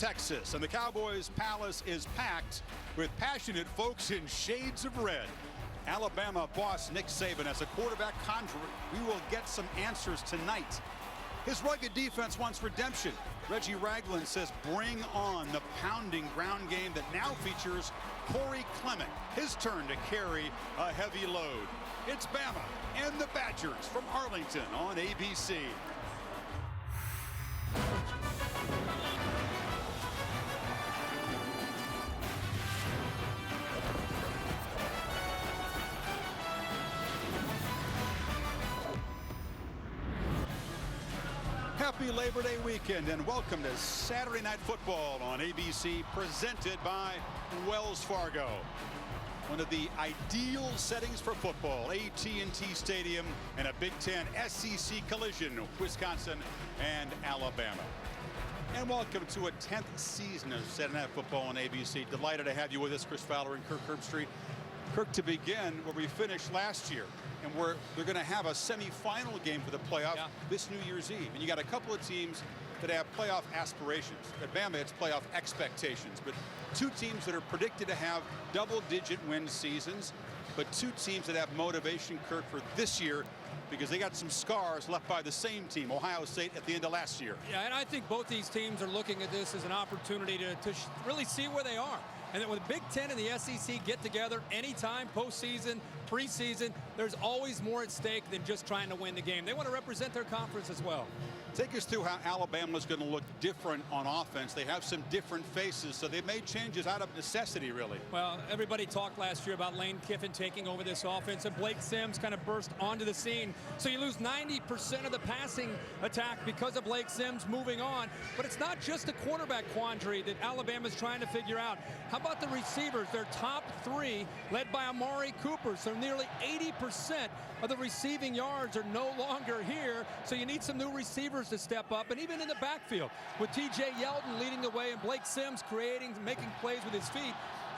Texas, and the Cowboys' palace is packed with passionate folks in shades of red. Alabama boss Nick Saban has a quarterback conjurer. We will get some answers tonight. His rugged defense wants redemption. Reggie Ragland says bring on the pounding ground game that now features Corey Clement. His turn to carry a heavy load. It's Bama and the Badgers from Arlington on ABC. Happy Labor Day weekend and welcome to Saturday Night Football on ABC, presented by Wells Fargo. One of the ideal settings for football, AT&T Stadium, and a Big Ten SEC collision, Wisconsin and Alabama. And welcome to a 10th season of Saturday Night Football on ABC. Delighted to have you with us, Chris Fowler and Kirk Herbstreit. Kirk, to begin where we finished last year, and they're going to have a semifinal game for the playoff this New Year's Eve. And you got a couple of teams that have playoff aspirations. At Bama, it's playoff expectations. But two teams that are predicted to have double-digit win seasons, but two teams that have motivation, Kirk, for this year because they got some scars left by the same team, Ohio State, at the end of last year. Yeah, and I think both these teams are looking at this as an opportunity to really see where they are. And then when the Big Ten and the SEC get together anytime, postseason, preseason, there's always more at stake than just trying to win the game. They want to represent their conference as well. Take us through how Alabama's going to look different on offense. They have some different faces, so they made changes out of necessity, really. Well, everybody talked last year about Lane Kiffin taking over this offense, and Blake Sims kind of burst onto the scene. So you lose 90% of the passing attack because of Blake Sims moving on. But it's not just the quarterback quandary that Alabama's trying to figure out. How about the receivers? Their top three, led by Amari Cooper. So nearly 80% of the receiving yards are no longer here. So you need some new receivers to step up, and even in the backfield with TJ Yeldon leading the way and Blake Sims making plays with his feet.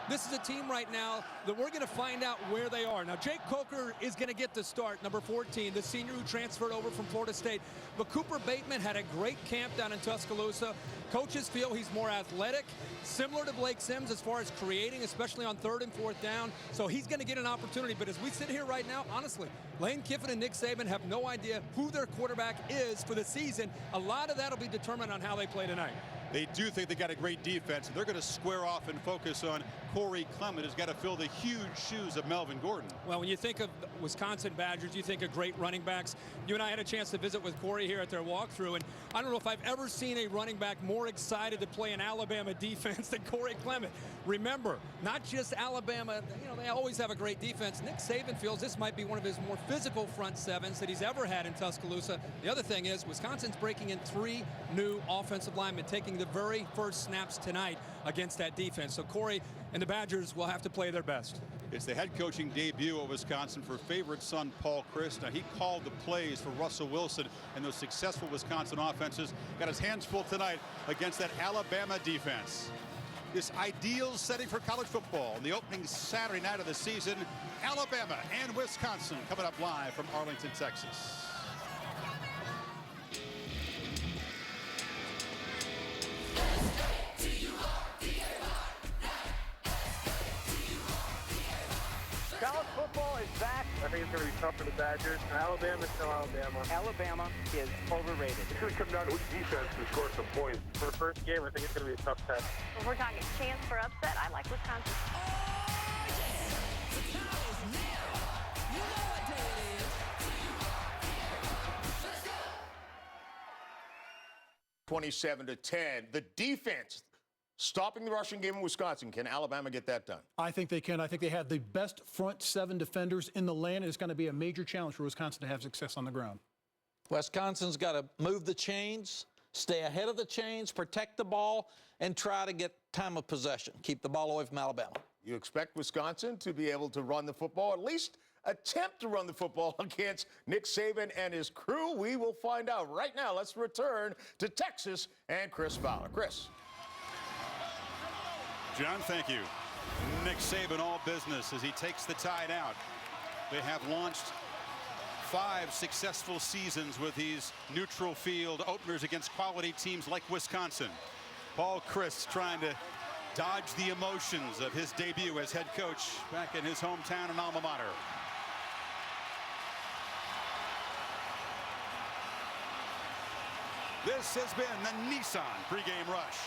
This is a team right now that we're going to find out where they are. Now, Jake Coker is going to get the start, number 14, the senior who transferred over from Florida State. But Cooper Bateman had a great camp down in Tuscaloosa. Coaches feel he's more athletic, similar to Blake Sims as far as creating, especially on 3rd and 4th down. So he's going to get an opportunity. But as we sit here right now, honestly, Lane Kiffin and Nick Saban have no idea who their quarterback is for the season. A lot of that will be determined on how they play tonight. They do think they got a great defense, and they're going to square off and focus on Corey Clement, who's got to fill the huge shoes of Melvin Gordon. Well, when you think of Wisconsin Badgers, you think of great running backs. You and I had a chance to visit with Corey here at their walkthrough, and I don't know if I've ever seen a running back more excited to play an Alabama defense than Corey Clement. Remember, not just Alabama, they always have a great defense. Nick Saban feels this might be one of his more physical front sevens that he's ever had in Tuscaloosa. The other thing is Wisconsin's breaking in 3 new offensive linemen, taking the very first snaps tonight against that defense. So Corey and the Badgers will have to play their best. It's the head coaching debut of Wisconsin for favorite son Paul Chryst. Now, he called the plays for Russell Wilson and those successful Wisconsin offenses. Got his hands full tonight against that Alabama defense. This ideal setting for college football on the opening Saturday night of the season. Alabama and Wisconsin coming up live from Arlington, Texas. College football is back. I think it's going to be tough for the Badgers. Alabama's still Alabama. Alabama is overrated. It's going to come down to which defense can score some points. For the first game, I think it's going to be a tough test. When we're talking chance for upset, I like Wisconsin. Oh, yeah! The time is now. You know what day it is. Let's go! 27-10. The defense stopping the rushing game in Wisconsin. Can Alabama get that done? I think they can. I think they have the best front 7 defenders in the land, and it's going to be a major challenge for Wisconsin to have success on the ground. Wisconsin's got to move the chains, stay ahead of the chains, protect the ball, and try to get time of possession. Keep the ball away from Alabama. You expect Wisconsin to be able to run the football, at least attempt to run the football against Nick Saban and his crew? We will find out. Right now, let's return to Texas and Chris Fowler. Chris. John, thank you. Nick Saban all business as he takes the tide out. They have launched 5 successful seasons with these neutral field openers against quality teams like Wisconsin. Paul Chryst trying to dodge the emotions of his debut as head coach back in his hometown and alma mater. This has been the Nissan pregame rush.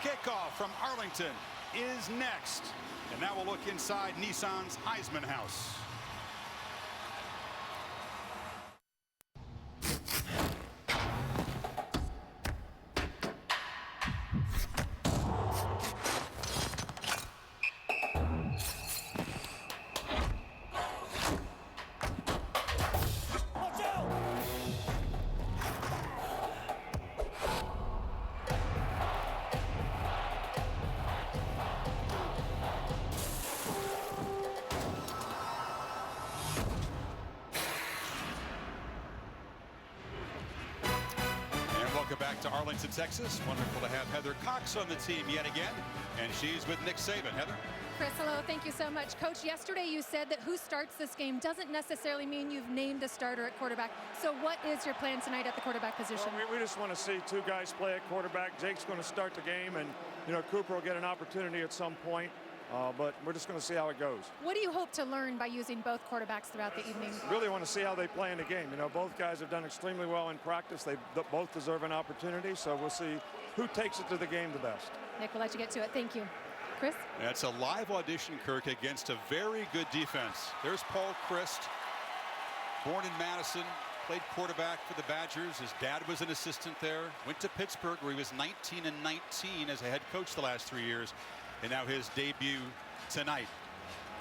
Kickoff from Arlington is next. And now we'll look inside Nissan's Heisman House. Welcome back to Arlington, Texas. Wonderful to have Heather Cox on the team yet again. And she's with Nick Saban. Heather? Chris, hello. Thank you so much. Coach, yesterday you said that who starts this game doesn't necessarily mean you've named a starter at quarterback. So what is your plan tonight at the quarterback position? Well, we just want to see two guys play at quarterback. Jake's going to start the game, and, Cooper will get an opportunity at some point. But we're just going to see how it goes. What do you hope to learn by using both quarterbacks throughout the evening? Really want to see how they play in the game. Both guys have done extremely well in practice. They both deserve an opportunity, so we'll see who takes it to the game the best. Nick, we'll let you get to it. Thank you. Chris? That's a live audition, Kirk, against a very good defense. There's Paul Chryst, born in Madison, played quarterback for the Badgers. His dad was an assistant there. Went to Pittsburgh, where he was 19-19 as a head coach the last 3 years. And now his debut tonight.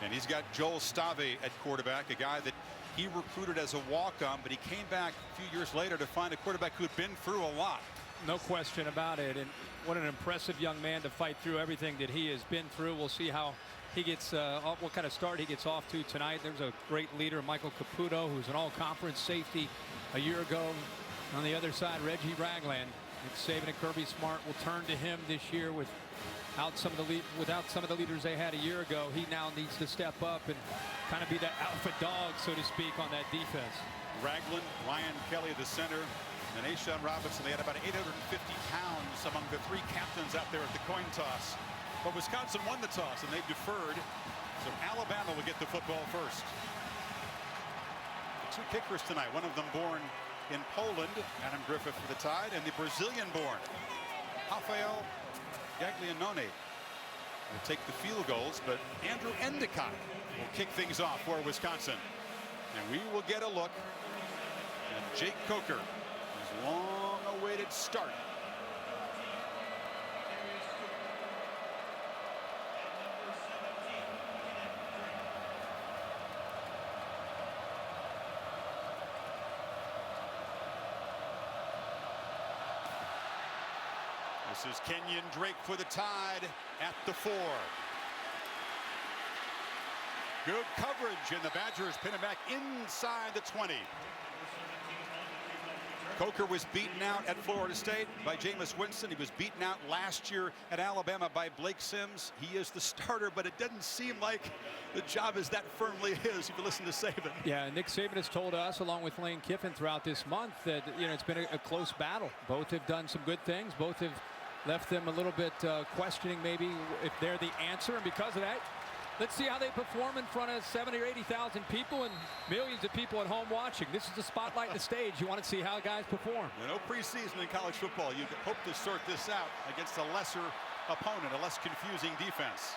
And he's got Joel Stave at quarterback, a guy that he recruited as a walk-on, but he came back a few years later to find a quarterback who'd been through a lot. No question about it. And what an impressive young man to fight through everything that he has been through. We'll see how he gets, what kind of start he gets off to tonight. There's a great leader, Michael Caputo, who's an all-conference safety a year ago. On the other side, Reggie Ragland. Nick Saban and Kirby Smart will turn to him this year without some of the leaders they had a year ago. He now needs to step up and kind of be that alpha dog, so to speak, on that defense. Ragland, Ryan Kelly, the center, and Ashawn Robinson. They had about 850 pounds among the three captains out there at the coin toss. But Wisconsin won the toss, and they deferred. So Alabama will get the football first. The two kickers tonight, one of them born in Poland, Adam Griffith for the Tide, and the Brazilian-born Rafael Gaglianone will take the field goals, but Andrew Endicott will kick things off for Wisconsin. And we will get a look at Jake Coker, his long-awaited start. This is Kenyon Drake for the Tide at the 4. Good coverage, and the Badgers pin him back inside the 20. Coker was beaten out at Florida State by Jameis Winston. He was beaten out last year at Alabama by Blake Sims. He is the starter, but it doesn't seem like the job is that firmly his, if you listen to Saban. Yeah, Nick Saban has told us, along with Lane Kiffin throughout this month, that it's been a close battle. Both have done some good things. Both have left them a little bit questioning maybe if they're the answer, and because of that, let's see how they perform in front of 70 or 80,000 people and millions of people at home watching. This is the spotlight, the stage. You want to see how guys perform. No preseason in college football. You hope to sort this out against a lesser opponent, a less confusing defense.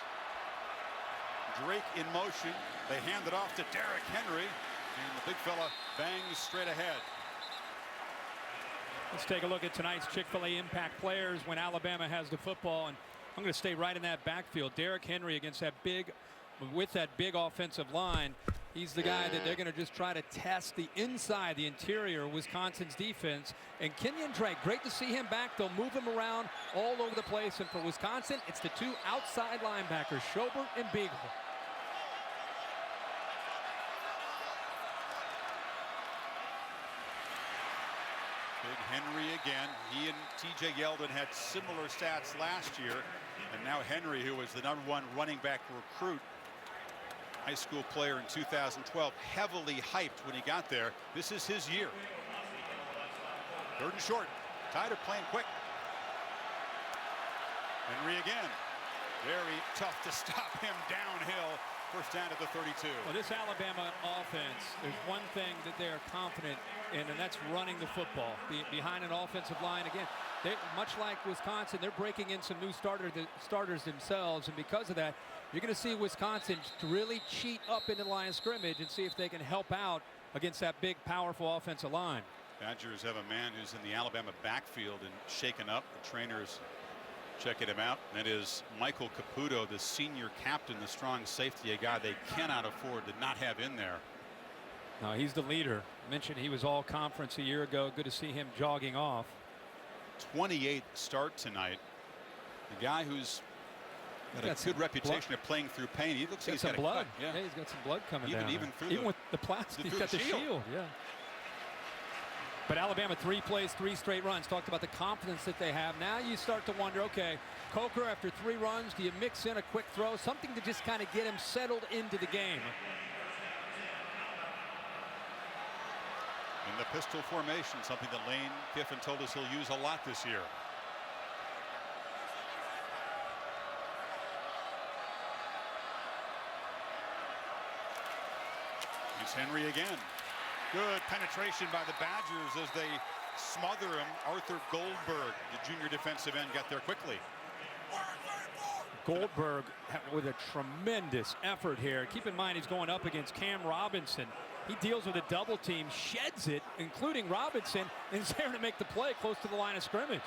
Drake in motion. They hand it off to Derrick Henry, and the big fella bangs straight ahead. Let's take a look at tonight's Chick-fil-A impact players when Alabama has the football, and I'm going to stay right in that backfield. Derrick Henry against that big offensive line. He's the guy that they're going to just try to test the inside, the interior of Wisconsin's defense. And Kenyon Drake, great to see him back. They'll move him around all over the place. And for Wisconsin, it's the two outside linebackers, Schobert and Beagle. Big Henry again. He and TJ Yeldon had similar stats last year. And now Henry, who was the #1 running back recruit, high school player in 2012, heavily hyped when he got there. This is his year. 3rd and short. Tide are playing quick. Henry again. Very tough to stop him downhill. First down at the 32. Well, this Alabama offense, there's one thing that they are confident in, and that's running the football. Behind an offensive line, again, much like Wisconsin, they're breaking in some new starters themselves, and because of that, you're going to see Wisconsin really cheat up into the line of scrimmage and see if they can help out against that big, powerful offensive line. Badgers have a man who's in the Alabama backfield and shaken up. The trainers checking him out. That is Michael Caputo, the senior captain, the strong safety, a guy they cannot afford to not have in there. No, he's the leader. Mentioned he was all conference a year ago. Good to see him jogging off. 28th start tonight. The guy who's got a good reputation of playing through pain. He looks like he's got some blood. Cut. Yeah. He's got some blood coming down. Even with the plastic, he's got the shield. Yeah. But Alabama 3 plays, 3 straight runs. Talked about the confidence that they have. Now you start to wonder, okay, Coker after 3 runs, do you mix in a quick throw, something to just kind of get him settled into the game? In the pistol formation, something that Lane Kiffin told us he'll use a lot this year. Here's Henry again. Good penetration by the Badgers as they smother him. Arthur Goldberg, the junior defensive end, got there quickly. Goldberg with a tremendous effort here. Keep in mind he's going up against Cam Robinson. He deals with a double team, sheds it, including Robinson, and is there to make the play close to the line of scrimmage.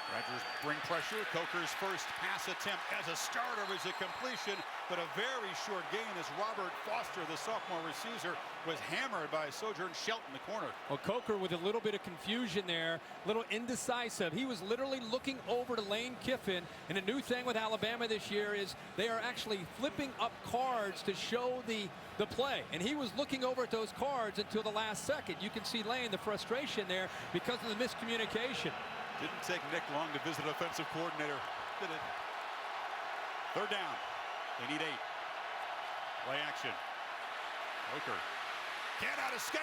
Badgers bring pressure. Coker's first pass attempt as a starter was a completion, but a very short gain as Robert Foster, the sophomore receiver, was hammered by Sojourn Shelton, the corner. Well, Coker with a little bit of confusion there, a little indecisive. He was literally looking over to Lane Kiffin, and a new thing with Alabama this year is they are actually flipping up cards to show the play, and he was looking over at those cards until the last second. You can see Lane, the frustration there because of the miscommunication. Didn't take Nick long to visit offensive coordinator. Did it. Third down. They need 8. Play action. Coker cannot escape.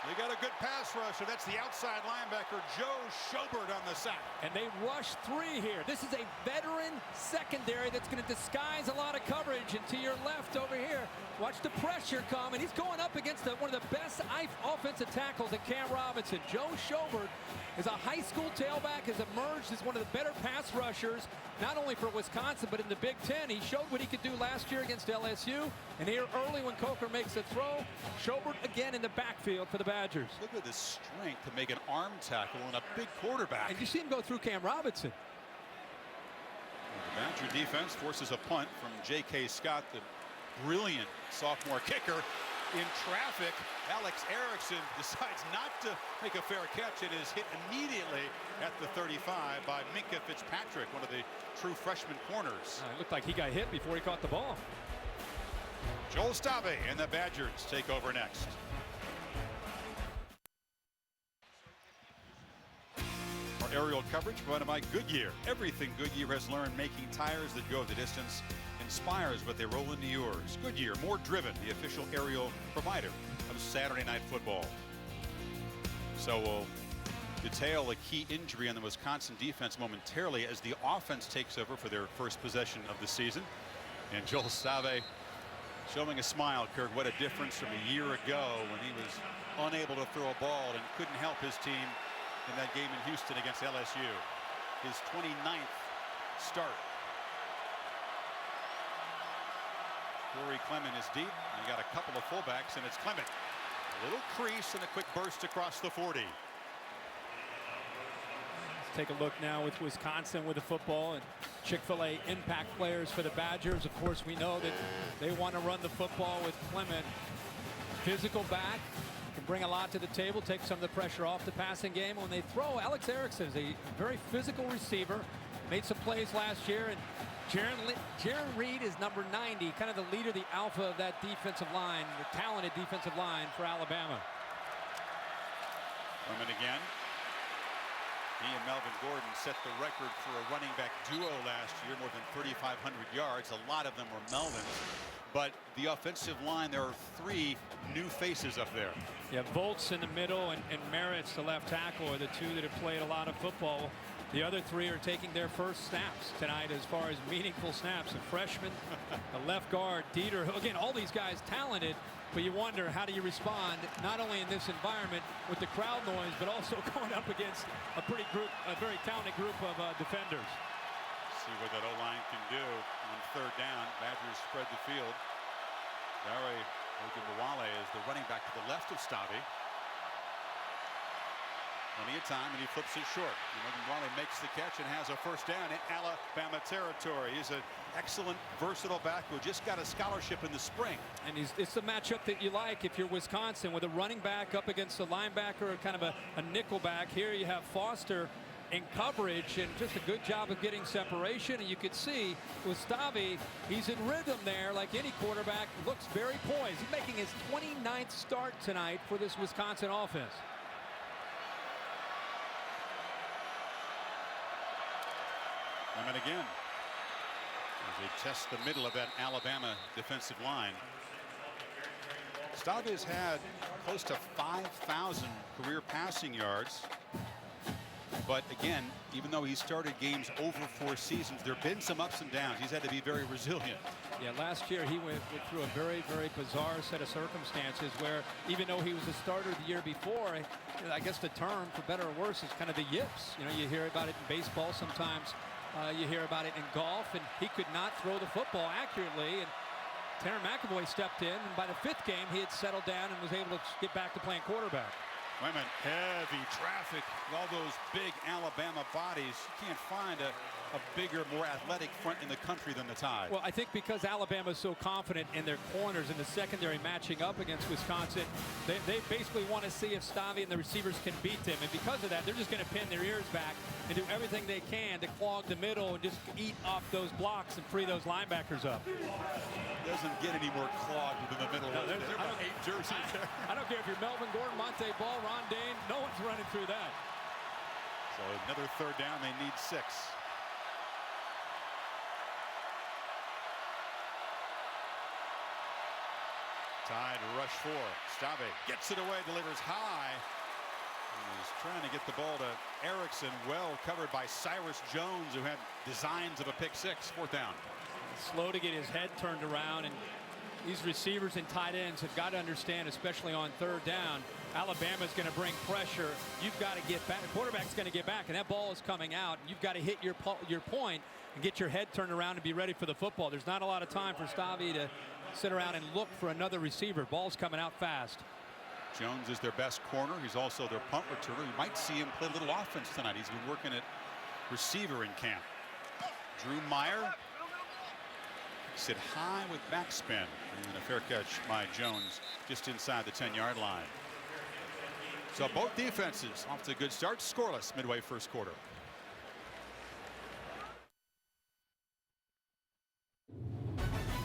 They got a good pass rusher. That's the outside linebacker, Joe Schobert, on the sack. And they rush 3 here. This is a veteran secondary that's going to disguise a lot of coverage. And to your left over here, watch the pressure come. And he's going up against one of the best offensive tackles in Cam Robinson. Joe Schobert is a high school tailback, has emerged as one of the better pass rushers, not only for Wisconsin, but in the Big Ten. He showed what he could do last year against LSU. And here early when Coker makes a throw, Schobert again in the backfield for the Badgers. Look at the strength to make an arm tackle on a big quarterback. And you see him go through Cam Robinson. The Badger defense forces a punt from J.K. Scott, the brilliant sophomore kicker. In traffic, Alex Erickson decides not to make a fair catch and is hit immediately at the 35 by Minka Fitzpatrick, one of the true freshman corners. It looked like he got hit before he caught the ball. Joel Stave and the Badgers take over next. Our aerial coverage provided by Goodyear. Everything Goodyear has learned making tires that go the distance inspires what they roll into yours. Goodyear, more driven, the official aerial provider of Saturday Night Football. So we'll detail a key injury on the Wisconsin defense momentarily as the offense takes over for their first possession of the season. And Joel Stave showing a smile, Kirk. What a difference from a year ago when he was unable to throw a ball and couldn't help his team in that game in Houston against LSU. His 29th start. Corey Clement is deep. You got a couple of fullbacks, and it's Clement. A little crease and a quick burst across the 40. Let's take a look now with Wisconsin with the football and Chick-fil-A impact players for the Badgers. Of course, we know that they want to run the football with Clement. Physical back, can bring a lot to the table, take some of the pressure off the passing game. When they throw, Alex Erickson is a very physical receiver. Made some plays last year, and Jaron Reed is number 90, kind of the leader, the alpha of that defensive line, the talented defensive line for Alabama. Clement again. He and Melvin Gordon set the record for a running back duo last year, more than 3,500 yards. A lot of them were Melvin's. But the offensive line, there are 3 new faces up there. Yeah, Volts in the middle and Merritt's the left tackle are the 2 that have played a lot of football. The other 3 are taking their first snaps tonight as far as meaningful snaps. A freshman, a left guard, Dieter. Again, all these guys talented, but you wonder, how do you respond not only in this environment with the crowd noise, but also going up against a very talented group of defenders. See what that O-line can do on 3rd down. Badgers spread the field. Dare Ogunbowale is the running back to the left of Stavi. Plenty of time, and he flips it short. Ogunbowale makes the catch and has a first down in Alabama territory. He's an excellent, versatile back who just got a scholarship in the spring. And it's the matchup that you like if you're Wisconsin, with a running back up against a linebacker or kind of a nickel back. Here you have Foster in coverage, and just a good job of getting separation. And you could see with Stavi, he's in rhythm there like any quarterback. Looks very poised. He's making his 29th start tonight for this Wisconsin offense. And again, as they test the middle of that Alabama defensive line. Stavi has had close to 5,000 career passing yards. But again, even though he started games over 4 seasons, there have been some ups and downs. He's had to be very resilient. Yeah, last year he went through a very, very bizarre set of circumstances where, even though he was a starter the year before, I guess the term, for better or worse, is kind of the yips. You know, you hear about it in baseball sometimes. You hear about it in golf, and he could not throw the football accurately. And Tanner McAvoy stepped in, and by the 5th game, he had settled down and was able to get back to playing quarterback. Wait a minute, heavy traffic, all those big Alabama bodies. You can't find a bigger, more athletic front in the country than the Tide. Well, I think because Alabama is so confident in their corners in the secondary matching up against Wisconsin, they basically want to see if Stavi and the receivers can beat them. And because of that, they're just going to pin their ears back and do everything they can to clog the middle and just eat off those blocks and free those linebackers up. Doesn't get any more clogged in the middle. No, there are 8 jerseys there. I don't care if you're Melvin Gordon, Monte Ball, Ron Dane. No one's running through that. So another 3rd down. They need 6. Tide rush 4. Stavi gets it away, delivers high. He's trying to get the ball to Erickson, well covered by Cyrus Jones, who had designs of a pick 6. 4th down. Slow to get his head turned around, and these receivers and tight ends have got to understand, especially on 3rd down, Alabama's going to bring pressure. You've got to get back. The quarterback's going to get back, and that ball is coming out. You've got to hit your point and get your head turned around and be ready for the football. There's not a lot of time for Stavi to sit around and look for another receiver. Ball's coming out fast. Jones is their best corner. He's also their punt returner. You might see him play a little offense tonight. He's been working at receiver in camp. Drew Meyer sit high with backspin, and a fair catch by Jones just inside the 10-yard line. So both defenses off to a good start. Scoreless midway 1st quarter.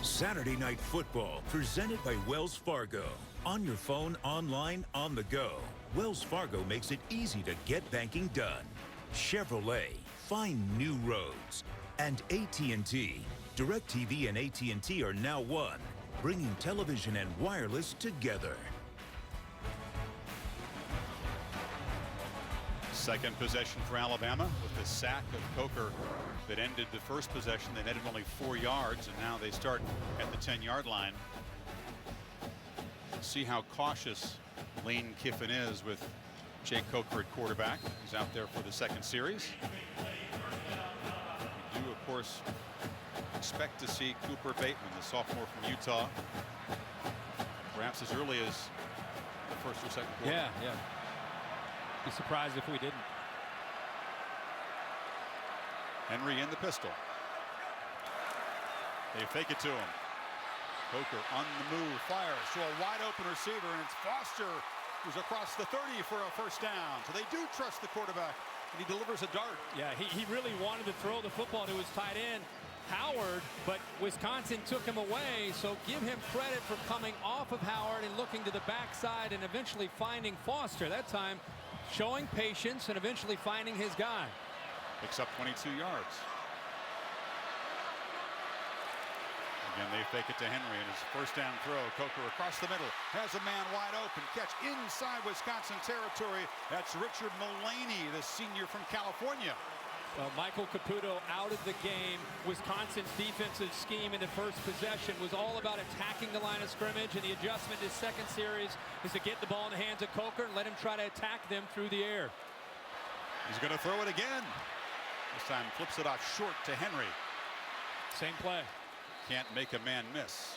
Saturday Night Football, presented by Wells Fargo. On your phone, online, on the go. Wells Fargo makes it easy to get banking done. Chevrolet, find new roads. And AT&T. DirecTV and AT&T are now one, bringing television and wireless together. Second possession for Alabama with the sack of Coker that ended the first possession. They netted only 4 yards, and now they start at the 10-yard line. See how cautious Lane Kiffin is with Jake Coker at quarterback. He's out there for the 2nd series. We do, of course, expect to see Cooper Bateman, the sophomore from Utah, perhaps as early as the 1st or 2nd quarter. Yeah. Be surprised if we didn't. Henry in the pistol. They fake it to him. Coker on the move, fires to a wide open receiver, and it's Foster who's across the 30 for a first down. So they do trust the quarterback, and he delivers a dart. Yeah, he really wanted to throw the football to his tight end, Howard, but Wisconsin took him away. So give him credit for coming off of Howard and looking to the backside and eventually finding Foster. That time showing patience and eventually finding his guy. Picks up 22 yards. Again, they fake it to Henry in his first down throw. Coker across the middle, has a man wide open. Catch inside Wisconsin territory. That's Richard Mullaney, the senior from California. Well, Michael Caputo out of the game. Wisconsin's defensive scheme in the first possession was all about attacking the line of scrimmage, and the adjustment this second series is to get the ball in the hands of Coker and let him try to attack them through the air. He's going to throw it again. This time flips it off short to Henry. Same play. Can't make a man miss.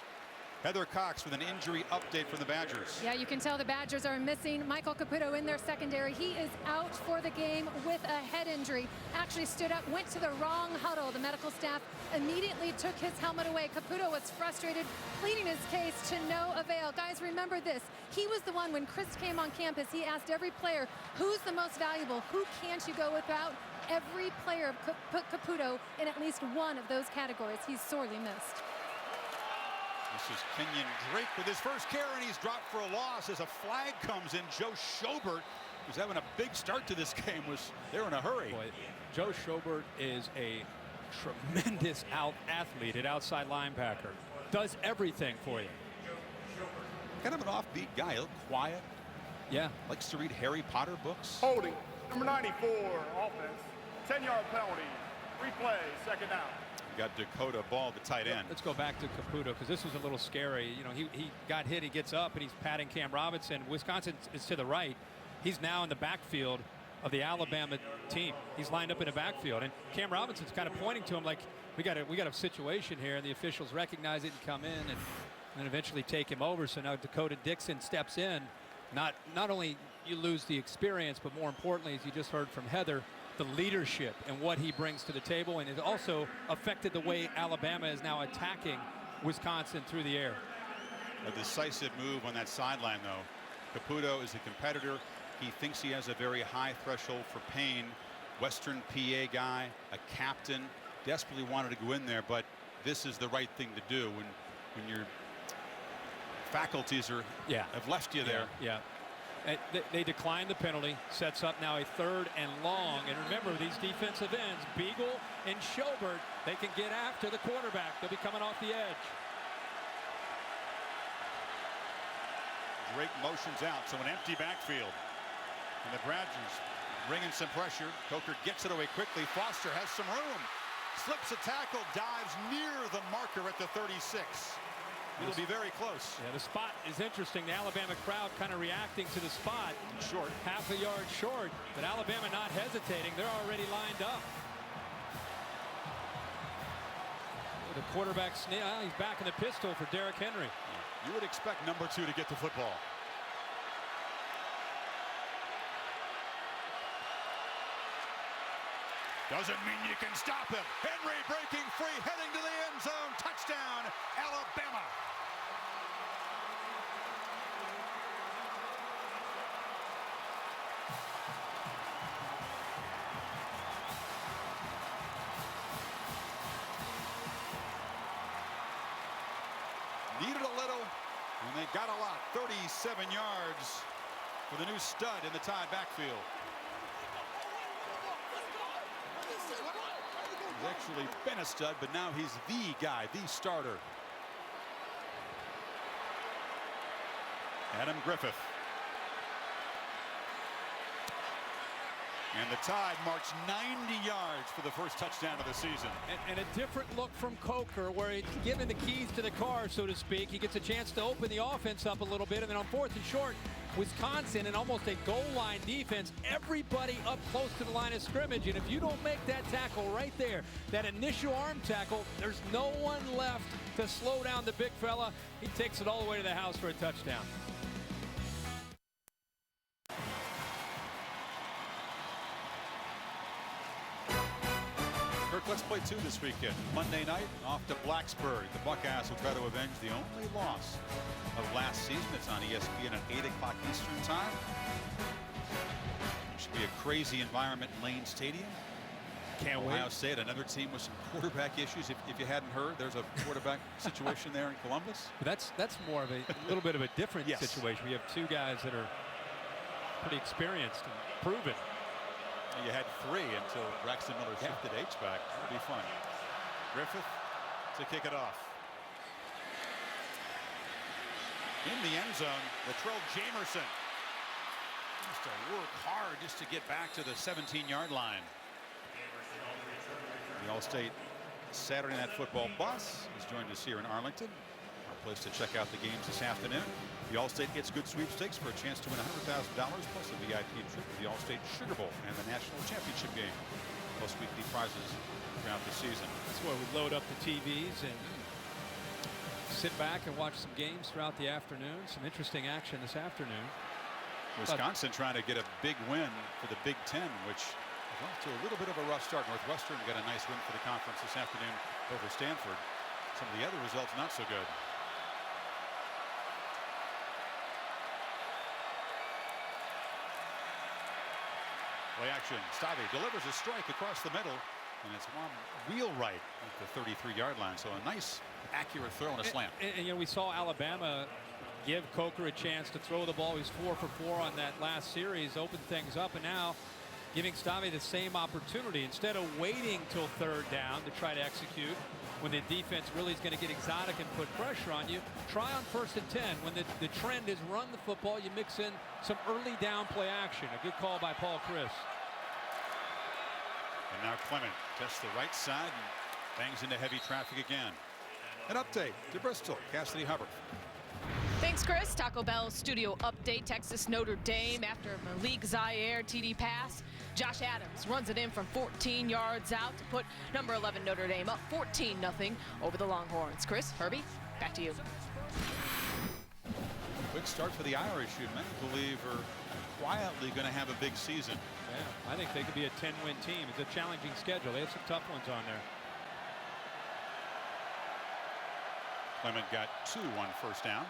Heather Cox with an injury update from the Badgers. Yeah, you can tell the Badgers are missing Michael Caputo in their secondary. He is out for the game with a head injury. Actually stood up, went to the wrong huddle. The medical staff immediately took his helmet away. Caputo was frustrated, pleading his case to no avail. Guys, remember this. He was the one when Chris came on campus. He asked every player, who's the most valuable? Who can't you go without? Every player put Caputo in at least one of those categories. He's sorely missed. This is Kenyon Drake with his first carry, and he's dropped for a loss as a flag comes in. Joe Schobert, who's having a big start to this game, was there in a hurry. Boy, Joe Schobert is a tremendous athlete at outside linebacker. Does everything for you. Kind of an offbeat guy, a little quiet. Yeah. Likes to read Harry Potter books. Holding. Number 94, offense. 10-yard penalty. Replay, second down. We got Dakota Ball, the tight end. Let's go back to Caputo because this was a little scary. You know, he got hit, he gets up, and he's patting Cam Robinson. Wisconsin is to the right. He's now in the backfield of the Alabama team. He's lined up in the backfield, and Cam Robinson's kind of pointing to him like, we got a situation here, and the officials recognize it and come in and eventually take him over. So now Dakota Dixon steps in. Not only you lose the experience, but more importantly, as you just heard from Heather, the leadership and what he brings to the table, and it also affected the way Alabama is now attacking Wisconsin through the air. A decisive move on that sideline, though. Caputo is a competitor. He thinks he has a very high threshold for pain. Western PA guy, a captain, desperately wanted to go in there, but this is the right thing to do when your faculties have left you there. Yeah. They declined the penalty, sets up now a 3rd and long. And remember, these defensive ends, Beagle and Schobert, they can get after the quarterback. They'll be coming off the edge. Drake motions out, so an empty backfield. And the Badgers bringing some pressure. Coker gets it away quickly. Foster has some room. Slips a tackle, dives near the marker at the 36. It'll be very close. Yeah, the spot is interesting. The Alabama crowd kind of reacting to the spot. Short. Half a yard short, but Alabama not hesitating. They're already lined up. The quarterback, he's back in the pistol for Derrick Henry. You would expect number 2 to get the football. Doesn't mean you can stop him. Henry breaking free, heading to the end zone. Touchdown, Alabama. Needed a little, and they got a lot. 37 yards for the new stud in the tied backfield. He's actually been a stud, but now he's the guy, the starter. Adam Griffith. And the Tide march 90 yards for the first touchdown of the season. And a different look from Coker, where he's given the keys to the car, so to speak. He gets a chance to open the offense up a little bit, and then on 4th and short, Wisconsin in almost a goal line defense, everybody up close to the line of scrimmage, and if you don't make that tackle right there, that initial arm tackle, there's no one left to slow down the big fella. He takes it all the way to the house for a touchdown. Kirk, let's play 2 this weekend. Monday night, off to Blacksburg. The Buckeyes will try to avenge the only loss of last season. It's on ESPN at 8 o'clock Eastern time. It should be a crazy environment in Lane Stadium. Can't wait. Ohio State, another team with some quarterback issues. If you hadn't heard, there's a quarterback situation there in Columbus. But that's more of a little bit of a different situation. We have 2 guys that are pretty experienced and proven. You had 3 until Braxton Miller shifted H-back. That'll be fun. Griffith to kick it off. In the end zone, Latrell Jamerson. Just to work hard just to get back to the 17-yard line. The All-State Saturday Night Football bus has joined us here in Arlington. Our place to check out the games this afternoon. The All-State It's Good sweepstakes for a chance to win $100,000 plus a VIP trip to the All-State Sugar Bowl and the National Championship game. Plus weekly prizes throughout the season. That's where we load up the TVs and sit back and watch some games throughout the afternoon. Some interesting action this afternoon. Wisconsin trying to get a big win for the Big Ten, which is off to a little bit of a rough start. Northwestern got a nice win for the conference this afternoon over Stanford. Some of the other results not so good. Play action. Stave delivers a strike across the middle, and it's one wheelwright at the 33-yard line. So a nice, accurate throw and a slant. And you know, we saw Alabama give Coker a chance to throw the ball. He was 4 for 4 on that last series, opened things up, and now giving Stave the same opportunity. Instead of waiting till 3rd down to try to execute, when the defense really is going to get exotic and put pressure on you, try on 1st and 10. When the trend is run the football, you mix in some early down play action. A good call by Paul Chris. And now Clement tests the right side and bangs into heavy traffic again. An update to Bristol. Cassidy Hubbard. Thanks, Chris. Taco Bell studio update. Texas Notre Dame after Malik Zaire TD pass. Josh Adams runs it in from 14 yards out to put number 11 Notre Dame up 14-0 over the Longhorns. Chris, Herbie, back to you. Quick start for the Irish, who many believe are quietly going to have a big season. Yeah, I think they could be a 10-win team. It's a challenging schedule. They have some tough ones on there. Clement got 2 on 1st down.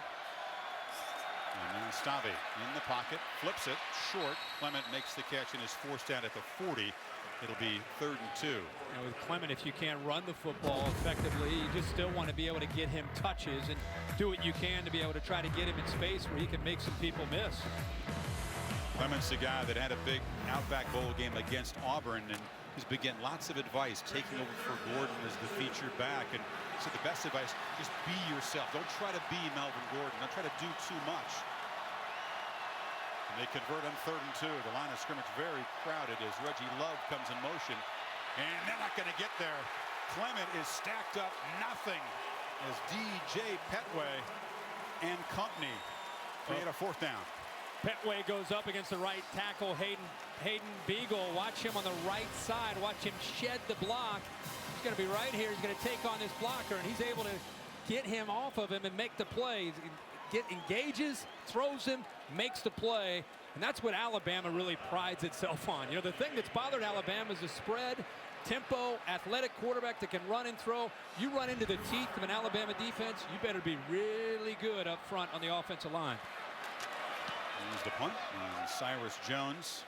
And then Stave in the pocket, flips it short. Clement makes the catch and is forced out at the 40. It'll be 3rd and 2. You know, with Clement, if you can't run the football effectively, you just still want to be able to get him touches and do what you can to be able to try to get him in space where he can make some people miss. Clement's the guy that had a big Outback Bowl game against Auburn, and he's been getting lots of advice, taking over for Gordon as the featured back. And so the best advice, just be yourself. Don't try to be Melvin Gordon. Don't try to do too much. And they convert on 3rd and 2. The line of scrimmage very crowded as Reggie Love comes in motion. And they're not going to get there. Clement is stacked up nothing as DJ Petway and company create a 4th down. Petway goes up against the right tackle, Hayden Beagle. Watch him on the right side. Watch him shed the block. He's going to be right here. He's going to take on this blocker, and he's able to get him off of him and make the play. Engages, throws him, makes the play, and that's what Alabama really prides itself on. You know, the thing that's bothered Alabama is the spread, tempo, athletic quarterback that can run and throw. You run into the teeth of an Alabama defense, you better be really good up front on the offensive line. Here's the punt, and Cyrus Jones.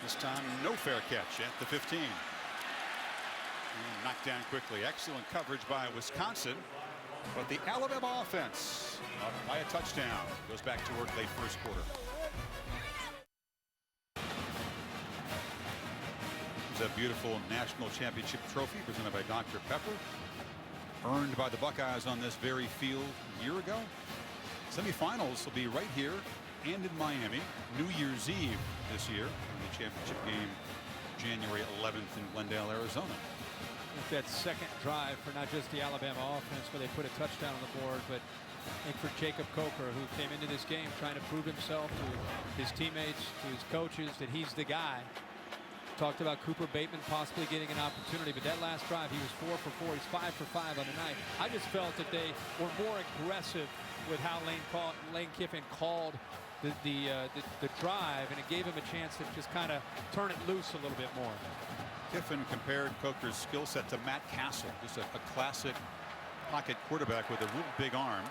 This time, no fair catch at the 15. And knocked down quickly. Excellent coverage by Wisconsin. But the Alabama offense up by a touchdown. Goes back to work late 1st quarter. There's a beautiful national championship trophy presented by Dr. Pepper. Earned by the Buckeyes on this very field a year ago. Semifinals will be right here and in Miami. New Year's Eve this year. And the championship game January 11th in Glendale, Arizona. That second drive for not just the Alabama offense where they put a touchdown on the board, but I think for Jacob Coker, who came into this game trying to prove himself to his teammates, to his coaches, that he's the guy. Talked about Cooper Bateman possibly getting an opportunity, but that last drive, he was 4 for 4. He's 5 for 5 on the night. I just felt that they were more aggressive with how Lane Kiffin called the drive, and it gave him a chance to just kind of turn it loose a little bit more. Kiffin compared Coker's skill set to Matt Castle, just a classic pocket quarterback with a real big arm.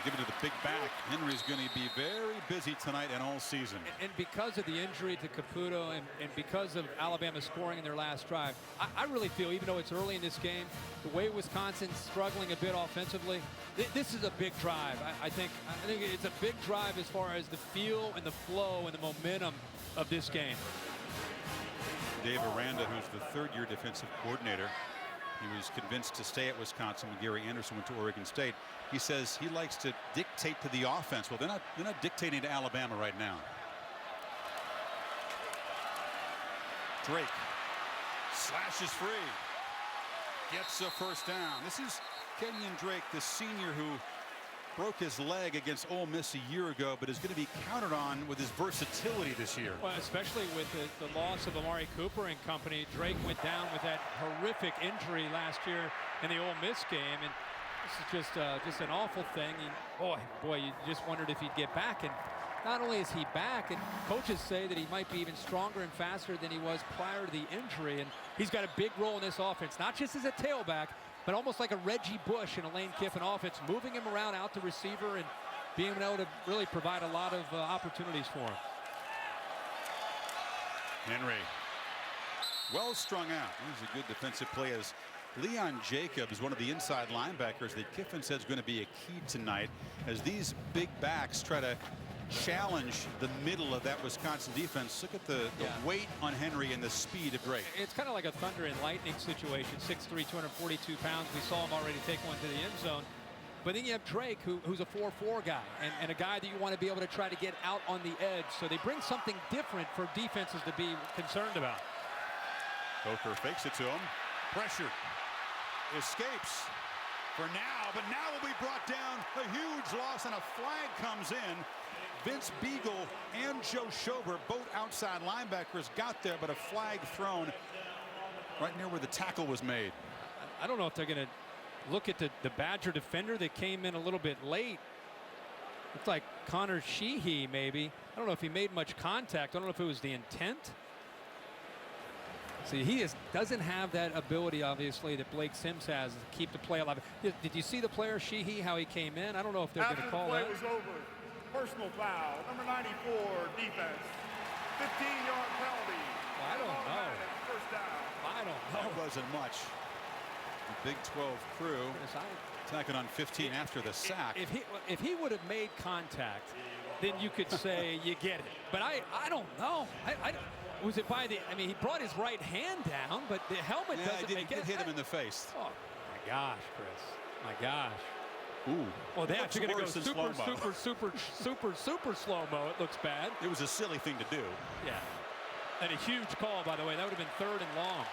Give it to the big back. Henry's going to be very busy tonight and all season. And because of the injury to Caputo and because of Alabama scoring in their last drive, I really feel, even though it's early in this game, the way Wisconsin's struggling a bit offensively, this is a big drive. I think it's a big drive as far as the feel and the flow and the momentum of this game. Dave Aranda, who's the third-year defensive coordinator, he was convinced to stay at Wisconsin when Gary Anderson went to Oregon State. He says he likes to dictate to the offense. Well, they're not dictating to Alabama right now. Drake slashes free, gets a first down. This is Kenyon Drake, the senior who broke his leg against Ole Miss a year ago, but is going to be counted on with his versatility this year. Well, especially with the loss of Amari Cooper and company. Drake went down with that horrific injury last year in the Ole Miss game, and this is just an awful thing. Boy, you just wondered if he'd get back. And not only is he back, and coaches say that he might be even stronger and faster than he was prior to the injury, and he's got a big role in this offense, not just as a tailback, but almost like a Reggie Bush in a Lane Kiffin offense, moving him around out to receiver and being able to really provide a lot of opportunities for him. Henry, well strung out. This is a good defensive play as Leon Jacobs, one of the inside linebackers that Kiffin says is going to be a key tonight as these big backs try to challenge the middle of that Wisconsin defense. Look at the weight on Henry and the speed of Drake. It's kind of like a thunder and lightning situation. 6'3", 242 pounds. We saw him already take one to the end zone. But then you have Drake, who's a 4-4 guy, and a guy that you want to be able to try to get out on the edge. So they bring something different for defenses to be concerned about. Coker fakes it to him. Pressured. Escapes for now, but now will be brought down. A huge loss, and a flag comes in. Vince Beagle and Joe Schober, both outside linebackers, got there, but a flag thrown right near where the tackle was made. I don't know if they're going to look at the Badger defender that came in a little bit late. Looked like Connor Sheehy, maybe. I don't know if he made much contact. I don't know if it was the intent. See, he doesn't have that ability, obviously, that Blake Sims has to keep the play alive. Did you see the player Sheehy, how he came in? I don't know if they're going to call that. After the play was over, personal foul, number 94, defense, 15-yard penalty. Well, I don't know. First down. I don't know. That wasn't much. The Big 12 crew attacking on 15 after the sack. If he would have made contact, then you could say you get it. But I don't know. Was it by the? I mean, he brought his right hand down, but the helmet doesn't make it. It hit him in the face. Oh my gosh, Chris! My gosh. Ooh. Well, they're actually going to go super slow mo. It looks bad. It was a silly thing to do. Yeah. And a huge call, by the way. That would have been 3rd and long.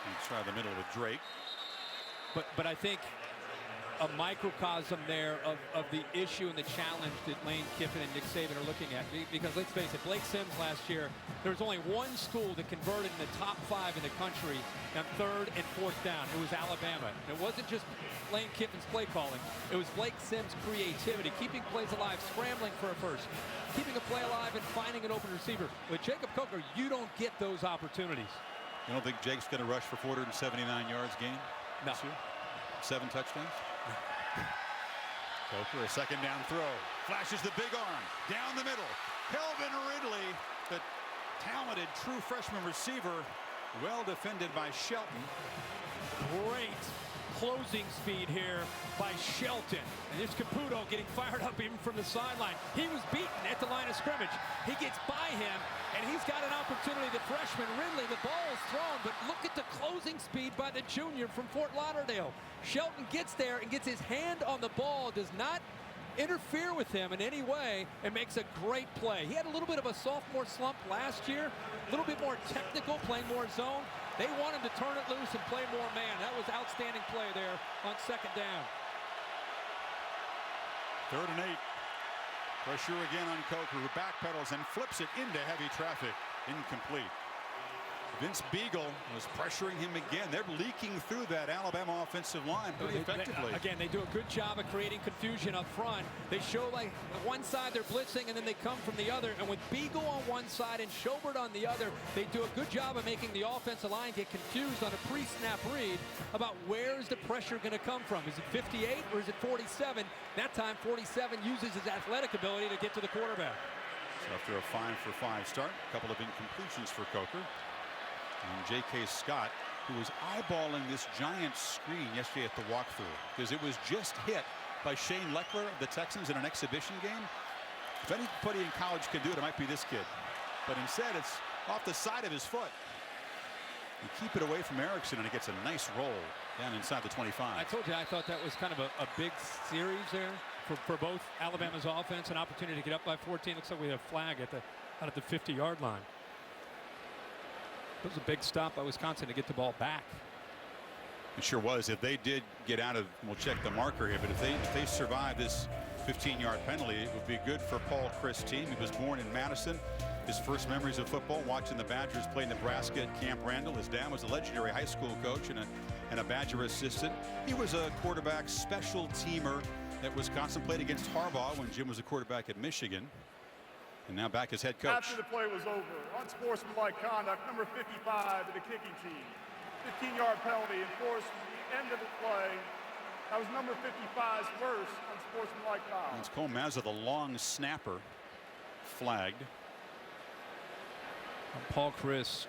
And try the middle with Drake. But I think a microcosm there of the issue and the challenge that Lane Kiffin and Nick Saban are looking at. Because let's face it, Blake Sims last year, there was only one school that converted in the top 5 in the country on 3rd and 4th down. It was Alabama. And it wasn't just Lane Kiffin's play calling. It was Blake Sims' creativity, keeping plays alive, scrambling for a first, keeping a play alive and finding an open receiver. With Jacob Coker, you don't get those opportunities. You don't think Jake's going to rush for 479 yards gain? No. 7 touchdowns? Coker, a second down throw. Flashes the big arm. Down the middle. Kelvin Ridley, the talented true freshman receiver. Well defended by Shelton. Great closing speed here by Shelton. And there's Caputo getting fired up even from the sideline. He was beaten at the line of scrimmage. He gets by him, and he's got an opportunity. The freshman Ridley, the ball is thrown, but look at the closing speed by the junior from Fort Lauderdale. Shelton gets there and gets his hand on the ball, does not interfere with him in any way, and makes a great play. He had a little bit of a sophomore slump last year, a little bit more technical, playing more zone. They want him to turn it loose and play more man. That was outstanding play there on 2nd down. 3rd and 8. Pressure again on Coker, who backpedals and flips it into heavy traffic. Incomplete. Vince Beagle was pressuring him again. They're leaking through that Alabama offensive line pretty effectively. Again, they do a good job of creating confusion up front. They show like one side they're blitzing and then they come from the other. And with Beagle on one side and Schobert on the other, they do a good job of making the offensive line get confused on a pre-snap read about where's the pressure going to come from. Is it 58 or is it 47? That time 47 uses his athletic ability to get to the quarterback. So after a 5-for-5 start, a couple of incompletions for Coker. And J.K. Scott, who was eyeballing this giant screen yesterday at the walkthrough because it was just hit by Shane Leckler of the Texans in an exhibition game. If anybody in college can do it, it might be this kid. But instead, it's off the side of his foot. You keep it away from Erickson, and it gets a nice roll down inside the 25. I told you I thought that was kind of a big series there for both Alabama's offense. An opportunity to get up by 14. Looks like we have a flag out at the 50-yard line. It was a big stop by Wisconsin to get the ball back. It sure was. If they did get out of, we'll check the marker here, but if they survive this 15-yard penalty, it would be good for Paul Chryst' team. He was born in Madison. His first memories of football, watching the Badgers play Nebraska at Camp Randall. His dad was a legendary high school coach and a Badger assistant. He was a quarterback special teamer at Wisconsin, played against Harbaugh when Jim was a quarterback at Michigan. And now back as head coach. After the play was over, unsportsmanlike conduct, number 55 of the kicking team. 15-yard penalty enforced at the end of the play. That was number 55's first unsportsmanlike foul. It's Cole Mazza, the long snapper, flagged. Paul Chryst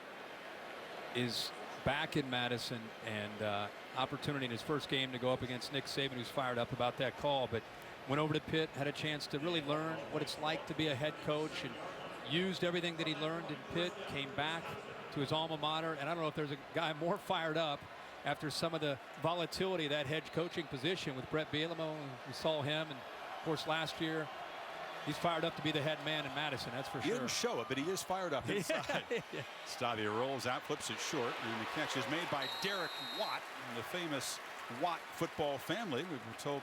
is back in Madison, and opportunity in his first game to go up against Nick Saban, who's fired up about that call. But went over to Pitt, had a chance to really learn what it's like to be a head coach, and used everything that he learned in Pitt, came back to his alma mater. And I don't know if there's a guy more fired up after some of the volatility of that head coaching position with Brett Bielema. We saw him, and of course last year he's fired up to be the head man in Madison, that's for sure. He didn't show it, but he is fired up inside. Yeah. Stavia rolls out, flips it short, and the catch is made by Derek Watt, the famous Watt football family. We were told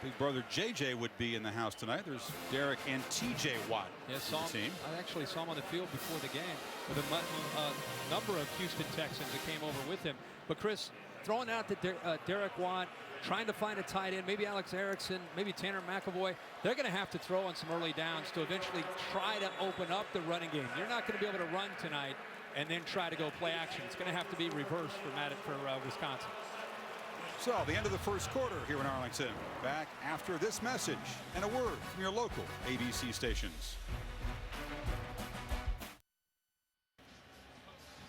big brother JJ would be in the house tonight. There's Derek and TJ Watt. Yeah, team. I actually saw him on the field before the game with a number of Houston Texans that came over with him. But Chris, throwing out the Derek Watt, trying to find a tight end, maybe Alex Erickson, maybe Tanner McAvoy. They're going to have to throw on some early downs to eventually try to open up the running game. You're not going to be able to run tonight and then try to go play action. It's going to have to be reversed for Wisconsin. So, the end of the first quarter here in Arlington. Back after this message and a word from your local ABC stations.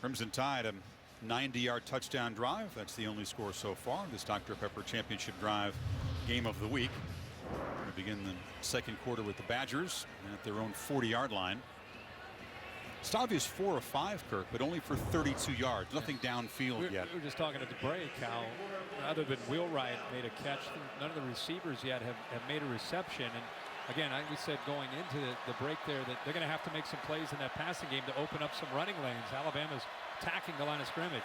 Crimson Tide, a 90-yard touchdown drive. That's the only score so far. This Dr. Pepper Championship Drive game of the week. We're going to begin the second quarter with the Badgers at their own 40-yard line. Stavia's 4 of 5, Kirk, but only for 32 yards. Nothing downfield yet. We were just talking at the break how, other than Wheelwright made a catch, none of the receivers yet have made a reception. And again, we said going into the break there that they're going to have to make some plays in that passing game to open up some running lanes. Alabama's attacking the line of scrimmage.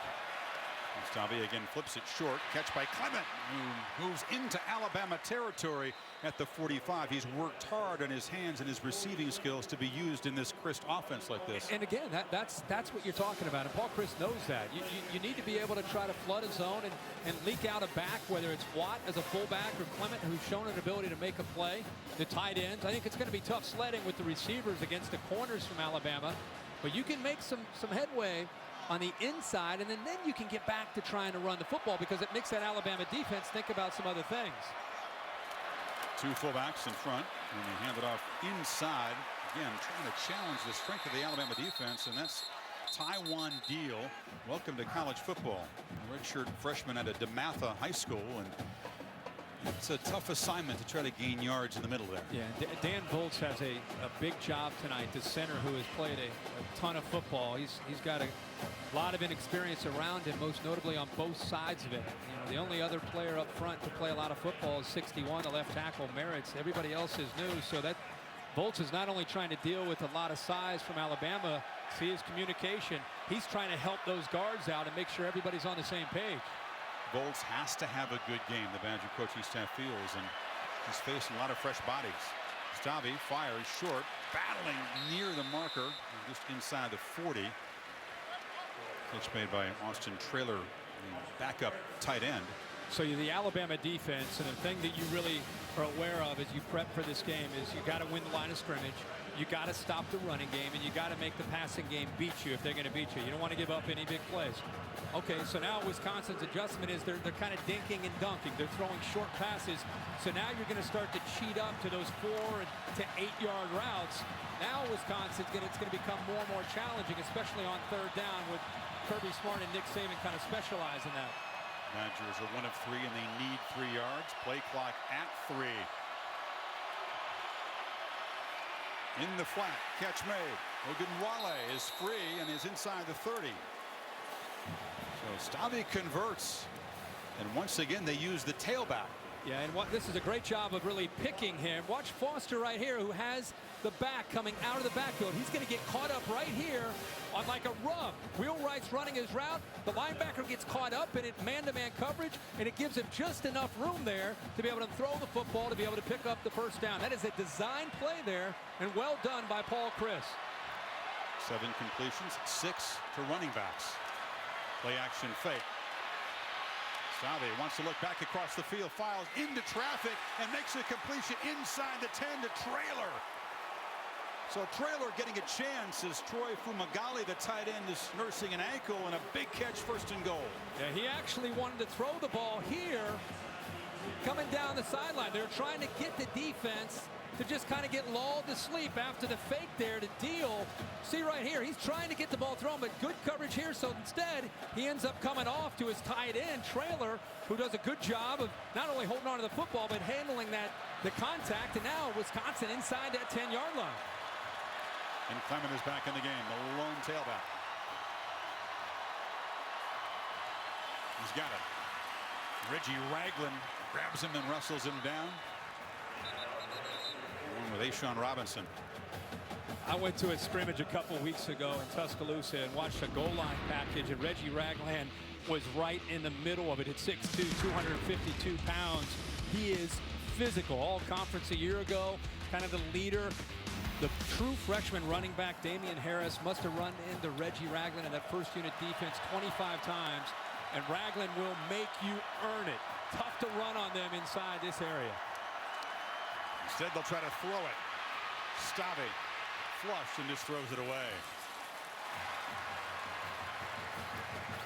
Stavia again flips it short. Catch by Clement, who moves into Alabama territory at the 45. He's worked hard on his hands and his receiving skills to be used in this Chryst offense like this. And again, that's what you're talking about. And Paul Chryst knows that. You need to be able to try to flood a zone and leak out a back, whether it's Watt as a fullback or Clement, who's shown an ability to make a play. The tight ends. I think it's going to be tough sledding with the receivers against the corners from Alabama. But you can make some headway on the inside, and then you can get back to trying to run the football because it makes that Alabama defense think about some other things. Two fullbacks in front, and they hand it off inside. Again, trying to challenge the strength of the Alabama defense, and that's Taiwan Deal. Welcome to college football. A redshirt freshman at a DeMatha High School, and it's a tough assignment to try to gain yards in the middle there. Yeah, Dan Volz has a big job tonight, the center who has played a ton of football. He's got a lot of inexperience around him, most notably on both sides of it. You know, the only other player up front to play a lot of football is 61, the left tackle, Merritt's. Everybody else is new, so that Volz is not only trying to deal with a lot of size from Alabama, see his communication, he's trying to help those guards out and make sure everybody's on the same page. Bolts has to have a good game, the Badger coaching staff feels, and he's facing a lot of fresh bodies. Stavi fires short, battling near the marker, just inside the 40. Pitch made by Austin Traylor, the backup tight end. So the Alabama defense, and the thing that you really are aware of as you prep for this game is you got to win the line of scrimmage. You got to stop the running game, and you got to make the passing game beat you if they're going to beat you. You don't want to give up any big plays. Okay, so now Wisconsin's adjustment is they're kind of dinking and dunking. They're throwing short passes. So now you're going to start to cheat up to those 4 to 8 yard routes. Now Wisconsin's it's going to become more and more challenging, especially on 3rd down with Kirby Smart and Nick Saban kind of specialize in that. Badgers are 1 of 3 and they need 3 yards. Play clock at 3. In the flat, catch made. Ogunwale is free and is inside the 30. So Stave converts, and once again they use the tailback. Yeah, and this is a great job of really picking him. Watch Foster right here, who has the back coming out of the backfield. He's going to get caught up right here on like a rub. Wheelwright's running his route. The linebacker gets caught up in it, man-to-man coverage, and it gives him just enough room there to be able to throw the football, to be able to pick up the first down. That is a design play there, and well done by Paul Chris. 7 completions, 6 to running backs. Play action fake. Stave wants to look back across the field, files into traffic, and makes a completion inside the 10 to Traylor. So Traylor getting a chance as Troy Fumagalli, the tight end, is nursing an ankle, and a big catch, 1st and goal. Yeah, he actually wanted to throw the ball here, coming down the sideline. They're trying to get the defense to just kind of get lulled to sleep after the fake there to deal. See right here, he's trying to get the ball thrown, but good coverage here. So instead, he ends up coming off to his tight end, Traylor, who does a good job of not only holding on to the football, but handling the contact. And now Wisconsin inside that 10-yard line. And Clement is back in the game, the lone tailback. He's got it. Reggie Ragland grabs him and wrestles him down. With Ashawn Robinson. I went to a scrimmage a couple weeks ago in Tuscaloosa and watched a goal line package, and Reggie Ragland was right in the middle of it at 6'2", 252 pounds. He is physical. All conference a year ago, kind of the leader. The true freshman running back Damian Harris must have run into Reggie Ragland in that first unit defense 25 times, and Ragland will make you earn it. Tough to run on them inside this area. Instead, they'll try to throw it. Stave flush and just throws it away.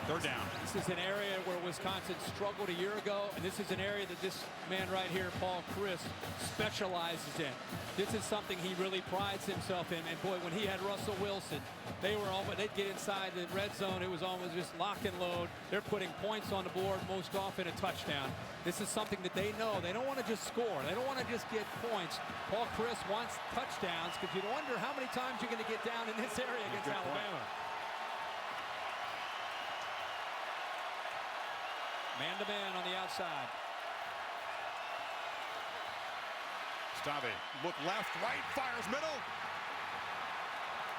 3rd down. This is an area where Wisconsin struggled a year ago, and this is an area that this man right here, Paul Chris, specializes in. This is something he really prides himself in. And boy, when he had Russell Wilson, they'd get inside the red zone. It was almost just lock and load. They're putting points on the board, most often a touchdown. This is something that they know. They don't want to just score. They don't want to just get points. Paul Chris wants touchdowns, because you wonder how many times you're going to get down in this area against Alabama. Man-to-man on the outside. Stave, look left, right, fires middle.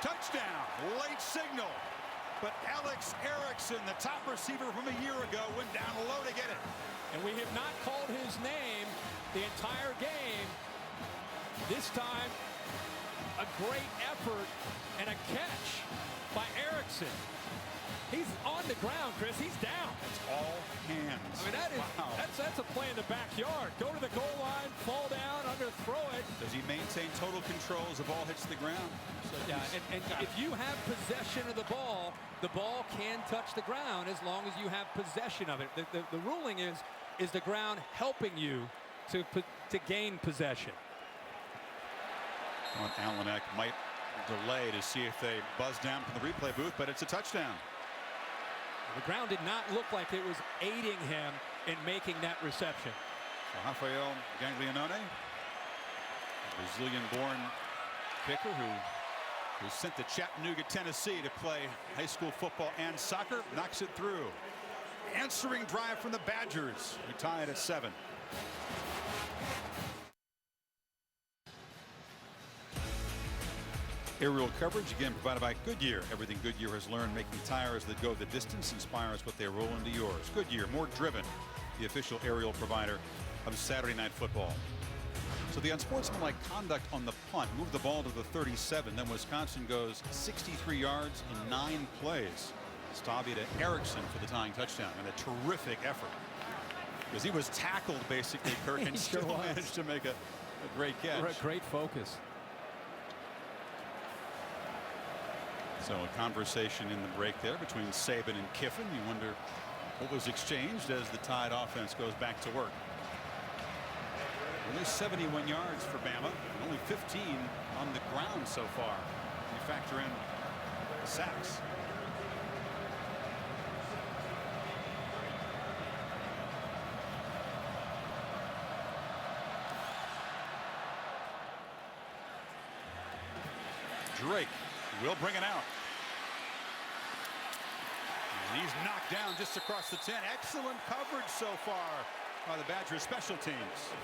Touchdown, late signal. But Alex Erickson, the top receiver from a year ago, went down low to get it. And we have not called his name the entire game. This time, a great effort and a catch by Erickson. He's on the ground, Chris. He's down. It's all hands. I mean, that's a play in the backyard. Go to the goal line, fall down, underthrow it. Does he maintain total control as the ball hits the ground? So, yeah, and if you have possession of the ball can touch the ground as long as you have possession of it. The ruling is the ground helping you to gain possession? Well, Allenek might delay to see if they buzz down from the replay booth, but it's a touchdown. The ground did not look like it was aiding him in making that reception. So Rafael Gaglianone, a Brazilian-born kicker who sent to Chattanooga, Tennessee to play high school football and soccer, knocks it through. Answering drive from the Badgers, who tie it at 7. Aerial coverage again provided by Goodyear. Everything Goodyear has learned making tires that go the distance inspires what they roll into yours. Goodyear, more driven, the official aerial provider of Saturday Night Football. So the unsportsmanlike conduct on the punt moved the ball to the 37. Then Wisconsin goes 63 yards in 9 plays. Stavia to Erickson for the tying touchdown, and a terrific effort because he was tackled basically, Kirk, and Sure still was. managed to make a great catch. Great focus. So a conversation in the break there between Saban and Kiffin. You wonder what was exchanged as the Tide offense goes back to work. Only 71 yards for Bama, and only 15 on the ground so far. You factor in the sacks. Drake will bring it out. And he's knocked down just across the 10. Excellent coverage so far by the Badgers special teams.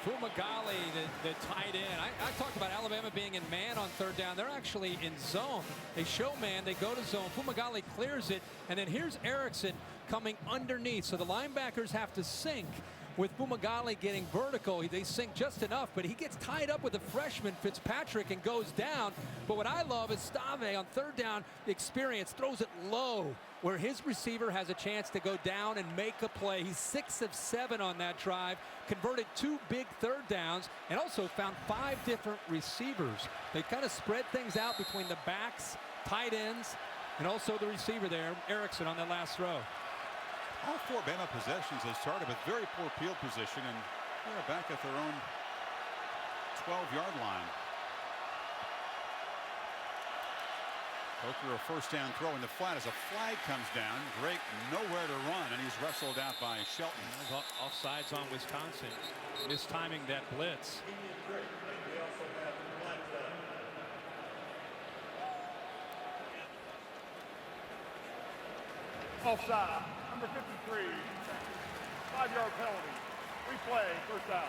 Fumagalli, the tight end. I talked about Alabama being in man on third down. They're actually in zone. They show man, they go to zone. Fumagalli clears it, and then here's Erickson coming underneath. So the linebackers have to sink. With Fumagalli getting vertical, they sink just enough, but he gets tied up with the freshman Fitzpatrick and goes down. But what I love is Stave on third down experience throws it low, where his receiver has a chance to go down and make a play. He's 6 of 7 on that drive, converted 2 big third downs, and also found 5 different receivers. They kind of spread things out between the backs, tight ends, and also the receiver there, Erickson, on that last throw. All 4 Bama possessions have started with very poor field position, and they're back at their own 12-yard line. Coker a first down throw in the flat as a flag comes down. Drake nowhere to run, and he's wrestled out by Shelton. Offsides on Wisconsin. Mistiming that blitz. Offside. Number 53. 5-yard penalty. Replay. First down.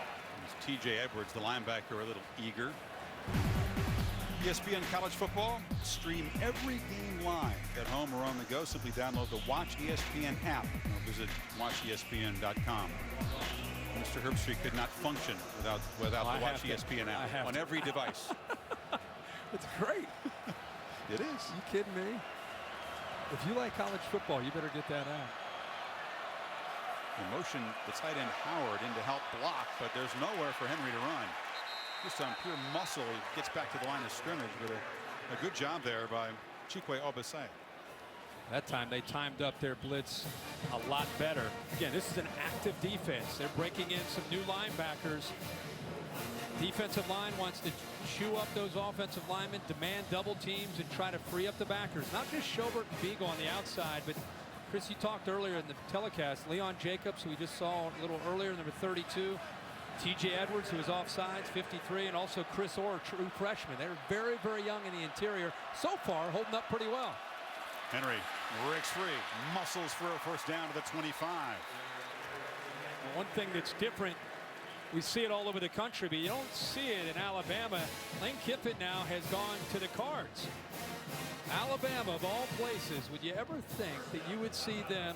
T.J. Edwards, the linebacker, a little eager. ESPN College Football. Stream every game live at home or on the go. Simply download the Watch ESPN app or visit watchespn.com. Mr. Herbstreit could not function without the Watch ESPN app on every device. It's great. It is. You kidding me? If you like college football, you better get that out. In motion, the tight end Howard in to help block, but there's nowhere for Henry to run. Just on pure muscle, he gets back to the line of scrimmage with a good job there by Chikwe Obasai. That time they timed up their blitz a lot better. Again, this is an active defense. They're breaking in some new linebackers. Defensive line wants to chew up those offensive linemen, demand double teams, and try to free up the backers. Not just Schobert and Beagle on the outside, but Chris, you talked earlier in the telecast, Leon Jacobs, who we just saw a little earlier, number 32. T.J. Edwards, who is offsides, 53, and also Chris Orr, true freshman. They're very, very young in the interior. So far, holding up pretty well. Henry breaks free, muscles for a first down to the 25. Well, one thing that's different, we see it all over the country, but you don't see it in Alabama. Lane Kiffin now has gone to the Cards. Alabama, of all places, would you ever think that you would see them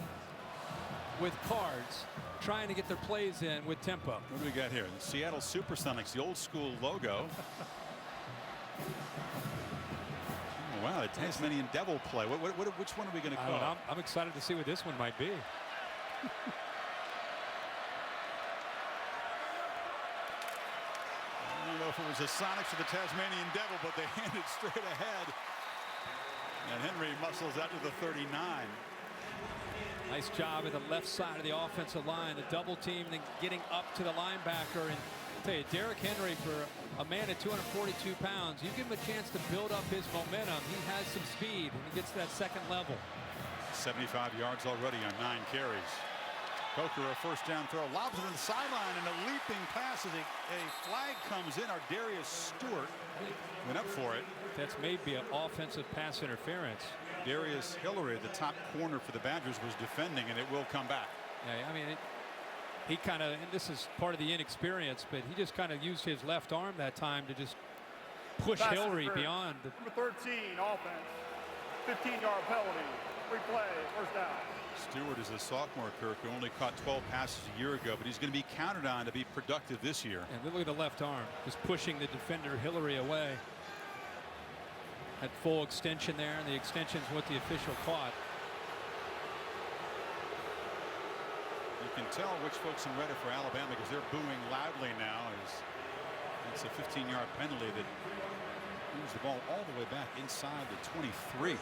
with Cards trying to get their plays in with tempo? What do we got here? The Seattle Supersonics, the old school logo. Oh, wow, the Tasmanian Devil play. Which one are we going to call? I'm excited to see what this one might be. I don't know if it was the Sonics or the Tasmanian Devil, but they handed straight ahead. And Henry muscles out to the 39. Nice job at the left side of the offensive line, the double team, and then getting up to the linebacker. And I'll tell you, Derrick Henry, for a man at 242 pounds, you give him a chance to build up his momentum. He has some speed when he gets to that second level. 75 yards already on 9 carries. Coker a first down throw, lobs it to the sideline, and a leaping pass as a flag comes in. Darius Stewart went up for it. That's maybe an offensive pass interference. Darius Hillary, the top corner for the Badgers, was defending, and it will come back. Yeah, I mean, he kind of, and this is part of the inexperience, but he just kind of used his left arm that time to just push Hillary beyond. Number 13, offense. 15-yard penalty. Replay, first down. Stewart is a sophomore, Kirk, who only caught 12 passes a year ago, but he's going to be counted on to be productive this year. And look at the left arm, just pushing the defender Hillary away. Had full extension there, and the extension's what the official caught. You can tell which folks in red are for Alabama because they're booing loudly now. It's a 15-yard penalty that moves the ball all the way back inside the 23.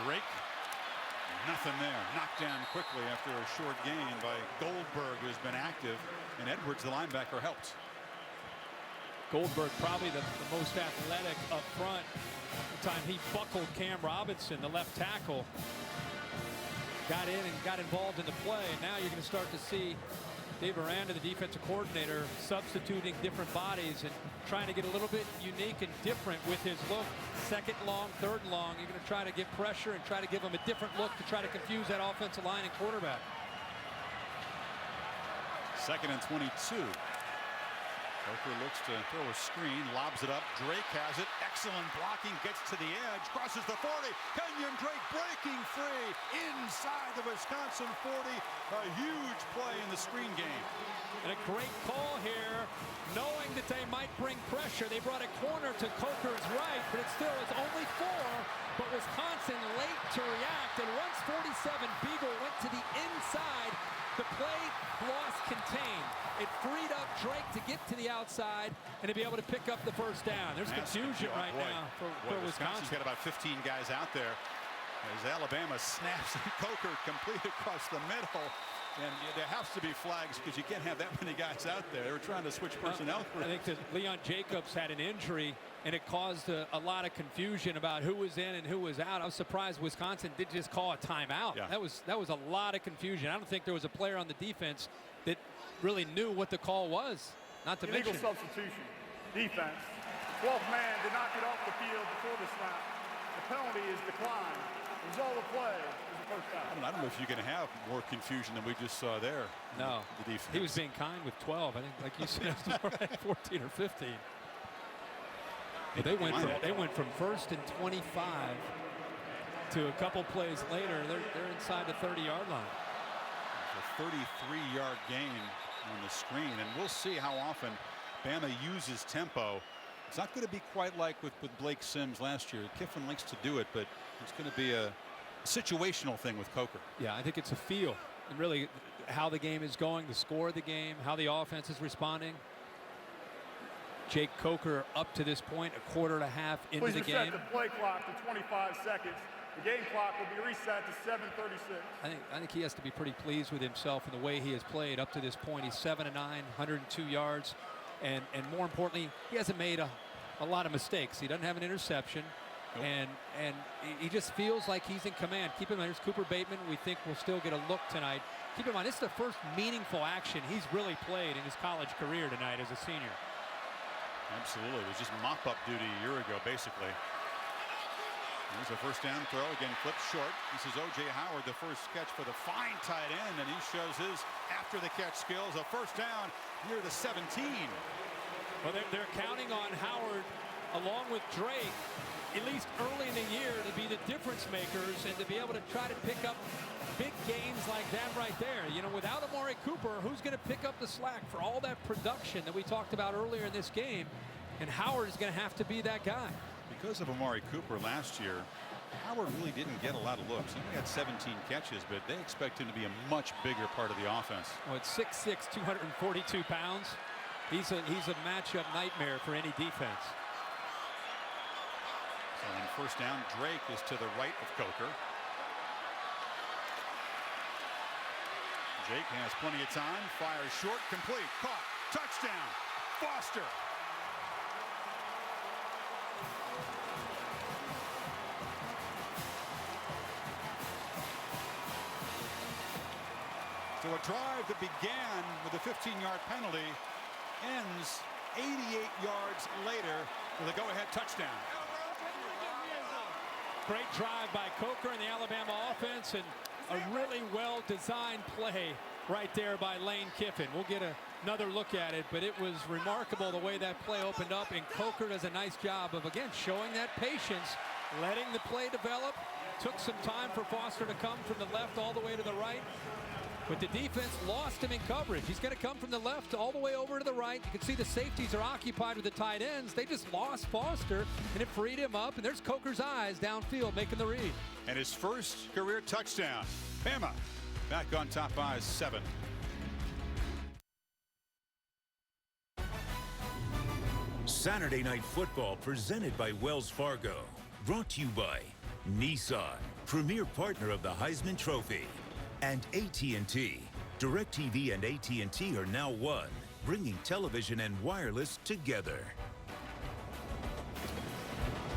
Drake, nothing there. Knocked down quickly after a short gain by Goldberg, who's been active, and Edwards, the linebacker, helped. Goldberg probably the most athletic up front. The time he buckled Cam Robinson, the left tackle, got in and got involved in the play. And now you're going to start to see Dave Aranda, the defensive coordinator, substituting different bodies and trying to get a little bit unique and different with his look. Second long, third and long. You're going to try to get pressure and try to give him a different look to try to confuse that offensive line and quarterback. 2nd and 22. Coker looks to throw a screen, lobs it up. Drake has it. Excellent blocking, gets to the edge, crosses the 40. Kenyon Drake breaking free inside the Wisconsin 40. A huge play in the screen game. And a great call here, knowing that they might bring pressure. They brought a corner to Coker's right, but it still is only 4. But Wisconsin late to react, and once 47, Beagle went to the inside. The play loss contained. It freed up Drake to get to the outside and to be able to pick up the first down. There's confusion right now for Wisconsin. Wisconsin's got about 15 guys out there as Alabama snaps and Coker complete across the middle. And there has to be flags because you can't have that many guys out there. They were trying to switch personnel. I think that Leon Jacobs had an injury, and it caused a lot of confusion about who was in and who was out. I was surprised Wisconsin did just call a timeout. Yeah. That was a lot of confusion. I don't think there was a player on the defense that really knew what the call was. Not to Illegal mention substitution. Defense. 12th man did not get off the field before the snap. The penalty is declined. Result of play is a first down. I don't know if you can have more confusion than we just saw there. no. The defense. He was being kind with 12. I think, like you said, it was more like 14 or 15. But they went from 1st and 25 to a couple plays later. They're inside the 30-yard line. It's a 33-yard gain on the screen, and we'll see how often Bama uses tempo. It's not going to be quite like with Blake Sims last year. Kiffin likes to do it, but it's going to be a situational thing with Coker. Yeah, I think it's a feel, and really how the game is going, the score of the game, how the offense is responding. Jake Coker up to this point, a quarter and a half into the game. Please reset the play clock to 25 seconds. The game clock will be reset to 7:36. I think he has to be pretty pleased with himself and the way he has played up to this point. He's 7-9, 102 yards, and more importantly, he hasn't made a lot of mistakes. He doesn't have an interception, and he just feels like he's in command. Keep in mind, there's Cooper Bateman. We think we'll still get a look tonight. Keep in mind, this is the first meaningful action he's really played in his college career tonight as a senior. Absolutely. It was just mop-up duty a year ago, basically. Here's a first down throw. Again, flipped short. This is O.J. Howard, the first catch for the fine tight end, and he shows his after-the-catch skills. A first down near the 17. Well, they're counting on Howard, along with Drake, at least early in the year, to be the difference makers and to be able to try to pick up big gains like that right there. You know, without Amari Cooper, who's going to pick up the slack for all that production that we talked about earlier in this game? And Howard is going to have to be that guy. Because of Amari Cooper last year, Howard really didn't get a lot of looks. He only had 17 catches, but they expect him to be a much bigger part of the offense. Well, it's 6'6", 242 pounds. He's a matchup nightmare for any defense. So on first down, Drake is to the right of Coker. Jake has plenty of time, fires short, complete, caught, touchdown, Foster. So a drive that began with a 15-yard penalty ends 88 yards later with a go-ahead touchdown. Great drive by Coker and the Alabama offense, and a really well-designed play right there by Lane Kiffin. We'll get another look at it, but it was remarkable the way that play opened up, and Coker does a nice job of, again, showing that patience, letting the play develop. Took some time for Foster to come from the left all the way to the right. But the defense lost him in coverage. He's going to come from the left all the way over to the right. You can see the safeties are occupied with the tight ends. They just lost Foster, and it freed him up. And there's Coker's eyes downfield making the read. And his first career touchdown. Bama back on top by 7. Saturday Night Football presented by Wells Fargo. Brought to you by Nissan, premier partner of the Heisman Trophy. And AT&T. DirecTV and AT&T are now one, bringing television and wireless together.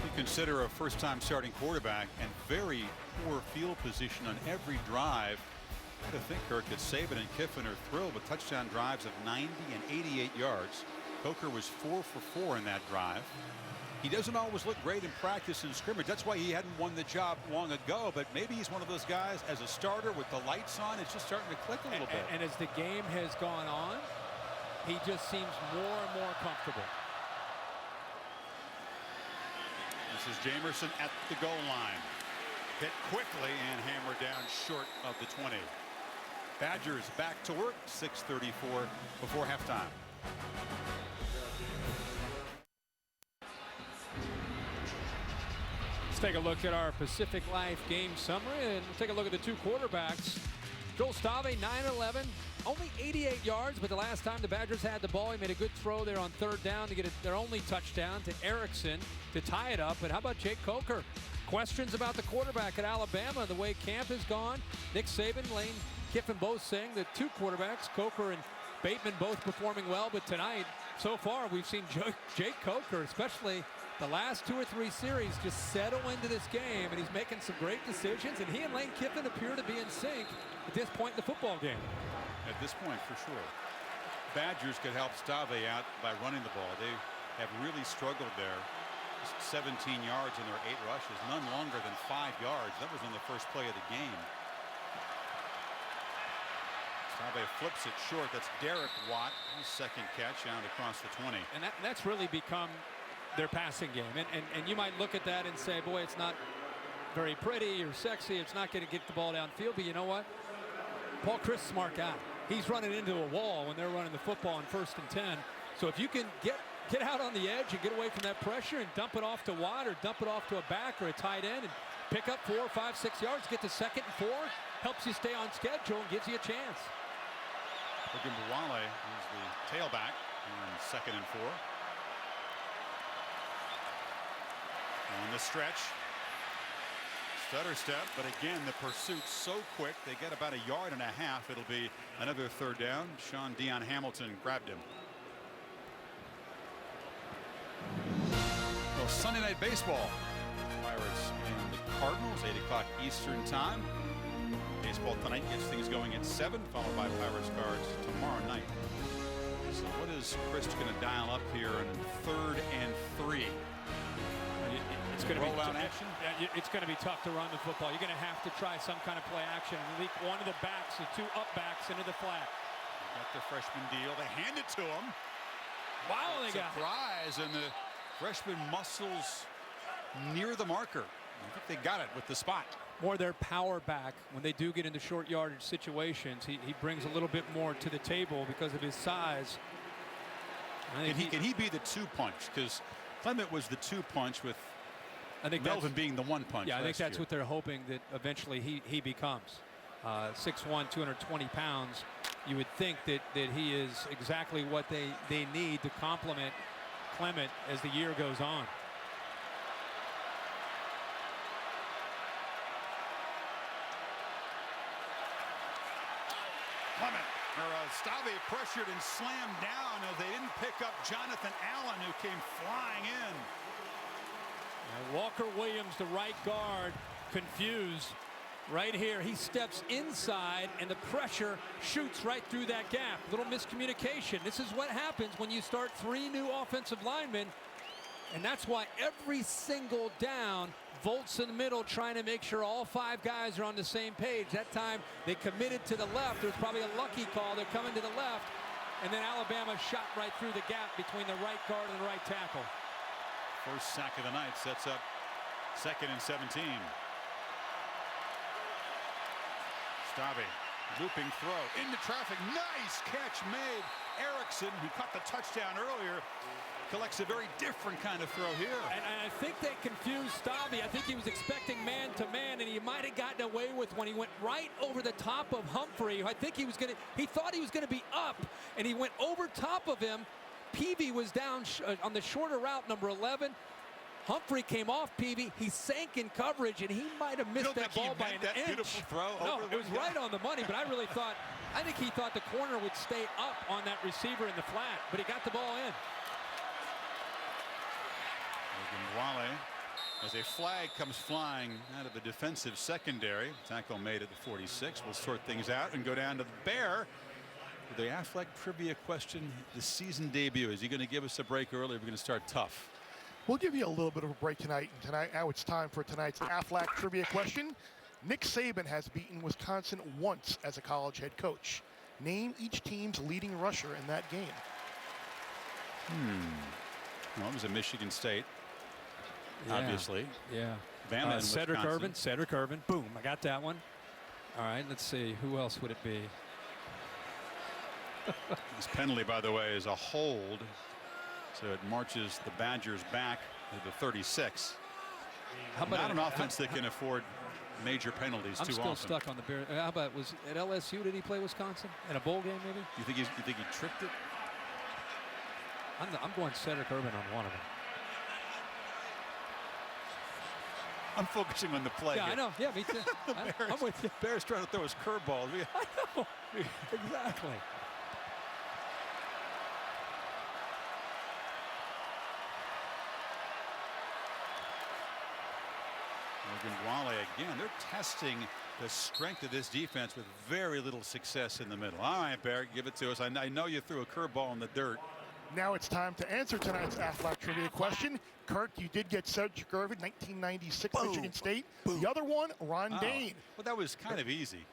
You consider a first-time starting quarterback and very poor field position on every drive. I think, Kirk, that Saban and Kiffin are thrilled with touchdown drives of 90 and 88 yards. Coker was 4 for 4 in that drive. He doesn't always look great in practice and scrimmage. That's why he hadn't won the job long ago. But maybe he's one of those guys as a starter with the lights on. It's just starting to click a little bit. And as the game has gone on, he just seems more and more comfortable. This is Jamerson at the goal line. Hit quickly and hammered down short of the 20. Badgers back to work. 6:34 before halftime. Let's take a look at our Pacific Life game summary, and we'll take a look at the two quarterbacks. Joel Stave, 9-11, only 88 yards, but the last time the Badgers had the ball, he made a good throw there on 3rd down to get their only touchdown to Erickson to tie it up. But how about Jake Coker? Questions about the quarterback at Alabama, the way camp has gone. Nick Saban, Lane Kiffin both saying that two quarterbacks, Coker and Bateman, both performing well, but tonight, so far, we've seen Jake Coker, especially the last 2 or 3 series, just settle into this game, and he's making some great decisions, and he and Lane Kiffin appear to be in sync at this point in the football game. At this point, for sure. Badgers could help Stave out by running the ball. They have really struggled there. 17 yards in their 8 rushes, none longer than 5 yards. That was on the first play of the game. Stave flips it short. That's Derek Watt, his second catch out across the 20. And that's really become their passing game. And you might look at that and say, boy, it's not very pretty or sexy. It's not going to get the ball downfield. But you know what? Paul Chryst, smart guy. He's running into a wall when they're running the football on 1st and 10. So if you can get out on the edge and get away from that pressure and dump it off to Watt or dump it off to a back or a tight end and pick up 4, 5, 6 yards, get to 2nd and 4, helps you stay on schedule and gives you a chance. Ogunbowale is the tailback on 2nd and 4. On the stretch. Stutter step, but again, the pursuit's so quick, they get about 1.5 yards. It'll be another 3rd down. Sean Dion Hamilton grabbed him. Well, Sunday Night Baseball. Pirates and the Cardinals, 8 o'clock Eastern time. Baseball tonight gets things going at 7, followed by Pirates Cards tomorrow night. So what is Chryst going to dial up here in 3rd and 3? It's going to roll out action. It's going to be tough to run the football. You're going to have to try some kind of play action and leak one of the backs, the 2 up backs into the flat. Got the freshman deal. They hand it to him. Wow, they got surprise, and the freshman muscles near the marker. I think they got it with the spot. More their power back when they do get into short yardage situations. He brings a little bit more to the table because of his size. Can he be the 2-punch? Because Clement was the 2-punch with Melvin being the 1-punch. Yeah, I think that's what they're hoping that eventually he becomes. 6'1", 220 pounds. You would think that he is exactly what they need to complement Clement as the year goes on. Clement, Stave pressured and slammed down as they didn't pick up Jonathan Allen, who came flying in. Walker Williams, the right guard, confused. Right here, he steps inside, and the pressure shoots right through that gap. Little miscommunication. This is what happens when you start 3 new offensive linemen, and that's why every single down, Volt's in the middle trying to make sure all 5 guys are on the same page. That time, they committed to the left. There's probably a lucky call. They're coming to the left, and then Alabama shot right through the gap between the right guard and the right tackle. First sack of the night sets up 2nd and 17. Stave Looping throw into traffic. Nice catch made. Erickson, who caught the touchdown earlier, collects a very different kind of throw here. And I think they confused Stabby. I think he was expecting man-to-man, and he might have gotten away with when he went right over the top of Humphrey. I think he thought he was going to be up, and he went over top of him. Peavy was down on the shorter route, number 11. Humphrey came off Peavy. He sank in coverage, and he might have missed that ball by an inch. Beautiful throw. No, it was right on the money, but I think he thought the corner would stay up on that receiver in the flat, but he got the ball in. Wale, as a flag comes flying out of the defensive secondary. Tackle made at the 46. We'll sort things out and go down to the Bear. The Affleck trivia question, the season debut. Is he going to give us a break early? Or are we going to start tough? We'll give you a little bit of a break tonight. And now it's time for tonight's Affleck trivia question. Nick Saban has beaten Wisconsin once as a college head coach. Name each team's leading rusher in that game. Well, it was at Michigan State. Yeah. Obviously. Yeah. Bama Cedric Irvin. Boom. I got that one. All right. Let's see. Who else would it be? This penalty, by the way, is a hold. So it marches the Badgers back to the 36. How about Not an offense that can afford major penalties too often. I'm still stuck on the Bears. How about, was at LSU, did he play Wisconsin? In a bowl game, maybe? You think he tricked it? I'm going Cedric Irvin on one of them. I'm focusing on the play. Yeah, here. I know. Yeah, me too. I'm with you. Bears trying to throw his curveball. I know. Exactly. Wale again. They're testing the strength of this defense with very little success in the middle. All right, Bear, give it to us. I know you threw a curveball in the dirt. Now it's time to answer tonight's Affleck trivia question. Kirk, you did get Cedric Irvin, 1996 Michigan State. The other one, Ron Dane. Well, that was kind of easy.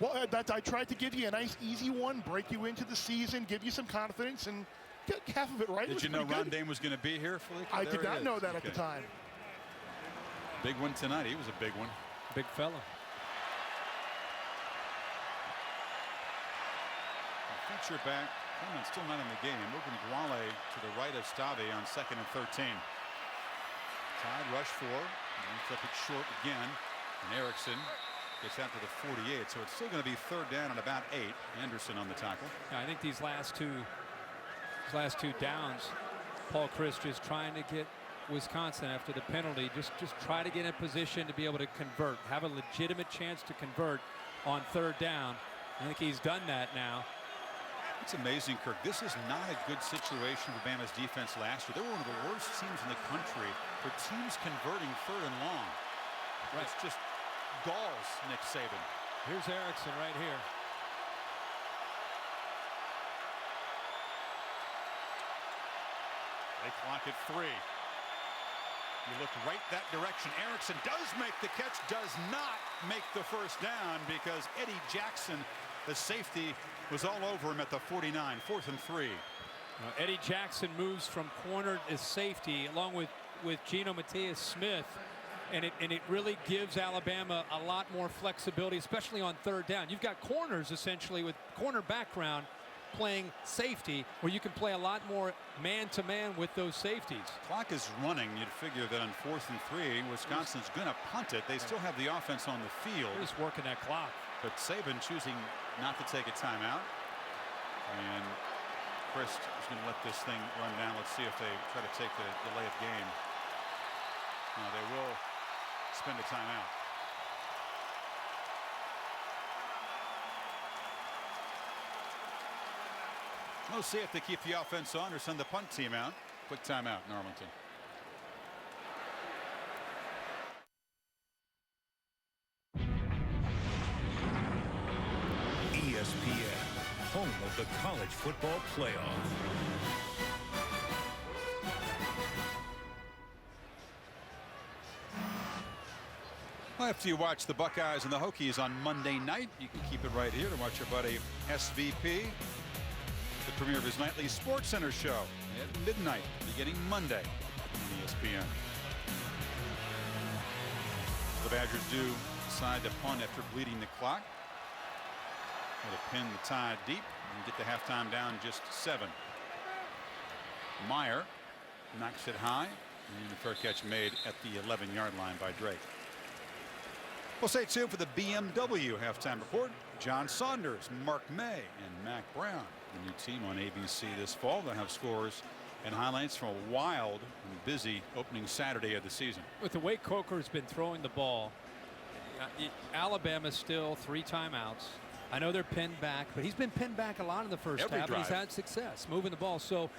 Well, I tried to give you a nice, easy one, break you into the season, give you some confidence, and get half of it right. Did you know Ron Dane was going to be here, Felipe? I did not know that at the time. Big one tonight. He was a big one. Big fella. Feature back. Coleman's still not in the game. Moving Wale to the right of Stabby on 2nd and 13. Tide rush 4. And flip it short again. And Erickson gets out to the 48. So it's still going to be 3rd down and about 8. Anderson on the tackle. Yeah, I think these last two downs, Paul Chryst just trying to get Wisconsin after the penalty, just try to get in position to be able to convert, have a legitimate chance to convert on 3rd down. I think he's done that now. It's amazing, Kirk. This is not a good situation for Bama's defense last year. They were one of the worst teams in the country for teams converting 3rd and long. Right. It's just galls Nick Saban. Here's Erickson right here. They clock at 3. You look right that direction. Erickson does make the catch, does not make the 1st down because Eddie Jackson, the safety, was all over him at the 49. 4th and 3. Eddie Jackson moves from corner to safety along with Geno Mateus-Smith, and it really gives Alabama a lot more flexibility, especially on 3rd down. You've got corners essentially with corner background playing safety, where you can play a lot more man-to-man with those safeties. Clock is running. You'd figure that on 4th and 3, Wisconsin's going to punt it. They still have the offense on the field. They're just working that clock. But Saban choosing not to take a timeout. And Chryst is going to let this thing run down. Let's see if they try to take the delay of game. No, they will spend a timeout. We'll see if they keep the offense on or send the punt team out. Quick timeout in Arlington. ESPN, home of the college football playoff. Well, after you watch the Buckeyes and the Hokies on Monday night, you can keep it right here to watch your buddy SVP. The premiere of his nightly Sports Center show at midnight, beginning Monday on ESPN. The Badgers do decide to punt after bleeding the clock. Would have pinned the Tide deep and get the halftime down just 7. Meyer knocks it high, and the fair catch made at the 11-yard line by Drake. We'll stay tuned for the BMW halftime report. John Saunders, Mark May, and Mac Brown, the new team on ABC this fall. They'll have scores and highlights from a wild and busy opening Saturday of the season. With the way Coker's been throwing the ball, Alabama's still 3 timeouts. I know they're pinned back, but he's been pinned back a lot in the first half, and he's had success moving the ball. So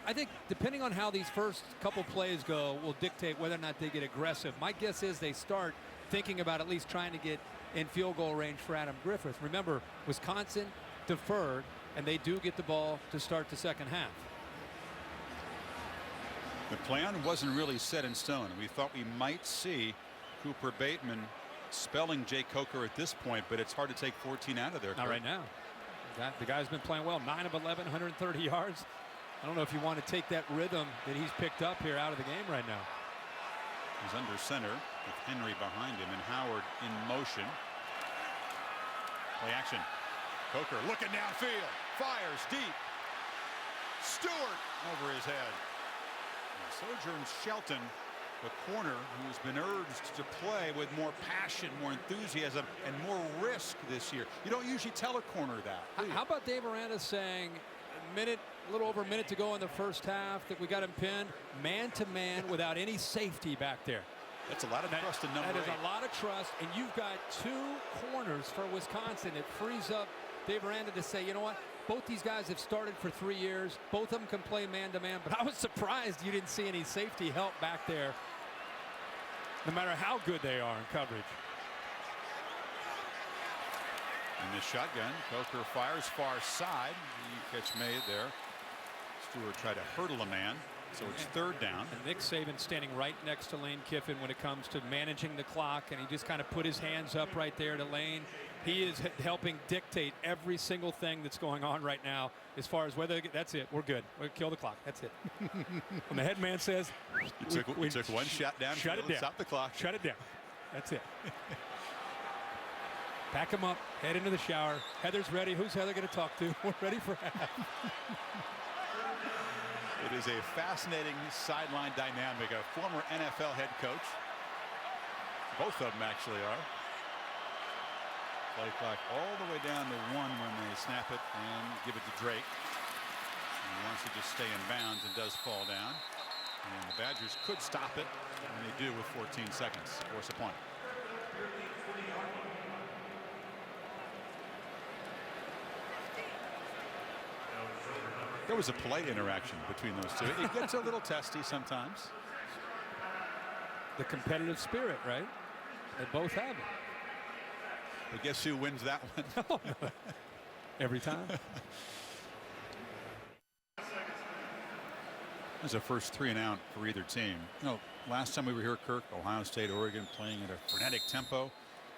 I think depending on how these first couple plays go will dictate whether or not they get aggressive. My guess is they start thinking about at least trying to get in field goal range for Adam Griffith. Remember, Wisconsin deferred, and they do get the ball to start the second half. The plan wasn't really set in stone. We thought we might see Cooper Bateman spelling Jay Coker at this point, but it's hard to take 14 out of there. Not right now. The guy's been playing well. 9 of 11, 130 yards. I don't know if you want to take that rhythm that he's picked up here out of the game right now. He's under center with Henry behind him and Howard in motion. Play action. Coker looking downfield. Fires deep. Stewart over his head. Sojourn Shelton, the corner who's been urged to play with more passion, more enthusiasm, and more risk this year. You don't usually tell a corner that. How about Dave Aranda saying a little over a minute to go in the first half that we got him pinned man-to-man without any safety back there. That's a lot of trust in number 8. That is a lot of trust, and you've got 2 corners for Wisconsin. It frees up Dave Aranda to say, you know what? Both these guys have started for 3 years. Both of them can play man-to-man, but I was surprised you didn't see any safety help back there, no matter how good they are in coverage. In the shotgun, Coker fires far side. The catch made there. Stewart tried to hurdle a man, so it's 3rd down. And Nick Saban standing right next to Lane Kiffin when it comes to managing the clock, and he just kind of put his hands up right there to Lane. He is helping dictate every single thing that's going on right now as far as whether that's it. We're good. We'll kill the clock. That's it. When the head man says we took one shot down. Shut it down. Stop the clock. Shut it down. That's it. Pack him up. Head into the shower. Heather's ready. Who's Heather going to talk to? We're ready for half. It is a fascinating sideline dynamic. A former NFL head coach. Both of them actually are. Play clock all the way down to 1 when they snap it and give it to Drake. And he wants to just stay in bounds and does fall down. And the Badgers could stop it, and they do with 14 seconds. Force a punt. There was a polite interaction between those two. It gets a little testy sometimes. The competitive spirit, right? They both have it. But guess who wins that one? Every time. There's a first 3 and out for either team. You know, last time we were here, Kirk, Ohio State, Oregon playing at a frenetic tempo.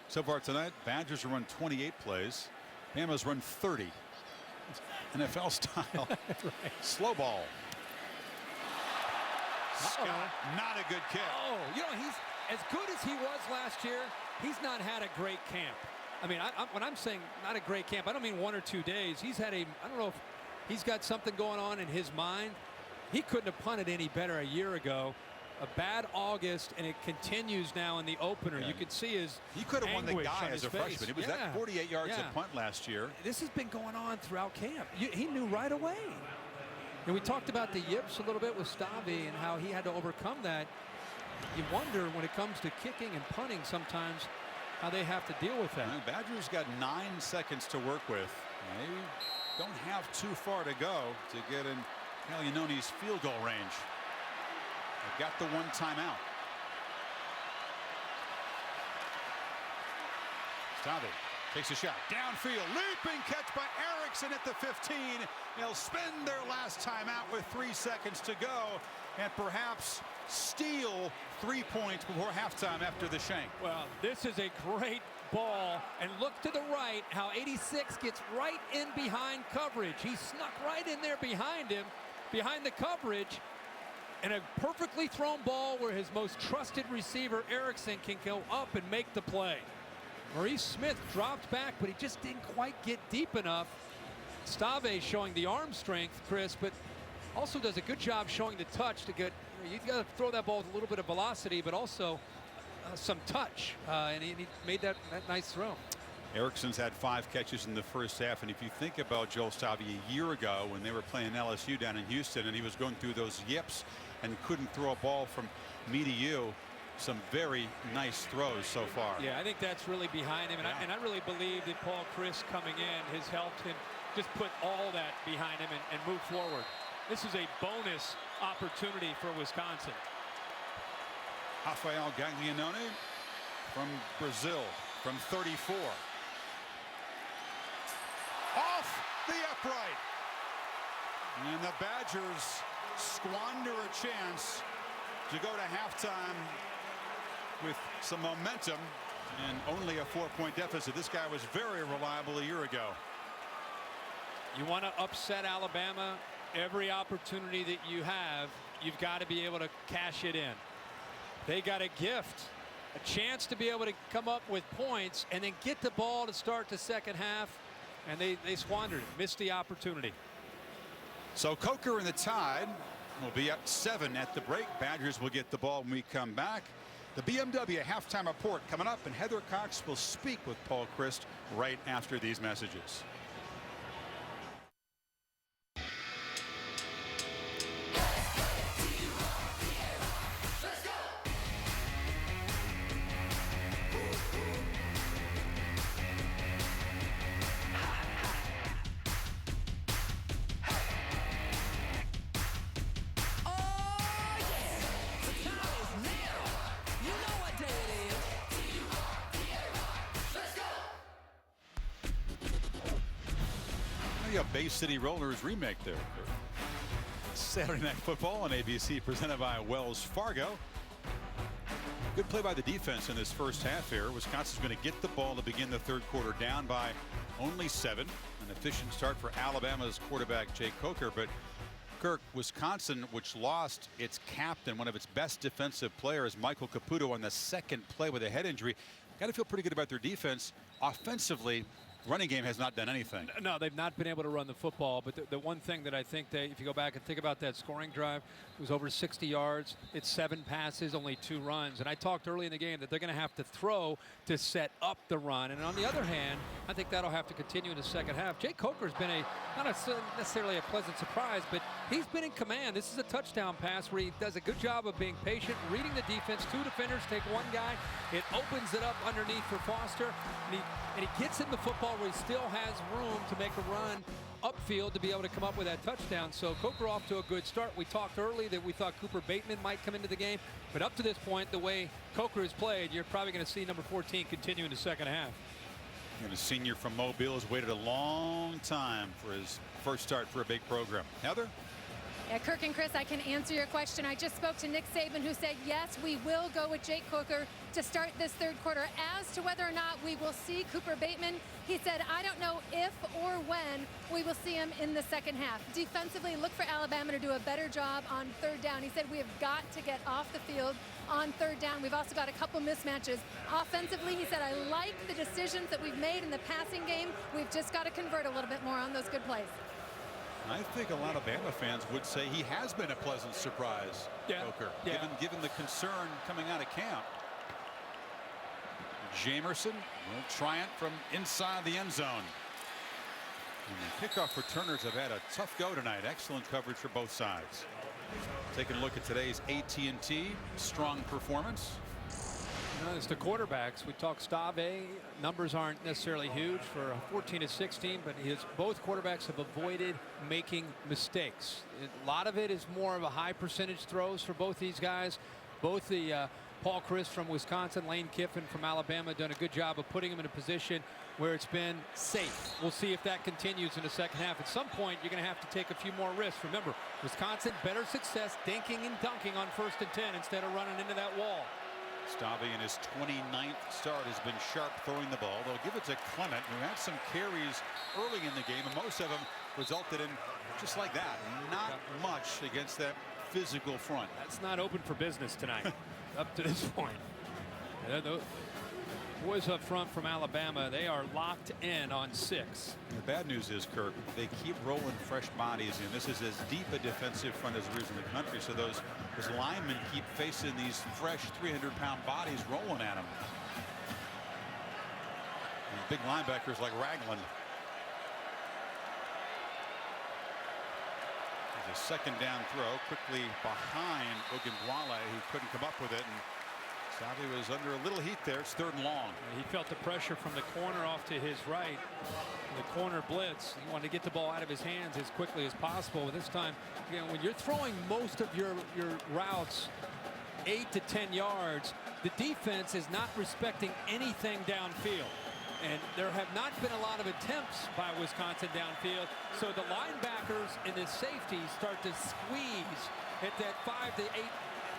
So far tonight, Badgers have run 28 plays. Bama's run 30. NFL style. Right. Slow ball. Scott, not a good kick. Oh, you know, he's as good as he was last year. He's not had a great camp. I mean, when I'm saying not a great camp, I don't mean 1 or 2 days. He's had I don't know if he's got something going on in his mind. He couldn't have punted any better a year ago. A bad August, and it continues now in the opener. Yeah. You could see his He could have won the guy as a face. freshman. It was that 48 yards a punt last year. This has been going on throughout camp. He knew right away. And we talked about the yips a little bit with Stavi and how he had to overcome that. You wonder when it comes to kicking and punting sometimes how they have to deal with that. Well, Badgers got 9 seconds to work with. They don't have too far to go to get in Calianone's field goal range. They've got the 1 timeout. Stavi takes a shot downfield, leaping catch by Erickson at the 15. They'll spend their last timeout with 3 seconds to go and perhaps steal 3 points before halftime after the shank. Well, this is a great ball, and look to the right how 86 gets right in behind coverage. He snuck right in there behind him, behind the coverage, and a perfectly thrown ball where his most trusted receiver Erickson can go up and make the play. Maurice Smith dropped back, but he just didn't quite get deep enough. Stave showing the arm strength, Chris, but also does a good job showing the touch to get. You got to throw that ball with a little bit of velocity, but also some touch, and he made that nice throw. Erickson's had 5 catches in the first half, and if you think about Joel Stave a year ago when they were playing LSU down in Houston and he was going through those yips and couldn't throw a ball from me to you, some very nice throws so far. Yeah, I think that's really behind him, and, I really believe that Paul Chryst coming in has helped him just put all that behind him and move forward. This is a bonus opportunity for Wisconsin. Rafael Gaglianone from Brazil from 34. Off the upright. And the Badgers squander a chance to go to halftime with some momentum and only a 4-point deficit. This guy was very reliable a year ago. You want to upset Alabama, every opportunity that you have, you've got to be able to cash it in. They got a gift, a chance to be able to come up with points and then get the ball to start the second half, and they squandered it, missed the opportunity. So Coker and the Tide will be up 7 at the break. Badgers will get the ball when we come back. The BMW halftime report coming up, and Heather Cox will speak with Paul Chryst right after these messages. A Bay City Rollers remake there. Saturday Night Football on ABC, presented by Wells Fargo. Good play by the defense in this first half here. Wisconsin's going to get the ball to begin the third quarter, down by only 7. An efficient start for Alabama's quarterback Jake Coker, but Kirk, Wisconsin, which lost its captain, one of its best defensive players, Michael Caputo, on the second play with a head injury, got to feel pretty good about their defense. Offensively, running game has not done anything. No, they've not been able to run the football, but the one thing that I think that if you go back and think about that scoring drive, it was over 60 yards. It's 7 passes, only 2 runs. And I talked early in the game that they're going to have to throw to set up the run. And on the other hand, I think that'll have to continue in the second half. Jake Coker's been not necessarily a pleasant surprise, but he's been in command. This is a touchdown pass where he does a good job of being patient, reading the defense. 2 defenders take 1 guy. It opens it up underneath for Foster, and he gets in the football where he still has room to make a run upfield to be able to come up with that touchdown. So Coker off to a good start. We talked early that we thought Cooper Bateman might come into the game, but up to this point, the way Coker has played, you're probably going to see number 14 continue in the second half. And a senior from Mobile has waited a long time for his first start for a big program. Heather? Yeah, Kirk and Chris, I can answer your question. I just spoke to Nick Saban, who said, yes, we will go with Jake Coker to start this third quarter. As to whether or not we will see Cooper Bateman, he said, I don't know if or when we will see him in the second half. Defensively, look for Alabama to do a better job on third down. He said, we have got to get off the field on third down. We've also got a couple mismatches. Offensively, he said, I like the decisions that we've made in the passing game. We've just got to convert a little bit more on those good plays. I think a lot of Bama fans would say he has been a pleasant surprise, Coker, given the concern coming out of camp. Jamerson will try it from inside the end zone. And the kickoff returners have had a tough go tonight. Excellent coverage for both sides. Taking a look at today's AT&T strong performance. It's the quarterbacks. We talked Stave. Numbers aren't necessarily huge for 14 to 16, but both quarterbacks have avoided making mistakes. A lot of it is more of a high percentage throws for both these guys. Both the Paul Chryst from Wisconsin, Lane Kiffin from Alabama, done a good job of putting him in a position where it's been safe. We'll see if that continues in the second half. At some point, you're going to have to take a few more risks. Remember, Wisconsin, better success dinking and dunking on 1st and 10 instead of running into that wall. Stave in his 29th start has been sharp throwing the ball. They'll give it to Clement, who had some carries early in the game, and most of them resulted in just like that. Not much against that physical front. That's not open for business tonight up to this point. Boys up front from Alabama, they are locked in on 6. The bad news is, Kirk, they keep rolling fresh bodies in. This is as deep a defensive front as there is in the country, so those linemen keep facing these fresh 300-pound bodies rolling at them. And big linebackers like Ragland. There's a second down throw quickly behind Ogunbowale, who couldn't come up with it. And Savvy was under a little heat there. It's 3rd and long. He felt the pressure from the corner off to his right. The corner blitz. He wanted to get the ball out of his hands as quickly as possible. But this time, you know, when you're throwing most of your routes 8 to 10 yards, the defense is not respecting anything downfield. And there have not been a lot of attempts by Wisconsin downfield. So the linebackers and the safeties start to squeeze at that 5 to 8.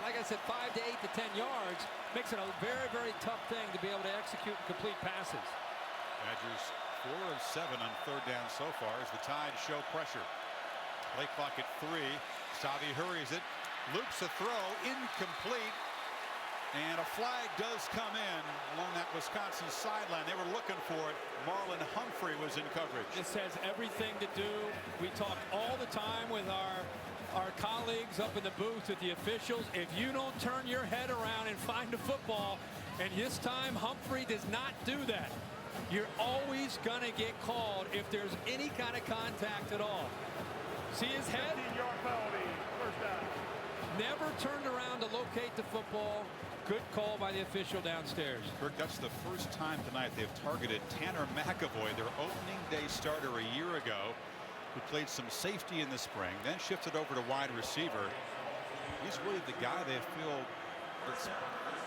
Like I said, 5 to 8 to 10 yards makes it a very, very tough thing to be able to execute and complete passes. Badgers 4 of 7 on 3rd down so far as the Tide show pressure. Play clock at 3. Savvy hurries it, loops a throw, incomplete, and a flag does come in along that Wisconsin sideline. They were looking for it. Marlon Humphrey was in coverage. This has everything to do. We talk all the time with our colleagues up in the booth with the officials. If you don't turn your head around and find the football, and this time Humphrey does not do that, you're always going to get called if there's any kind of contact at all. See his head? 15-yard penalty, 1st down. Never turned around to locate the football. Good call by the official downstairs. Kirk, that's the first time tonight they've targeted Tanner McAvoy, their opening day starter a year ago, who played some safety in the spring, then shifted over to wide receiver. He's really the guy they feel that's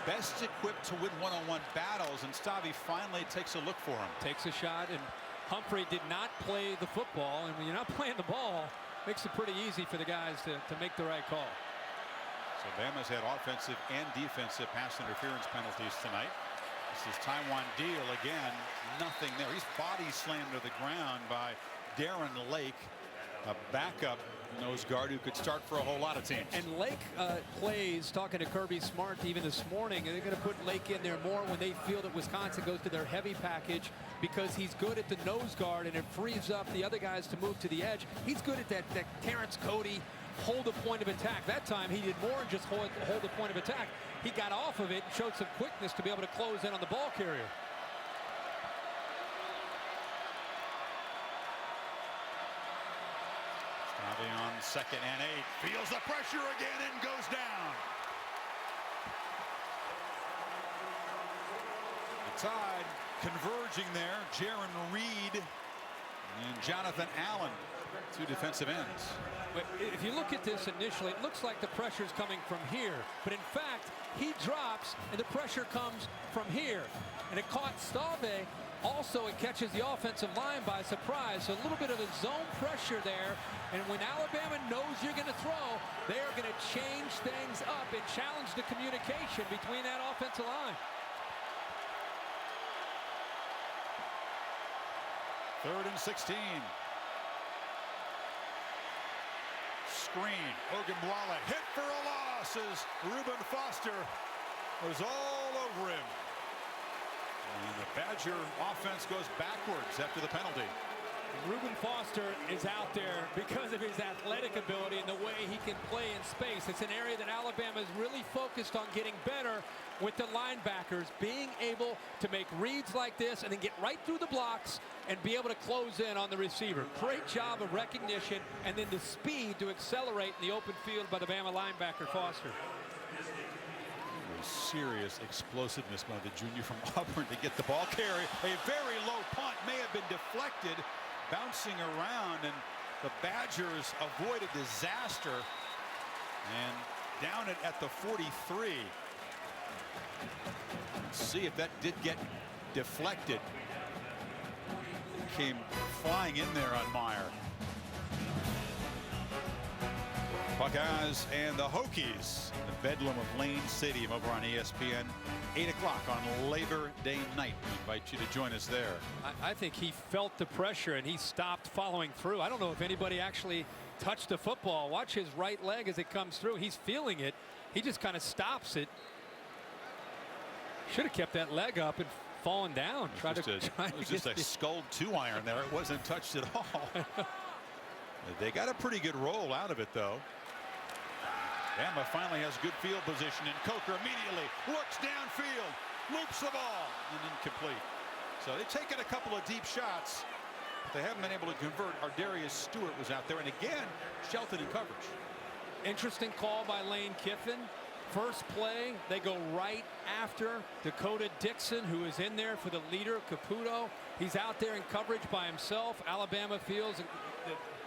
best equipped to win one-on-one battles, and Stavy finally takes a look for him. Takes a shot, and Humphrey did not play the football, and when you're not playing the ball, makes it pretty easy for the guys to make the right call. So Bama's had offensive and defensive pass interference penalties tonight. This is Taiwan Deal again. Nothing there. He's body slammed to the ground by Darren Lake, a backup nose guard who could start for a whole lot of teams. And Lake plays, talking to Kirby Smart even this morning, they're going to put Lake in there more when they feel that Wisconsin goes to their heavy package, because he's good at the nose guard and it frees up the other guys to move to the edge. He's good at that Terrence Cody hold the point of attack. That time he did more than just hold the point of attack. He got off of it, showed some quickness to be able to close in on the ball carrier. Stavy on 2nd and 8. Feels the pressure again and goes down. The Tide converging there. Jaron Reed and Jonathan Allen, 2 defensive ends. But if you look at this initially, it looks like the pressure is coming from here. But in fact, he drops and the pressure comes from here. And it caught Stavy. Also, it catches the offensive line by surprise. So a little bit of a zone pressure there. And when Alabama knows you're going to throw, they're going to change things up and challenge the communication between that offensive line. 3rd and 16. Screen. Ogunbowale hit for a loss as Reuben Foster was all over him. And the Badger offense goes backwards after the penalty. Reuben Foster is out there because of his athletic ability and the way he can play in space. It's an area that Alabama is really focused on getting better with the linebackers, being able to make reads like this and then get right through the blocks and be able to close in on the receiver. Great job of recognition, and then the speed to accelerate in the open field by the Bama linebacker Foster. Serious explosiveness by the junior from Auburn to get the ball carry. A very low punt may have been deflected, bouncing around, and the Badgers avoid a disaster and down it at the 43. Let's see if that did get deflected. Came flying in there on Meyer. Buckeyes and the Hokies, the Bedlam of Lane Stadium over on ESPN. 8 o'clock on Labor Day night. We invite you to join us there. I think he felt the pressure and he stopped following through. I don't know if anybody actually touched the football. Watch his right leg as it comes through. He's feeling it. He just kind of stops it. Should have kept that leg up and fallen down. It was just a sculled 2-iron there. It wasn't touched at all. They got a pretty good roll out of it, though. Bama finally has good field position, and Coker immediately looks downfield, loops the ball, and incomplete. So they've taken a couple of deep shots, but they haven't been able to convert. Ardarius Stewart was out there, and again, Shelton in coverage. Interesting call by Lane Kiffin. First play, they go right after Dakota Dixon, who is in there for the leader, Caputo. He's out there in coverage by himself. Alabama feels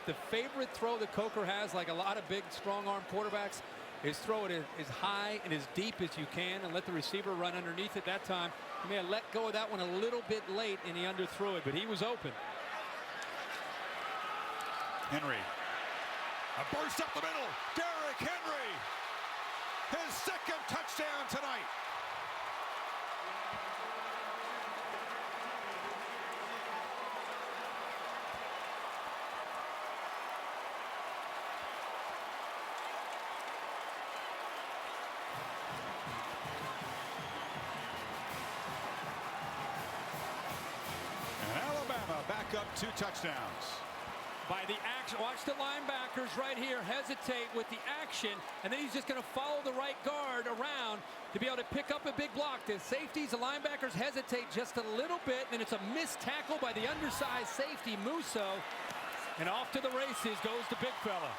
the favorite throw that Coker has, like a lot of big, strong-arm quarterbacks, is throw it as high and as deep as you can and let the receiver run underneath it. That time, he may have let go of that one a little bit late, and he underthrew it, but he was open. Henry. A burst up the middle. Derrick Henry. His second touchdown tonight. And Alabama back up 2 touchdowns. By the action, watch the linebackers right here hesitate with the action, and then he's just going to follow the right guard around to be able to pick up a big block. The safeties, the linebackers hesitate just a little bit, and it's a missed tackle by the undersized safety, Musso, and off to the races goes the big fella.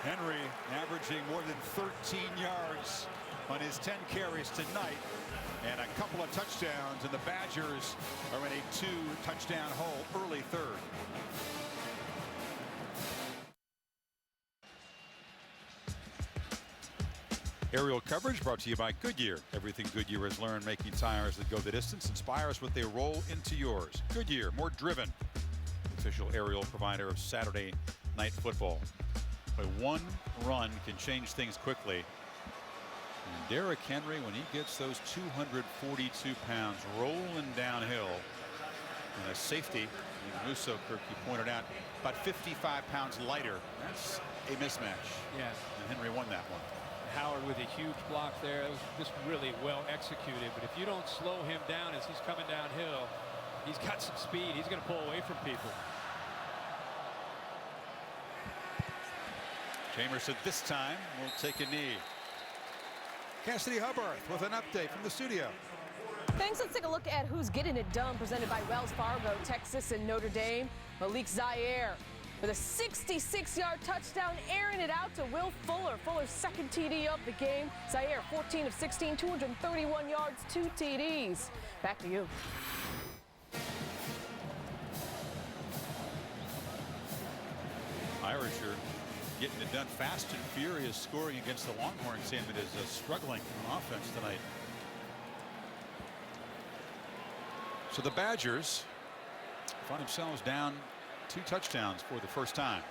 Henry averaging more than 13 yards on his 10 carries tonight, and a couple of touchdowns, and the Badgers are in a 2-touchdown hole early third. Aerial coverage brought to you by Goodyear. Everything Goodyear has learned making tires that go the distance inspires what they roll into yours. Goodyear, more driven. Official aerial provider of Saturday Night Football. But one run can change things quickly. And Derrick Henry, when he gets those 242 pounds rolling downhill, and a safety, Musso, Kirk, you pointed out, about 55 pounds lighter. That's a mismatch. Yes. And Henry won that one. Howard with a huge block there. It was just really well executed. But if you don't slow him down as he's coming downhill, he's got some speed. He's going to pull away from people. Jamerson this time will take a knee. Cassidy Hubbard with an update from the studio. Thanks. Let's take a look at who's getting it done, presented by Wells Fargo, Texas and Notre Dame. Malik Zaire with a 66-yard touchdown, airing it out to Will Fuller. Fuller's second TD of the game. Zaire, 14 of 16, 231 yards, 2 TDs. Back to you. Irish are getting it done fast and furious, scoring against the Longhorns team that is struggling on offense tonight. So the Badgers find themselves down 2 touchdowns for the first time.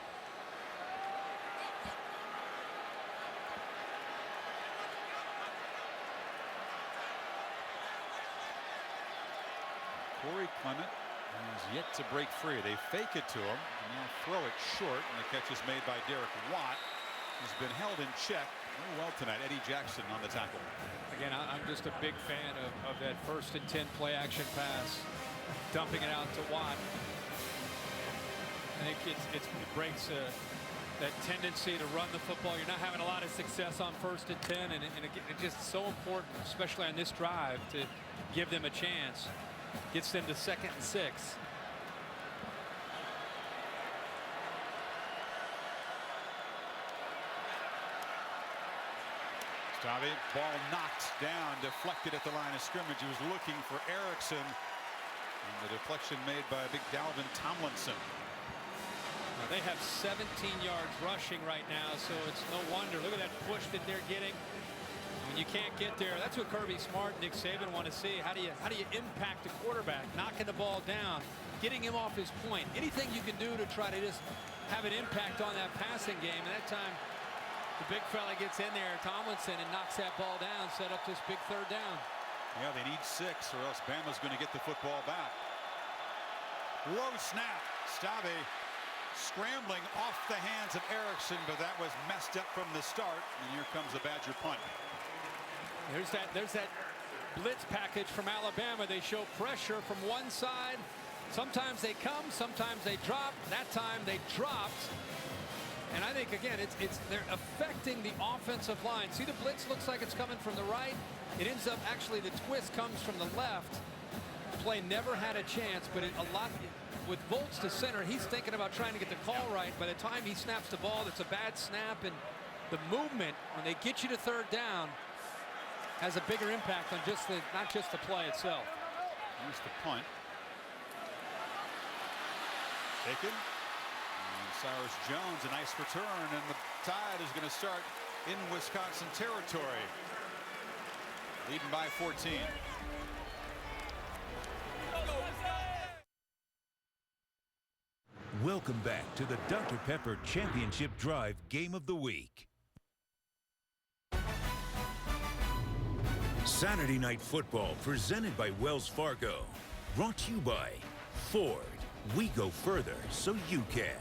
Corey Clement has yet to break free. They fake it to him and now throw it short, and the catch is made by Derek Watt. He's been held in check very well tonight. Eddie Jackson on the tackle. Again, I'm just a big fan of that 1st and 10 play action pass, dumping it out to Watt. I think it breaks that tendency to run the football. You're not having a lot of success on 1st and 10, and again, it's just so important, especially on this drive, to give them a chance. Gets them to 2nd and 6. Stavi, ball knocked down, deflected at the line of scrimmage. He was looking for Erickson, and the deflection made by big Dalvin Tomlinson. Now they have 17 yards rushing right now, so it's no wonder. Look at that push that they're getting. When you can't get there, that's what Kirby Smart and Nick Saban want to see. How do you impact a quarterback? Knocking the ball down, getting him off his point. Anything you can do to try to just have an impact on that passing game. And that time, the big fella gets in there, Tomlinson, and knocks that ball down, set up this big 3rd down. Yeah, they need 6, or else Bama's going to get the football back. Low snap. Stavi scrambling off the hands of Erickson, but that was messed up from the start. And here comes the Badger punt. There's that blitz package from Alabama. They show pressure from one side. Sometimes they come, sometimes they drop. That time they dropped. And I think, again, they're affecting the offensive line. See, the blitz looks like it's coming from the right. It ends up, actually, the twist comes from the left. Play never had a chance, but with Volts to center, he's thinking about trying to get the call right. By the time he snaps the ball, it's a bad snap, and the movement, when they get you to third down, has a bigger impact on not just the play itself. Here's the punt. Taken. And Cyrus Jones, a nice return, and the Tide is going to start in Wisconsin territory. Leading by 14. Welcome back to the Dr. Pepper Championship Drive Game of the Week. Saturday Night Football presented by Wells Fargo. Brought to you by Ford. We go further so you can.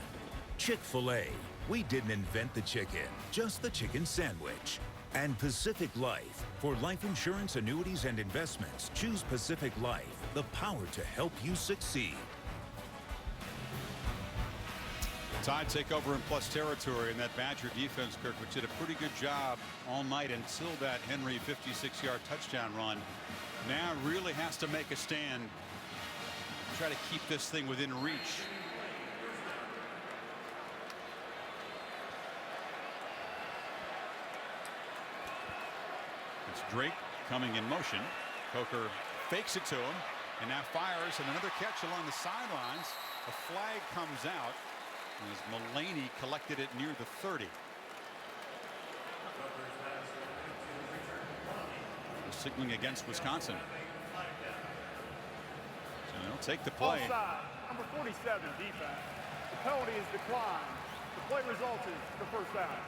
Chick-fil-A. We didn't invent the chicken, just the chicken sandwich. And Pacific Life. For life insurance, annuities, and investments, choose Pacific Life. The power to help you succeed. Tide take over in plus territory, and that Badger defense, Kirk, which did a pretty good job all night until that Henry 56-yard touchdown run, now really has to make a stand, try to keep this thing within reach. It's Drake coming in motion. Coker fakes it to him and now fires, and another catch along the sidelines. A flag comes out as Mullaney collected it near the 30. They're signaling against Wisconsin. So they'll take the play. Offside, number 47, defense. The penalty is declined. The play resulted in the first down.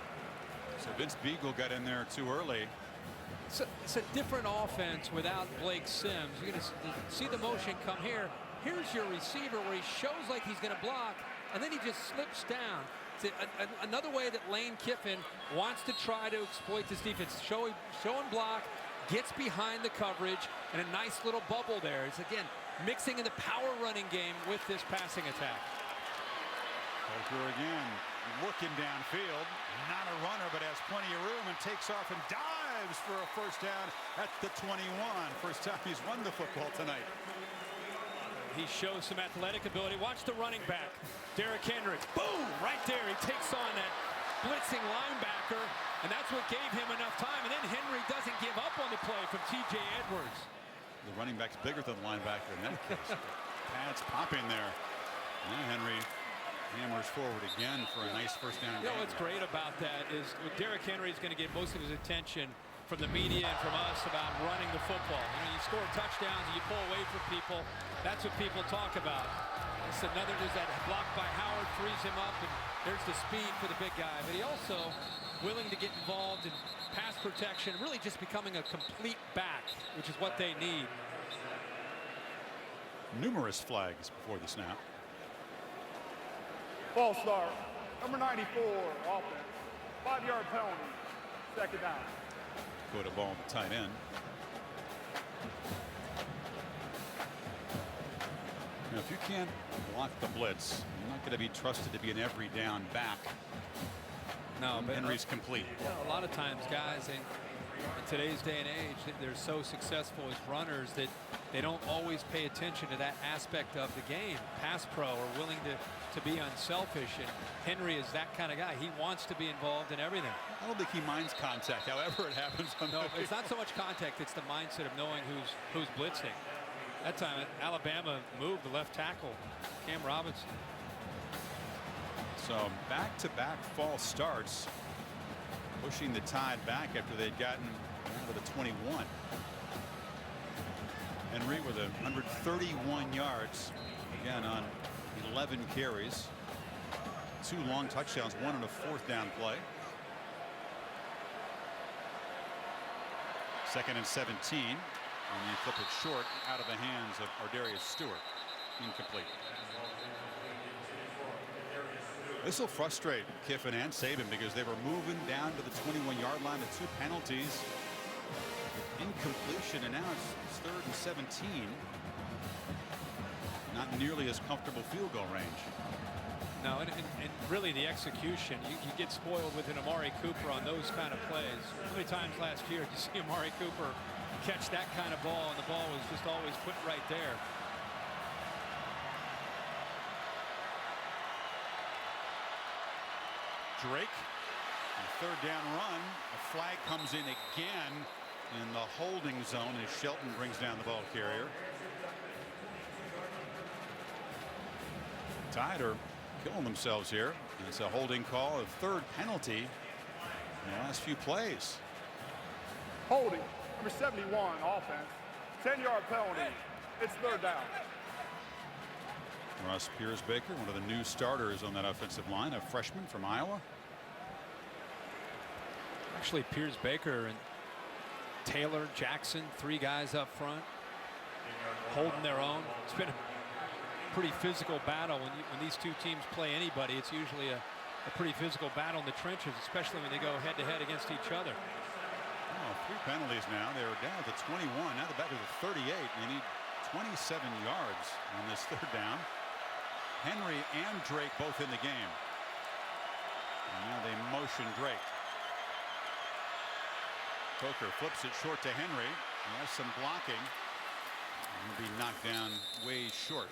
So Vince Beagle got in there too early. It's a different offense without Blake Sims. You're going to see the motion come here. Here's your receiver where he shows like he's going to block, and then he just slips down. It's another way that Lane Kiffin wants to try to exploit this defense. Show and block, gets behind the coverage, and a nice little bubble there. It's, again, mixing in the power running game with this passing attack. Coker again looking downfield. Not a runner, but has plenty of room and takes off and dives for a first down at the 21. First time he's run the football tonight. He shows some athletic ability. Watch the running back, Derrick Henry. Boom! Right there. He takes on that blitzing linebacker, and that's what gave him enough time. And then Henry doesn't give up on the play from T.J. Edwards. The running back's bigger than the linebacker in that case. Pads pop in there. Now Henry hammers forward again for a nice first down. You know what's great about that is Derrick Henry is going to get most of his attention from the media and from us about running the football. You know, you score touchdowns and you pull away from people. That's what people talk about. It's another, there's that block by Howard, frees him up, and there's the speed for the big guy. But he also willing to get involved in pass protection, really just becoming a complete back, which is what they need. Numerous flags before the snap. False start, number 94, offense. 5-yard penalty, second down. Put a ball to the tight end. Now, if you can't block the blitz, you're not going to be trusted to be an every down back. No, but Henry's complete. You know, a lot of times, guys, in today's day and age, they're so successful as runners that they don't always pay attention to that aspect of the game. Pass pro are willing to be unselfish, and Henry is that kind of guy. He wants to be involved in everything. I don't think he minds contact, however it happens. No, it's not so much contact, it's the mindset of knowing who's blitzing. That time, Alabama moved the left tackle, Cam Robinson. So back-to-back false starts, pushing the Tide back after they'd gotten out of the 21. Henry with 131 yards, again on 11 carries. 2 long touchdowns, 1 on a 4th down play. 2nd and 17. And you flip it short out of the hands of Ardarius Stewart. Incomplete. This will frustrate Kiffin and Saban because they were moving down to the 21-yard line. The 2 penalties. Incompletion, and now it's 3rd and 17. Not nearly as comfortable field goal range. No, and really the execution, you get spoiled with an Amari Cooper on those kind of plays. How many times last year did you see Amari Cooper catch that kind of ball, and the ball was just always put right there? Drake, a 3rd down run. A flag comes in again in the holding zone as Shelton brings down the ball carrier. Tide are killing themselves here. It's a holding call, a 3rd penalty in the last few plays. Holding, number 71, offense. 10-yard penalty. It's 3rd down. Ross Pierce-Baker, one of the new starters on that offensive line, a freshman from Iowa. Actually, Pierce-Baker and Taylor, Jackson, 3 guys up front, holding their own. It's been a pretty physical battle. When these two teams play anybody, it's usually a pretty physical battle in the trenches, especially when they go head-to-head against each other. Oh, 3 penalties now. They're down to 21. Now they're back to the 38. They need 27 yards on this 3rd down. Henry and Drake both in the game. And now they motion Drake. Coker flips it short to Henry. He has some blocking. And he'll be knocked down way short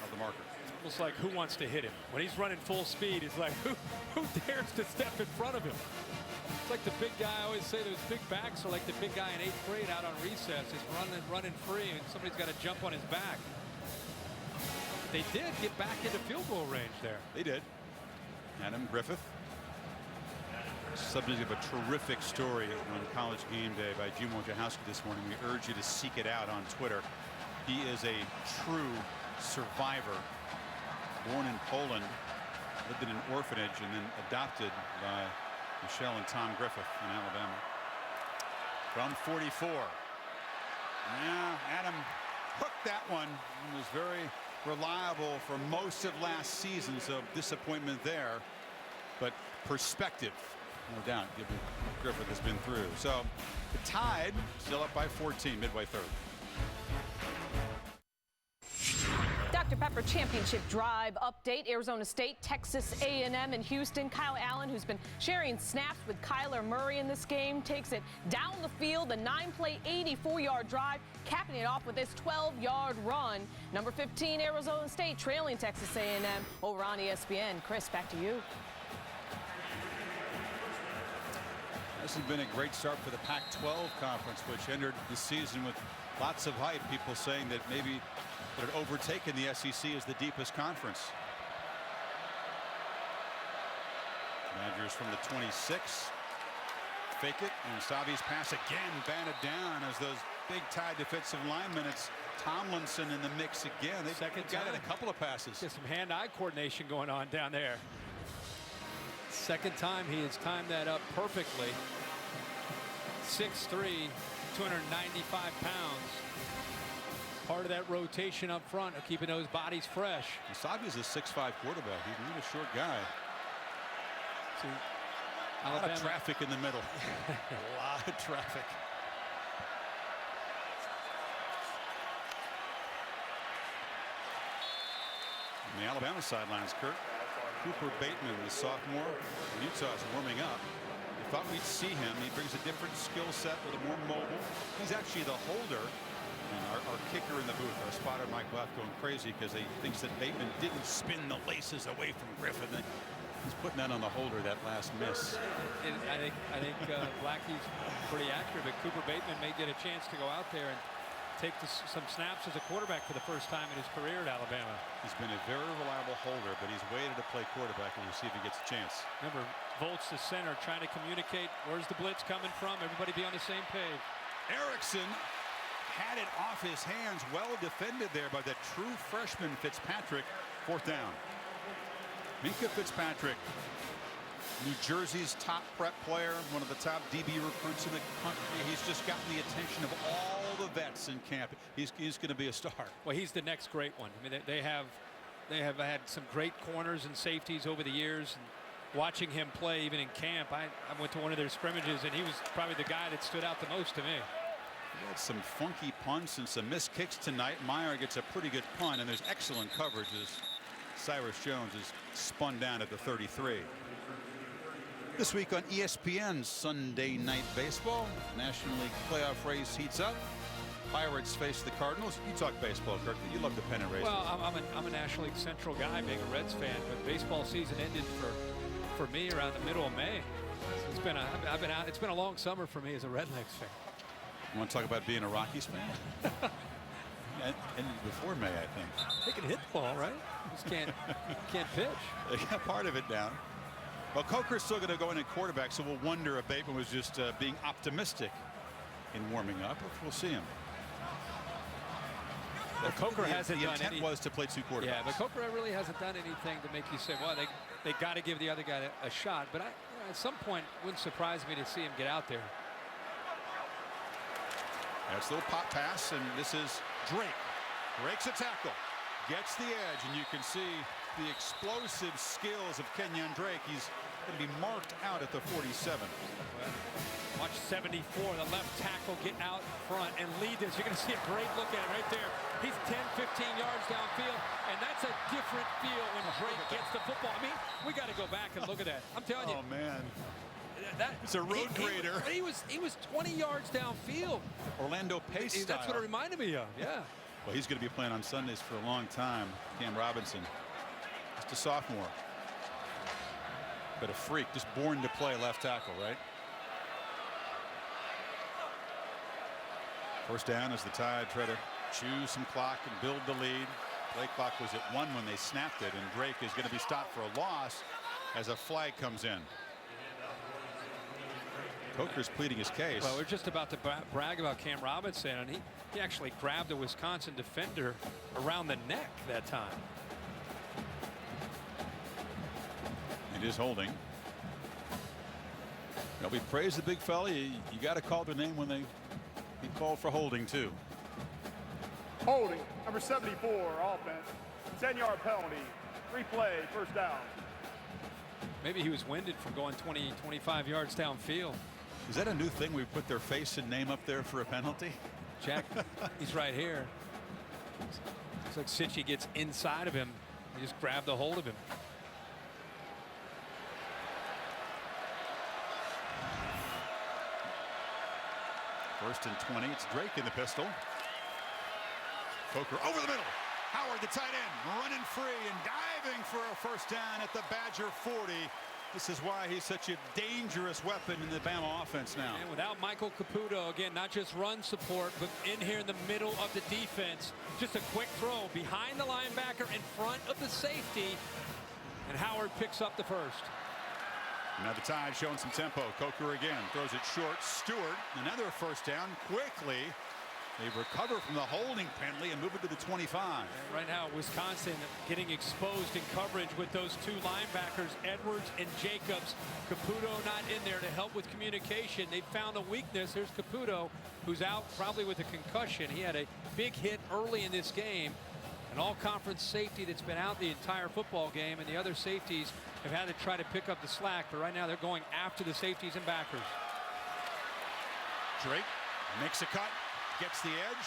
of the marker. Almost like who wants to hit him? When he's running full speed, it's like who dares to step in front of him? It's like the big guy. I always say those big backs are like the big guy in 8th grade out on recess. He's running free, and somebody's got to jump on his back. They did get back into field goal range there. They did. Adam Griffith, subject of a terrific story on College Game Day by Jim Wojciechowski this morning. We urge you to seek it out on Twitter. He is a true survivor. Born in Poland, lived in an orphanage, and then adopted by Michelle and Tom Griffith in Alabama. From 44. Yeah, Adam hooked that one and was very reliable for most of last season, so disappointment there, but perspective, no doubt, given what Griffith has been through. So the Tide still up by 14 midway third. Dr. Pepper Championship Drive update. Arizona State, Texas A&M, and Houston. Kyle Allen, who's been sharing snaps with Kyler Murray in this game, takes it down the field. A 9-play, 84-yard drive, capping it off with this 12-yard run. Number 15, Arizona State, trailing Texas A&M over on ESPN. Chris, back to you. This has been a great start for the Pac-12 conference, which entered the season with lots of hype. People saying that maybe it had overtaken the SEC as the deepest conference. Badgers from the 26. Fake it, and Savi's pass again batted down as those big Tide defensive linemen. It's Tomlinson in the mix again. They've got in a couple of passes. Get some hand-eye coordination going on down there. Second time he has timed that up perfectly. 6'3", 295 pounds. Part of that rotation up front of keeping those bodies fresh. Savi's a 6'5" quarterback. He's not a short guy. See, a lot of traffic in the middle. A lot of traffic. On the Alabama sidelines, Kurt, Cooper Bateman, the sophomore, Utah is warming up. We thought we'd see him. He brings a different skill set, a little more mobile. He's actually the holder. And our kicker in the booth, our spotter Mike Buff, going crazy because he thinks that Bateman didn't spin the laces away from Griffin. He's putting that on the holder, that last miss. I think Blackie's pretty accurate, but Cooper Bateman may get a chance to go out there and take some snaps as a quarterback for the first time in his career at Alabama. He's been a very reliable holder, but he's waited to play quarterback, and we'll see if he gets a chance. Remember, Volts, the center, trying to communicate. Where's the blitz coming from? Everybody be on the same page. Erickson had it off his hands. Well defended there by the true freshman Fitzpatrick. 4th down. Minkah Fitzpatrick, New Jersey's top prep player, one of the top DB recruits in the country. He's just gotten the attention of all the vets in camp. He's going to be a star. Well, he's the next great one. I mean, they have had some great corners and safeties over the years. And watching him play even in camp, I went to one of their scrimmages, and he was probably the guy that stood out the most to me. Had some funky punts and some missed kicks tonight. Meyer gets a pretty good punt, and there's excellent coverage as Cyrus Jones is spun down at the 33. This week on ESPN's Sunday Night Baseball, National League playoff race heats up. Pirates face the Cardinals. You talk baseball, Kirk. You love the pennant races. Well, I'm a National League Central guy, being a Reds fan, but baseball season ended for me around the middle of May. So it's been a long summer for me as a Red Legs fan. You want to talk about being a Rockies fan? And before May, I think. They can hit the ball, right? Just can't pitch. They got part of it down. Well, Coker's still going to go in at quarterback, so we'll wonder if Bateman was just being optimistic in warming up. We'll see him. Well, Coker hasn't the done intent was to play two quarterbacks. Yeah, but Coker really hasn't done anything to make you say, well, they got to give the other guy a shot. But at some point, it wouldn't surprise me to see him get out there. That's a little pop pass, and this is Drake. Breaks a tackle, gets the edge, and you can see the explosive skills of Kenyon Drake. He's going to be marked out at the 47. Watch 74, the left tackle, get out front and lead this. You're going to see a great look at it right there. He's 10, 15 yards downfield, and that's a different feel when Drake gets the football. I mean, we got to go back and look at that. I'm telling you. Oh, man. It's a road grader. He was 20 yards downfield. Orlando Pace style. That's what it reminded me of. Yeah. Well, he's going to be playing on Sundays for a long time. Cam Robinson, just a sophomore, but a freak, just born to play left tackle, right? First down as the Tide try to choose some clock and build the lead. Play clock was at 1 when they snapped it, and Drake is going to be stopped for a loss as a flag comes in. Coker's pleading his case. Well, we're just about to brag about Cam Robinson, and he actually grabbed a Wisconsin defender around the neck that time. It is holding. Well, we praise the big fella. You got to call their name when they called for holding too. Holding, number 74, offense. 10-yard penalty. Replay, first down. Maybe he was winded from going 20, 25 yards downfield. Is that a new thing? We put their face and name up there for a penalty? Jack, he's right here. Looks like Sitchy gets inside of him. He just grabbed a hold of him. First and 20. It's Drake in the pistol. Coker over the middle. Howard, the tight end, running free and diving for a first down at the Badger 40. This is why he's such a dangerous weapon in the Bama offense now. And without Michael Caputo, again, not just run support, but in here in the middle of the defense. Just a quick throw behind the linebacker in front of the safety. And Howard picks up the first. Now the Tide showing some tempo. Coker again throws it short. Stewart, another first down quickly. They recover from the holding penalty and move it to the 25. And right now, Wisconsin getting exposed in coverage with those two linebackers, Edwards and Jacobs. Caputo not in there to help with communication. They found a weakness. There's Caputo, who's out probably with a concussion. He had a big hit early in this game. An all-conference safety that's been out the entire football game, and the other safeties have had to try to pick up the slack, but right now they're going after the safeties and backers. Drake makes a cut, gets the edge,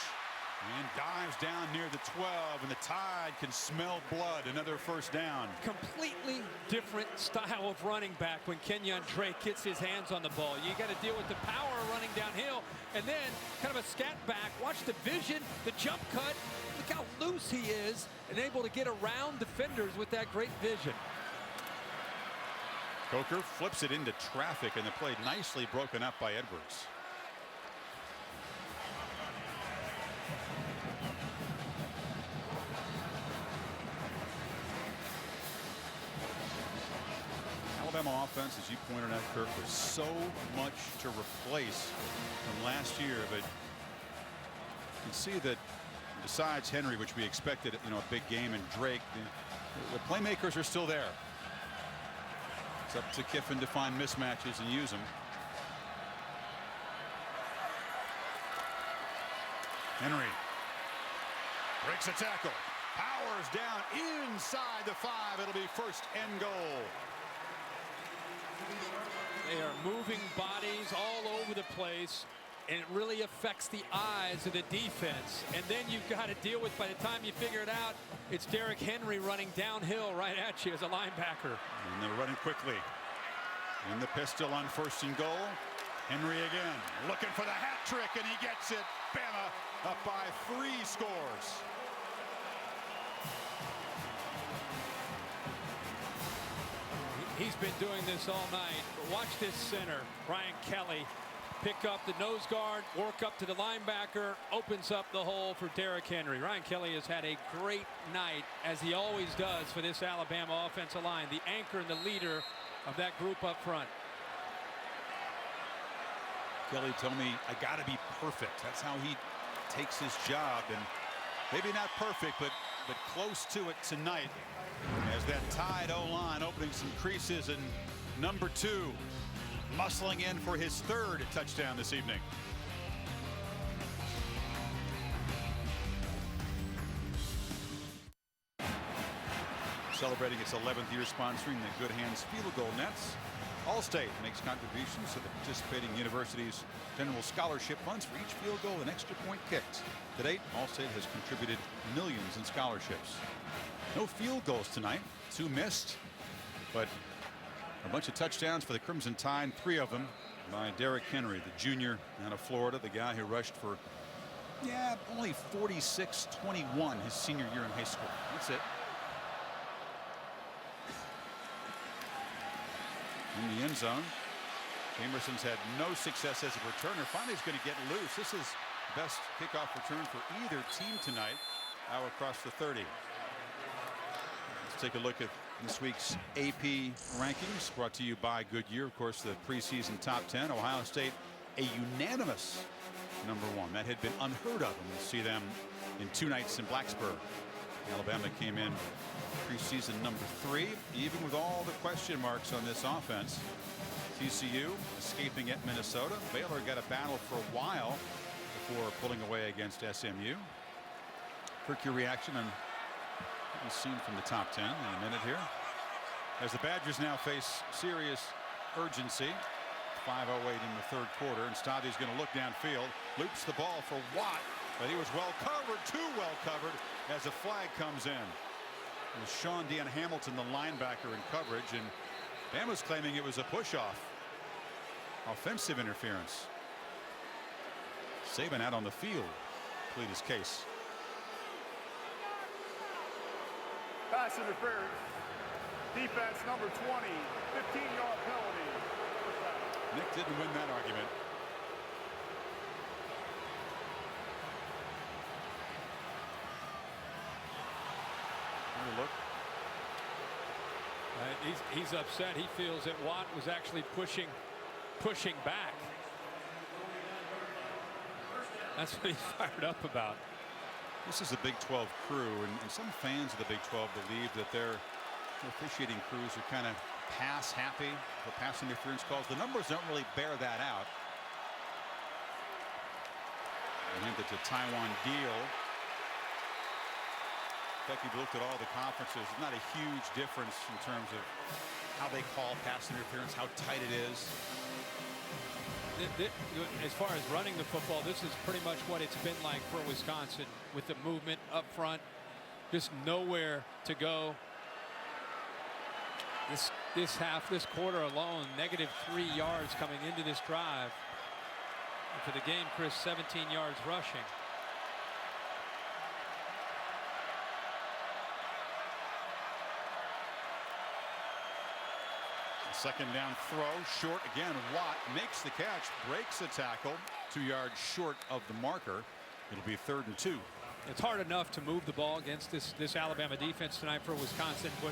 and dives down near the 12, and the Tide can smell blood. Another first down. Completely different style of running back when Kenyon Drake gets his hands on the ball. You got to deal with the power running downhill, and then kind of a scat back. Watch the vision, the jump cut. Look how loose he is and able to get around defenders with that great vision. Coker flips it into traffic, and the play nicely broken up by Edwards. Alabama offense, as you pointed out, Kirk, was so much to replace from last year, but you can see that besides Henry, which we expected, a big game, and Drake, the playmakers are still there. It's up to Kiffin to find mismatches and use them. Henry breaks a tackle. Powers down inside the 5. It'll be first and goal. They are moving bodies all over the place. and it really affects the eyes of the defense. And then you've got to deal with, by the time you figure it out, it's Derrick Henry running downhill right at you as a linebacker. And they're running quickly. In the pistol on 1st and goal. Henry again, looking for the hat trick, and he gets it. Bama up by 3 scores. He's been doing this all night. Watch this center, Brian Kelly, pick up the nose guard, work up to the linebacker, opens up the hole for Derrick Henry. Ryan Kelly has had a great night, as he always does, for this Alabama offensive line, the anchor and the leader of that group up front. Kelly told me, I got to be perfect. That's how he takes his job, and maybe not perfect, but close to it tonight. As that tied O-line opening some creases, and number 2 muscling in for his 3rd touchdown this evening. Celebrating its 11th year sponsoring the Good Hands Field Goal Nets, Allstate makes contributions to the participating universities' general scholarship funds for each field goal and extra point kicked. To date, Allstate has contributed millions in scholarships. No field goals tonight. 2 missed, but a bunch of touchdowns for the Crimson Tide, 3 of them by Derrick Henry, the junior out of Florida, the guy who rushed for, only 46-21 his senior year in high school. That's it. In the end zone, Jamerson's had no success as a returner. Finally, he's going to get loose. This is the best kickoff return for either team tonight. Out across the 30. Let's take a look at this week's AP rankings, brought to you by Goodyear. Of course, the preseason top 10. Ohio State, a unanimous number 1. That had been unheard of, and we'll see them in 2 nights in Blacksburg. Alabama came in preseason number 3, even with all the question marks on this offense. TCU escaping at Minnesota. Baylor got a battle for a while before pulling away against SMU. Quick your reaction on what we've seen from the top 10 in a minute here, as the Badgers now face serious urgency. 5:08 in the 3rd quarter, and Stavi's going to look downfield, loops the ball for Watt, but he was well covered, too well covered, as a flag comes in. It was Sean Dan Hamilton, the linebacker, in coverage, and Bama's claiming it was a push-off. Offensive interference. Saban out on the field, plead his case. Pass interference. Defense number 20. 15-yard penalty. Nick didn't win that argument. Look. He's upset. He feels that Watt was actually pushing back. That's what he's fired up about. This is a Big 12 crew, and some fans of the Big 12 believe that their officiating crews are kind of pass happy for pass interference calls. The numbers don't really bear that out. I think it's a Taiwan deal. In fact, if you looked at all the conferences, it's not a huge difference in terms of how they call pass interference, how tight it is. As far as running the football, this is pretty much what it's been like for Wisconsin, with the movement up front, just nowhere to go. This quarter alone, -3 yards coming into this drive. And for the game, Chris, 17 yards rushing. Second down throw, short again. Watt makes the catch, breaks the tackle, 2 yards short of the marker. It'll be 3rd and 2. It's hard enough to move the ball against this Alabama defense tonight for Wisconsin, but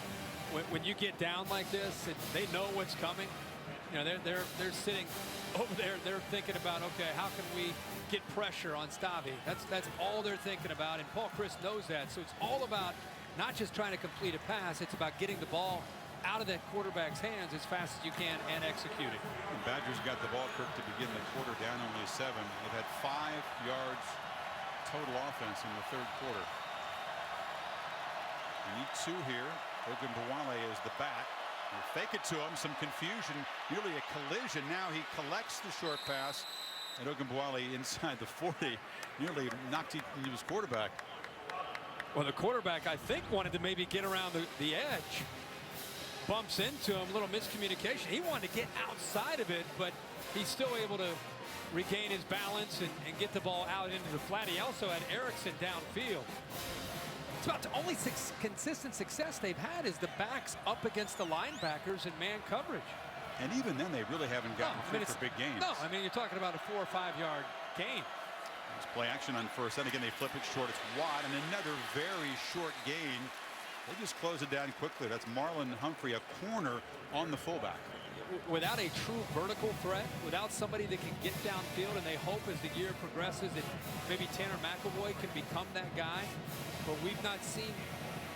when you get down like this, they know what's coming. You know, they're sitting over there. They're thinking about, okay, how can we get pressure on Stavi? That's all they're thinking about, and Paul Chryst knows that. So it's all about not just trying to complete a pass. It's about getting the ball out of that quarterback's hands as fast as you can and executing. The Badgers got the ball, Kirk, to begin the quarter, down only 7. They've had 5 yards total offense in the 3rd quarter. You need 2 here. Ogunbowale is the back. They fake it to him. Some confusion, nearly a collision. Now he collects the short pass And Ogunbowale inside the 40 nearly knocked his quarterback. Well, the quarterback, I think, wanted to maybe get around the edge. Bumps into him, little miscommunication. He wanted to get outside of it, but he's still able to regain his balance and get the ball out into the flat. He also had Erickson downfield. It's about the only consistent success they've had is the backs up against the linebackers in man coverage. And even then, they really haven't gotten through for big gains. No, I mean, you're talking about a 4 or 5 yard gain. It's play action on first. Then again, they flip it short. It's wide, and another very short gain. They just close it down quickly. That's Marlon Humphrey, a corner on the fullback. Without a true vertical threat, without somebody that can get downfield, and they hope as the year progresses that maybe Tanner McElroy can become that guy. But we've not seen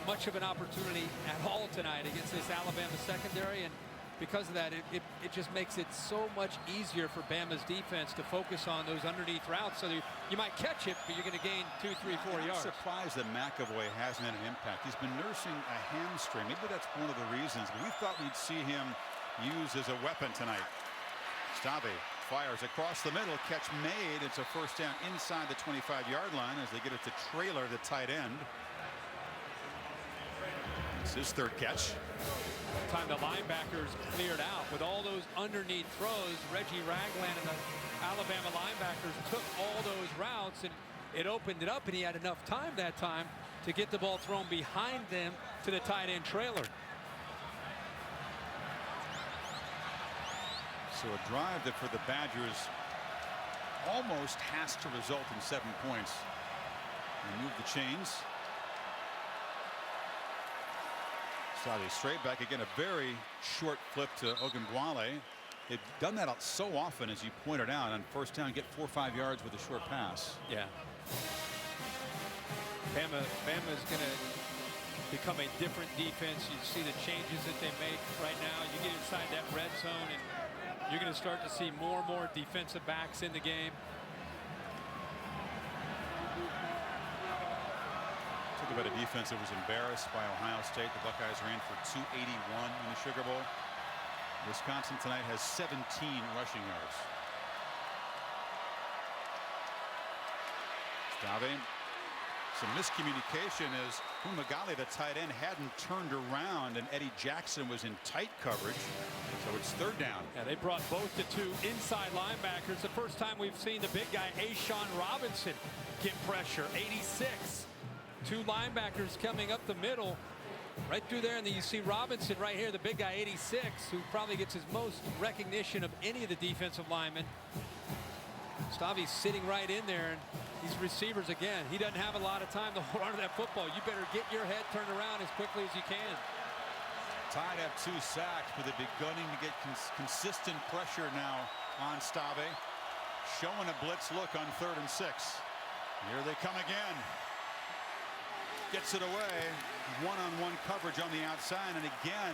much of an opportunity at all tonight against this Alabama secondary, and because of that, it just makes it so much easier for Bama's defense to focus on those underneath routes. So you might catch it, but you're going to gain 2, 3, 4 yards. I'm surprised that McElroy hasn't had an impact. He's been nursing a hamstring. Maybe that's one of the reasons. But we thought we'd see him used as a weapon tonight. Stave fires across the middle. Catch made. It's a first down inside the 25-yard line as they get it to Traylor, the tight end. It's his third catch. Time the linebackers cleared out with all those underneath throws. Reggie Ragland and the Alabama linebackers took all those routes, and it opened it up, and he had enough time that time to get the ball thrown behind them to the tight end Traylor. So a drive that for the Badgers almost has to result in 7 points. Remove the chains. Stave straight back again. A very short flip to Ogunbowale. They've done that so often, as you pointed out, on first down, get 4 or 5 yards with a short pass. Yeah. Bama's going to become a different defense. You see the changes that they make right now. You get inside that red zone, and you're going to start to see more and more defensive backs in the game. Talk about a defense that was embarrassed by Ohio State. The Buckeyes ran for 281 in the Sugar Bowl. Wisconsin tonight has 17 rushing yards. Stave. Some miscommunication as Fumagalli, the tight end, hadn't turned around, and Eddie Jackson was in tight coverage. So it's third down. Yeah, they brought both the 2 inside linebackers. The first time we've seen the big guy, Ashawn Robinson, get pressure. 86. 2 linebackers coming up the middle. Right through there, and then you see Robinson right here, the big guy, 86, who probably gets his most recognition of any of the defensive linemen. Stave's sitting right in there, and these receivers, again, he doesn't have a lot of time to hold on to that football. You better get your head turned around as quickly as you can. Tide have 2 sacks, but they're beginning to get consistent pressure now on Stave. Showing a blitz look on 3rd and 6. Here they come again. Gets it away. One-on-one coverage on the outside, and again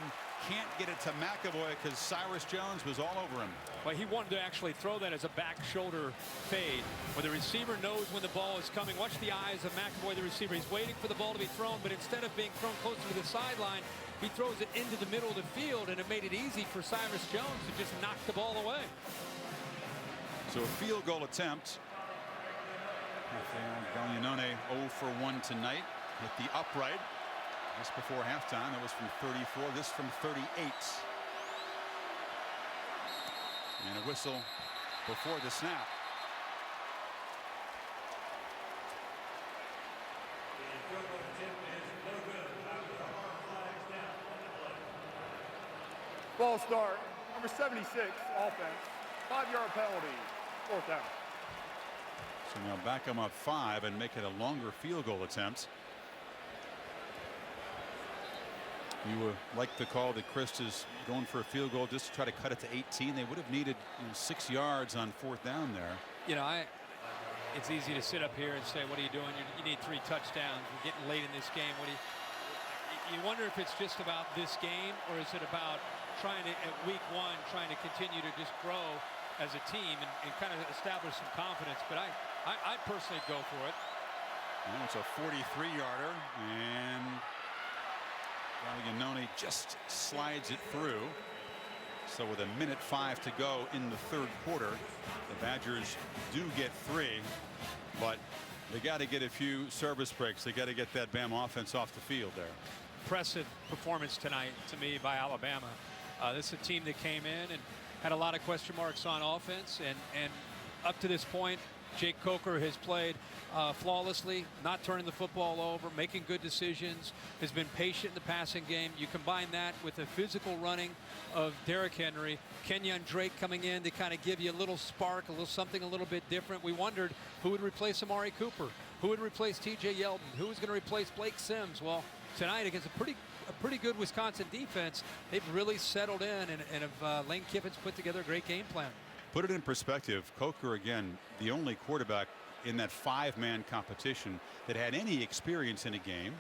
can't get it to McElroy because Cyrus Jones was all over him. Well, he wanted to actually throw that as a back shoulder fade, where the receiver knows when the ball is coming. Watch the eyes of McElroy, the receiver. He's waiting for the ball to be thrown, but instead of being thrown closer to the sideline, he throws it into the middle of the field, and it made it easy for Cyrus Jones to just knock the ball away. So a field goal attempt. Gallinone 0 for 1 tonight. Hit the upright just before halftime. That was from 34. This from 38. And a whistle before the snap. Ball start. Number 76, offense. 5-yard penalty. 4th down. So now back them up 5 and make it a longer field goal attempt. You would like the call that Chris is going for a field goal just to try to cut it to 18. They would have needed 6 yards on 4th down there. You know, it's easy to sit up here and say, what are you doing? You need 3 touchdowns. We're getting late in this game. You wonder if it's just about this game, or is it about trying to, at week 1, trying to continue to just grow as a team and kind of establish some confidence. But I personally go for it. Well, it's a 43-yarder, and Gallinone just slides it through. So with 1:05 to go in the third quarter, the Badgers do get 3, but they got to get a few service breaks. They got to get that Bama offense off the field there. Impressive performance tonight to me by Alabama. This is a team that came in and had a lot of question marks on offense, and up to this point, Jake Coker has played flawlessly, not turning the football over, making good decisions, has been patient in the passing game. You combine that with the physical running of Derrick Henry, Kenyon Drake coming in to kind of give you a little spark, a little something a little bit different. We wondered who would replace Amari Cooper, who would replace TJ Yeldon, who was going to replace Blake Sims. Well, tonight against a pretty good Wisconsin defense, they've really settled in and have Lane Kiffin's put together a great game plan. Put it in perspective, Coker, again, the only quarterback in that 5-man competition that had any experience in a game.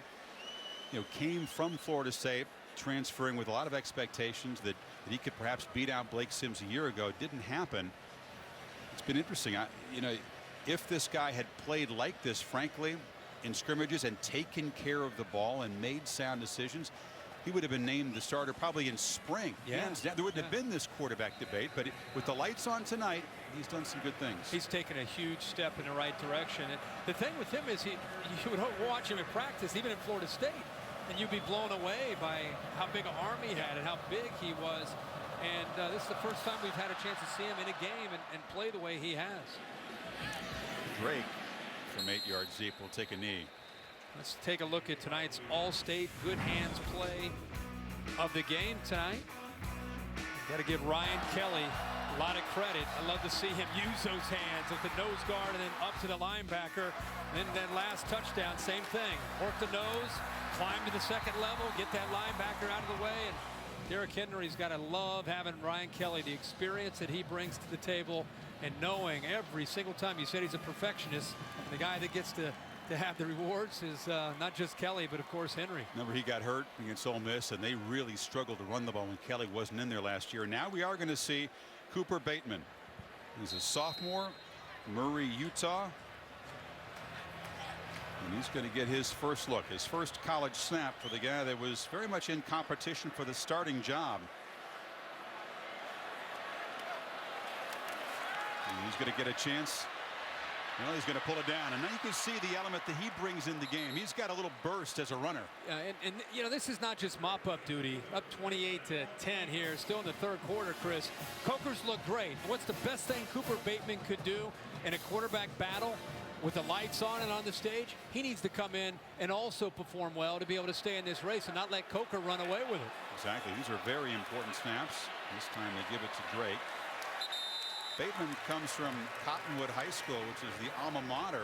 You know, came from Florida State, transferring with a lot of expectations that he could perhaps beat out Blake Sims a year ago. It didn't happen. It's been interesting. You know, if this guy had played like this, frankly, in scrimmages and taken care of the ball and made sound decisions, he would have been named the starter probably in spring. Yeah. There wouldn't have been this quarterback debate, but with the lights on tonight, he's done some good things. He's taken a huge step in the right direction. And the thing with him is you would watch him in practice, even in Florida State, and you'd be blown away by how big an arm he had and how big he was. And this is the first time we've had a chance to see him in a game and play the way he has. Drake from 8 yards deep will take a knee. Let's take a look at tonight's All-State good hands play of the game tonight. Got to give Ryan Kelly a lot of credit. I love to see him use those hands at the nose guard and then up to the linebacker. And then last touchdown, same thing. Work the nose, climb to the second level, get that linebacker out of the way. And Derrick Henry's got to love having Ryan Kelly, the experience that he brings to the table, and knowing every single time. You said he's a perfectionist. The guy that gets to have the rewards is not just Kelly, but of course Henry. Remember, he got hurt against Ole Miss, and they really struggled to run the ball when Kelly wasn't in there last year. Now we are going to see Cooper Bateman. He's a sophomore, Murray, Utah. And he's going to get his first look, his first college snap for the guy that was very much in competition for the starting job. And he's going to get a chance. Well, he's going to pull it down, and now you can see the element that he brings in the game. He's got a little burst as a runner. And you know, this is not just mop-up duty. Up 28-10 here, still in the third quarter, Chris. Coker's look great. What's the best thing Cooper Bateman could do in a quarterback battle with the lights on and on the stage? He needs to come in and also perform well to be able to stay in this race and not let Coker run away with it. Exactly. These are very important snaps. This time they give it to Drake. Bateman comes from Cottonwood High School, which is the alma mater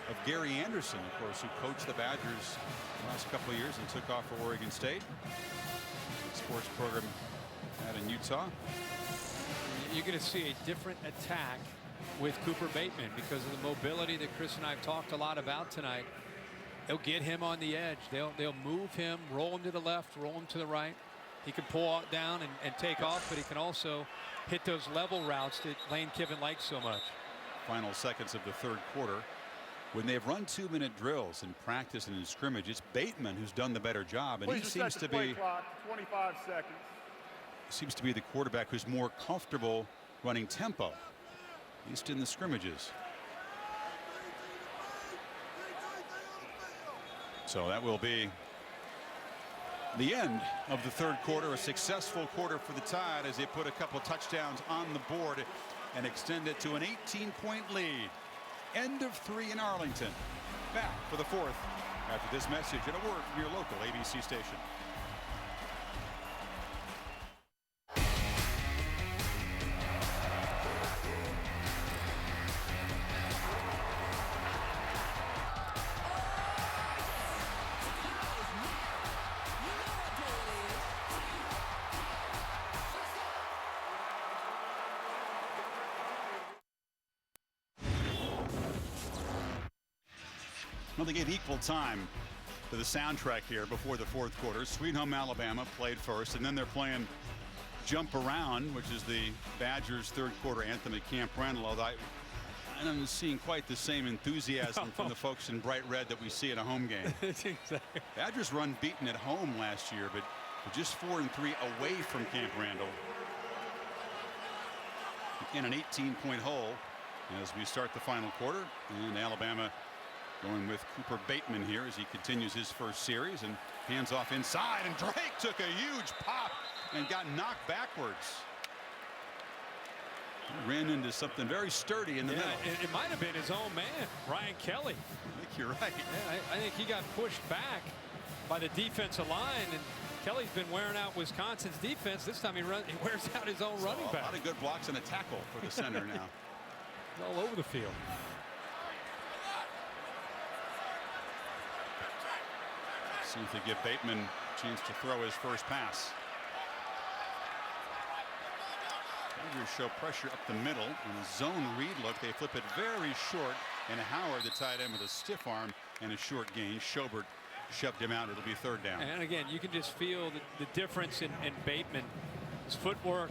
of Gary Anderson, of course, who coached the Badgers the last couple of years and took off for Oregon State. Good sports program out in Utah. You're going to see a different attack with Cooper Bateman because of the mobility that Chris and I have talked a lot about tonight. They'll get him on the edge. They'll move him, roll him to the left, roll him to the right. He can pull out down and take off, but he can also hit those level routes that Lane Kiffin likes so much. Final seconds of the third quarter. When they've run 2-minute drills in practice and in scrimmage, it's Bateman who's done the better job, and he seems to be 25 seconds. Seems to be the quarterback who's more comfortable running tempo, at least in the scrimmages. So that will be the end of the third quarter. A successful quarter for the Tide as they put a couple touchdowns on the board and extend it to an 18-point lead. End of 3 in Arlington. Back for the fourth after this message and a word from your local ABC station. Well, they gave equal time to the soundtrack here before the fourth quarter. Sweet Home Alabama played first, and then they're playing Jump Around, which is the Badgers' third quarter anthem at Camp Randall. Although I'm seeing quite the same enthusiasm from the folks in bright red that we see at a home game. Exactly. Badgers run beaten at home last year, but just 4-3 away from Camp Randall. in an 18-point hole as we start the final quarter. And Alabama going with Cooper Bateman here as he continues his first series and hands off inside. And Drake took a huge pop and got knocked backwards. He ran into something very sturdy in the middle. It might have been his own man, Ryan Kelly. I think you're right. Yeah, I think he got pushed back by the defensive line, and Kelly's been wearing out Wisconsin's defense. This time he wears out his own running back. A lot of good blocks and a tackle for the center now. All over the field. See if they give Bateman a chance to throw his first pass. Tigers show pressure up the middle in a zone read look. They flip it very short, and Howard, the tight end, with a stiff arm and a short gain. Schobert shoved him out. It'll be third down. And again, you can just feel the difference in Bateman. His footwork,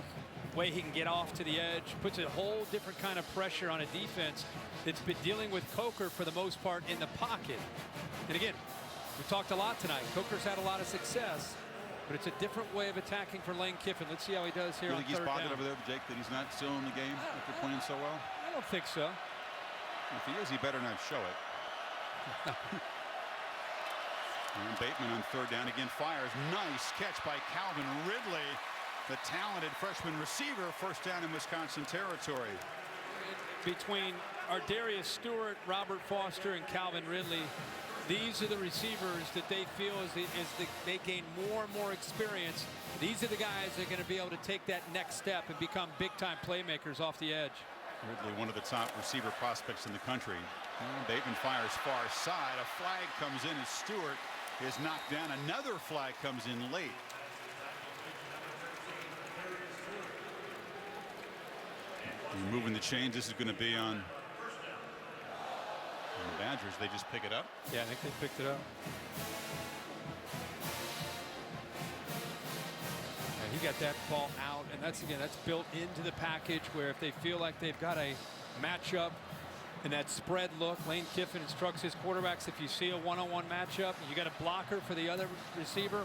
way he can get off to the edge, puts a whole different kind of pressure on a defense that's been dealing with Coker for the most part in the pocket. And again, we've talked a lot tonight. Coker's had a lot of success, but it's a different way of attacking for Lane Kiffin. Let's see how he does here on third down. You think he's bothered over there, Jake, that he's not still in the game after playing so well? I don't think so. If he is, he better not show it. And Bateman on third down again fires. Nice catch by Calvin Ridley, the talented freshman receiver. First down in Wisconsin territory. Between Ardarius Stewart, Robert Foster, and Calvin Ridley, these are the receivers that they feel as they gain more and more experience. These are the guys that are going to be able to take that next step and become big-time playmakers off the edge. Ridley, one of the top receiver prospects in the country. Bateman fires far side. A flag comes in as Stewart is knocked down. Another flag comes in late. Moving the chains. This is going to be on the Badgers. They just pick it up. Yeah, I think they picked it up. Yeah, he got that ball out, and that's built into the package where if they feel like they've got a matchup and that spread look, Lane Kiffin instructs his quarterbacks, if you see a one-on-one matchup, you got a blocker for the other receiver,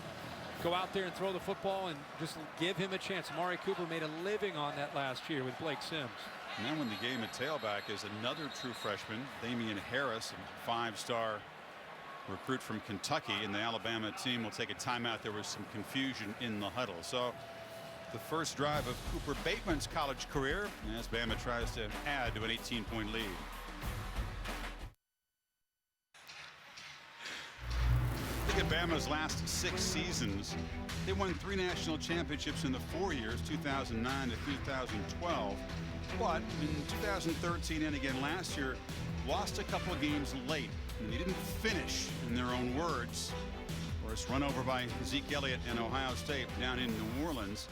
go out there and throw the football and just give him a chance. Amari Cooper made a living on that last year with Blake Sims. And then when the game at tailback is another true freshman, Damian Harris, a five-star recruit from Kentucky, and the Alabama team will take a timeout. There was some confusion in the huddle. So the first drive of Cooper Bateman's college career as Bama tries to add to an 18-point lead. Look at Bama's last 6 seasons. They won 3 national championships in the 4 years, 2009 to 2012. But in 2013 and again last year, lost a couple of games late. And they didn't finish, in their own words. Of course, run over by Zeke Elliott and Ohio State down in New Orleans.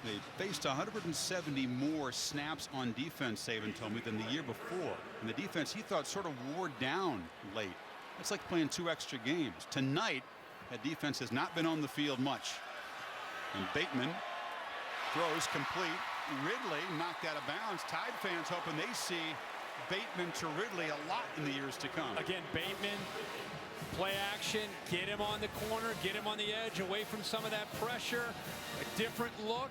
They faced 170 more snaps on defense, Saban told me, than the year before. And the defense, he thought, sort of wore down late. It's like playing 2 extra games. Tonight, that defense has not been on the field much. And Bateman throws complete. Ridley knocked out of bounds. Tide fans hoping they see Bateman to Ridley a lot in the years to come. Again, Bateman, play action, get him on the corner, get him on the edge, away from some of that pressure. A different look.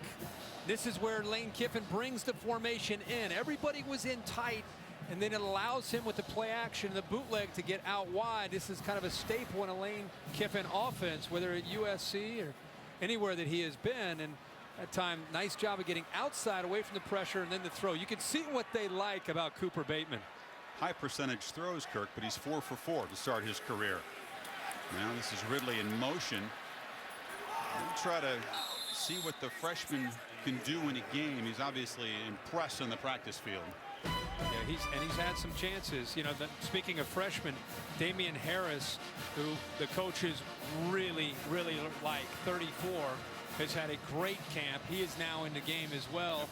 This is where Lane Kiffin brings the formation in. Everybody was in tight, and then it allows him with the play action and the bootleg to get out wide. This is kind of a staple in a Lane Kiffin offense, whether at USC or anywhere that he has been. And that time, nice job of getting outside, away from the pressure, and then the throw. You can see what they like about Cooper Bateman. High percentage throws, Kirk, but he's 4 for 4 to start his career. Now this is Ridley in motion. We'll try to see what the freshman can do in a game. He's obviously impressed on the practice field. Yeah, he's had some chances. You know, speaking of freshmen, Damian Harris, who the coaches really like, 34, has had a great camp. He is now in the game as well.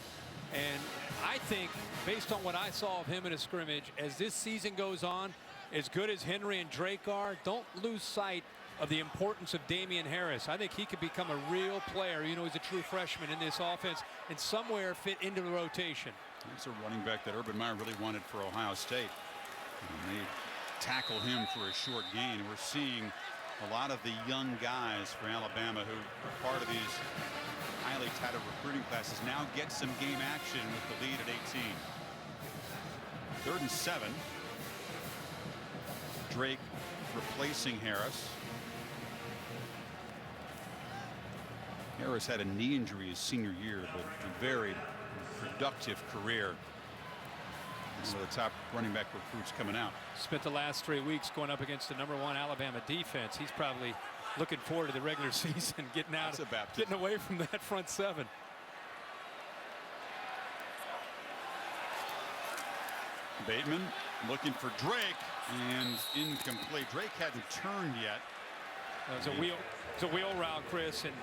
And I think, based on what I saw of him in a scrimmage, as this season goes on, as good as Henry and Drake are, don't lose sight of the importance of Damian Harris. I think he could become a real player. You know, he's a true freshman in this offense and somewhere fit into the rotation. He's a running back that Urban Meyer really wanted for Ohio State. And they tackle him for a short gain. We're seeing a lot of the young guys for Alabama who are part of these highly State's had a recruiting classes now get some game action with the lead at 18. 3rd and 7. Drake replacing Harris. Harris had a knee injury his senior year, but a very productive career. One of the top running back recruits coming out. Spent the last 3 weeks going up against the #1 Alabama defense. He's probably looking forward to the regular season, getting away from that front 7. Bateman looking for Drake, and incomplete. Drake hadn't turned yet. It was a wheel route, Chris, and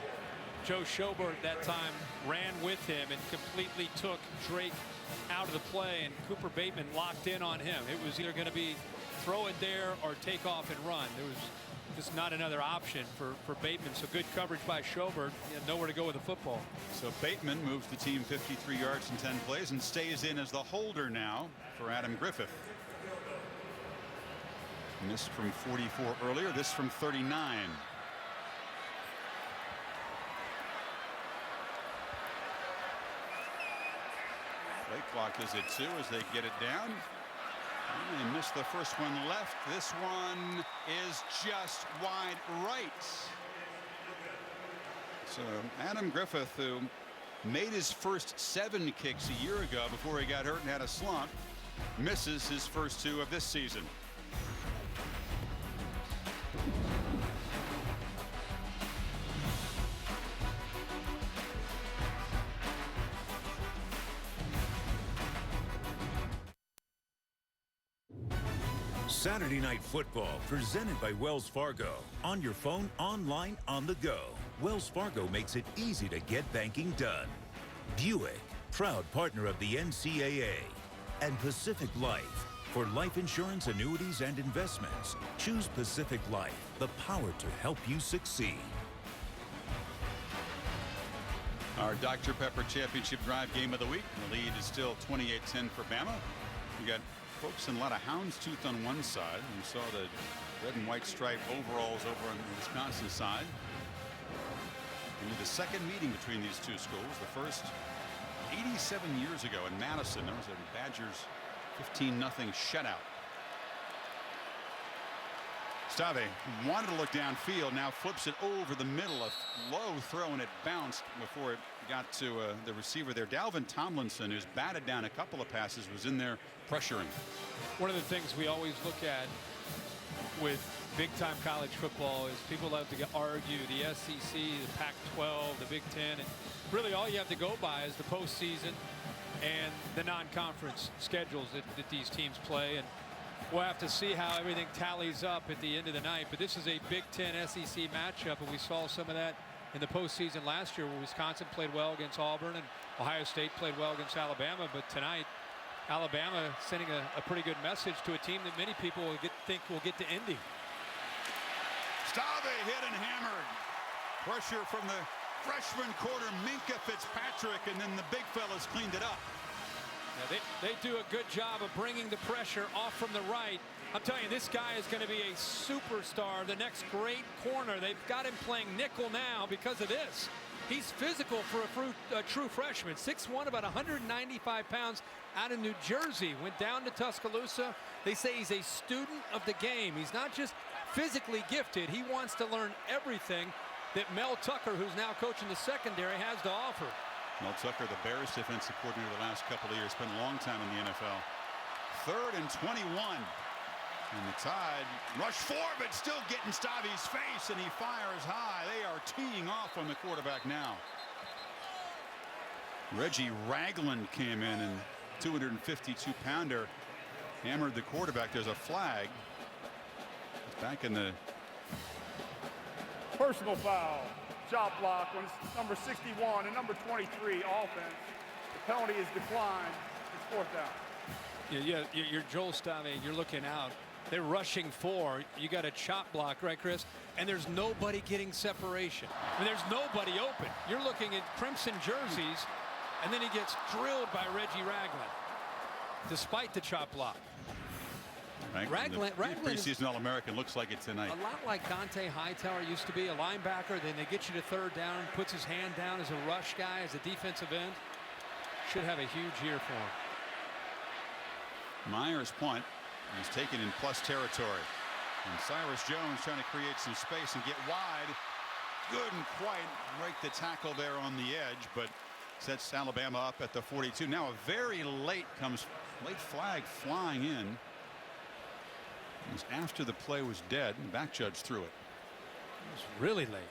Joe Schobert that time ran with him and completely took Drake out of the play, and Cooper Bateman locked in on him. It was either going to be throw it there or take off and run. There was just not another option for Bateman. So good coverage by Schobert. He had nowhere to go with the football. So Bateman moves the team 53 yards in 10 plays and stays in as the holder now for Adam Griffith. Missed from 44 earlier, this from 39. Play clock is at 2 as they get it down. They missed the first one left. This one is just wide right. So Adam Griffith, who made his first 7 kicks a year ago before he got hurt and had a slump, misses his first 2 of this season. Saturday Night Football, presented by Wells Fargo. On your phone, online, on the go. Wells Fargo makes it easy to get banking done. Buick, proud partner of the NCAA. And Pacific Life. For life insurance, annuities, and investments, choose Pacific Life, the power to help you succeed. Our Dr. Pepper Championship Drive game of the week. The lead is still 28-10 for Bama. We got folks in a lot of houndstooth on one side. You saw the red and white striped overalls over on the Wisconsin side. And the second meeting between these two schools, the first 87 years ago in Madison. There was a Badgers 15-0 shutout. Stave wanted to look downfield, now flips it over the middle. A low throw, and it bounced before it got to the receiver there. Dalvin Tomlinson, who's batted down a couple of passes, was in there pressuring. One of the things we always look at with big-time college football is people love to argue the SEC, the Pac-12, the Big Ten, and really all you have to go by is the postseason and the non-conference schedules that these teams play. And we'll have to see how everything tallies up at the end of the night. But this is a Big Ten SEC matchup, and we saw some of that in the postseason last year where Wisconsin played well against Auburn and Ohio State played well against Alabama. But tonight, Alabama sending a pretty good message to a team that many people think will get to Indy. Stave hit and hammered. Pressure from the freshman quarter, Minka Fitzpatrick, and then the big fellas cleaned it up. Yeah, they do a good job of bringing the pressure off from the right. I'm telling you, this guy is going to be a superstar, the next great corner. They've got him playing nickel now because of this. He's physical for a true freshman. 6'1", about 195 pounds, out of New Jersey. Went down to Tuscaloosa. They say he's a student of the game. He's not just physically gifted. He wants to learn everything that Mel Tucker, who's now coaching the secondary, has to offer. Mel Tucker, the Bears defensive coordinator the last couple of years, spent a long time in the NFL. 3rd and 21. And the Tide rush forward, but still getting Stave's face, and he fires high. They are teeing off on the quarterback now. Reggie Ragland came in, and 252-pounder hammered the quarterback. There's a flag. It's back in the Personal foul. Chop block on number 61 and number 23 offense. The penalty is declined. It's 4th down. Yeah, you're Joel Stave. You're looking out. They're rushing 4. You got a chop block, right, Chris? And there's nobody getting separation. I mean, there's nobody open. You're looking at crimson jerseys, and then he gets drilled by Reggie Ragland, despite the chop block. Ragland preseason All-American, looks like it tonight. A lot like Dante Hightower used to be, a linebacker. Then they get you to third down, puts his hand down as a rush guy, as a defensive end. Should have a huge year for him. Myers' punt is taken in plus territory. And Cyrus Jones trying to create some space and get wide. Couldn't quite break the tackle there on the edge, but sets Alabama up at the 42. Now a very late flag flying in. It was after the play was dead, and the back judge threw it. It was really late.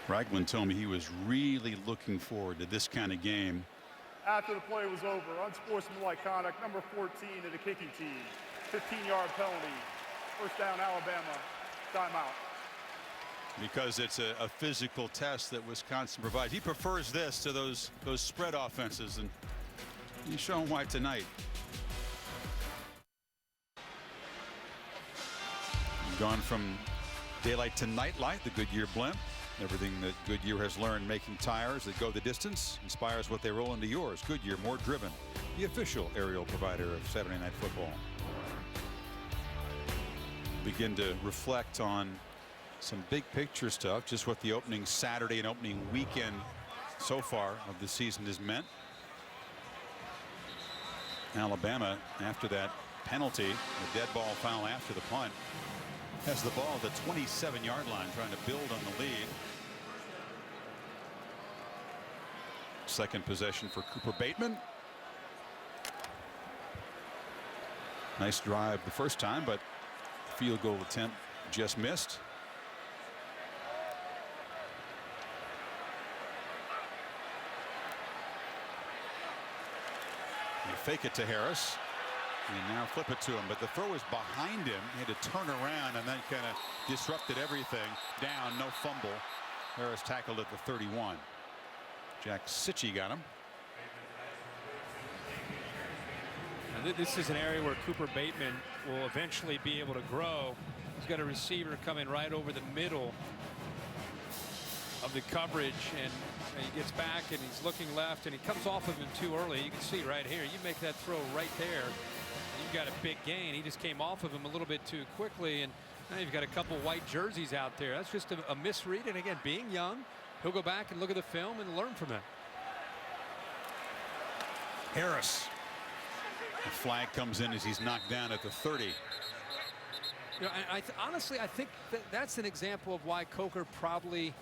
Ragland told me he was really looking forward to this kind of game. After the play was over, unsportsmanlike conduct, number 14 of the kicking team. 15-yard penalty. First down, Alabama. Timeout. Because it's a physical test that Wisconsin provides. He prefers this to those spread offenses, and he's shown why tonight. Gone from daylight to nightlight, the Goodyear blimp. Everything that Goodyear has learned making tires that go the distance inspires what they roll into yours. Goodyear, more driven. The official aerial provider of Saturday Night Football. Begin to reflect on some big picture stuff, just what the opening Saturday and opening weekend so far of the season has meant. Alabama, after that penalty, the dead ball foul after the punt, has the ball at the 27-yard line, trying to build on the lead. Second possession for Cooper Bateman. Nice drive the first time, but field goal attempt just missed. You fake it to Harris. And now flip it to him, but the throw is behind him. He had to turn around, and then kind of disrupted everything. Down, no fumble. Harris tackled at the 31. Jack Sitchie got him. And this is an area where Cooper Bateman will eventually be able to grow. He's got a receiver coming right over the middle of the coverage, and he gets back and he's looking left, and he comes off of him too early. You can see right here, you make that throw right there, you've got a big gain. He just came off of him a little bit too quickly, and now you've got a couple white jerseys out there. That's just a misread, and again, being young, he'll go back and look at the film and learn from it. Harris. The flag comes in as he's knocked down at the 30. You know, honestly, I think that's an example of why Coker probably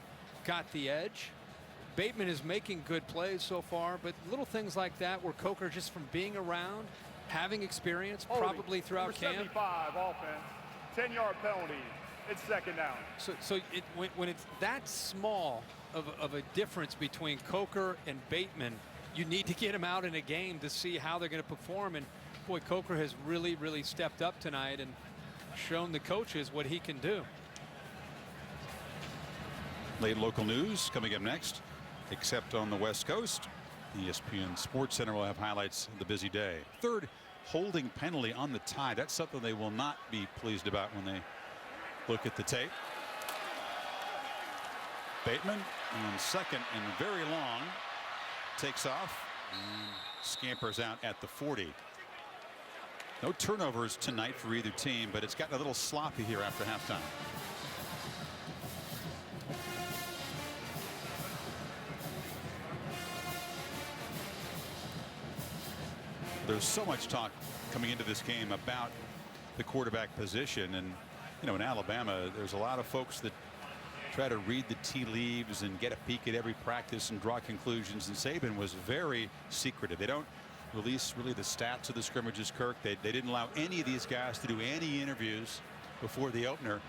got the edge. Bateman is making good plays so far, but little things like that where Coker, just from being around, having experience probably throughout camp. 75 offense, 10-yard penalty. It's second down. So when it's that small of a difference between Coker and Bateman, you need to get him out in a game to see how they're going to perform. And boy, Coker has really stepped up tonight and shown the coaches what he can do. Late local news coming up next, except on the West Coast. ESPN Sports Center will have highlights of the busy day. Third holding penalty on the tie. That's something they will not be pleased about when they look at the tape. Bateman on second and very long, takes off and scampers out at the 40. No turnovers tonight for either team, but it's gotten a little sloppy here after halftime. There's so much talk coming into this game about the quarterback position, and you know, in Alabama there's a lot of folks that try to read the tea leaves and get a peek at every practice and draw conclusions, and Saban was very secretive. They don't release really the stats of the scrimmages, Kirk. They didn't allow any of these guys to do any interviews before the opener.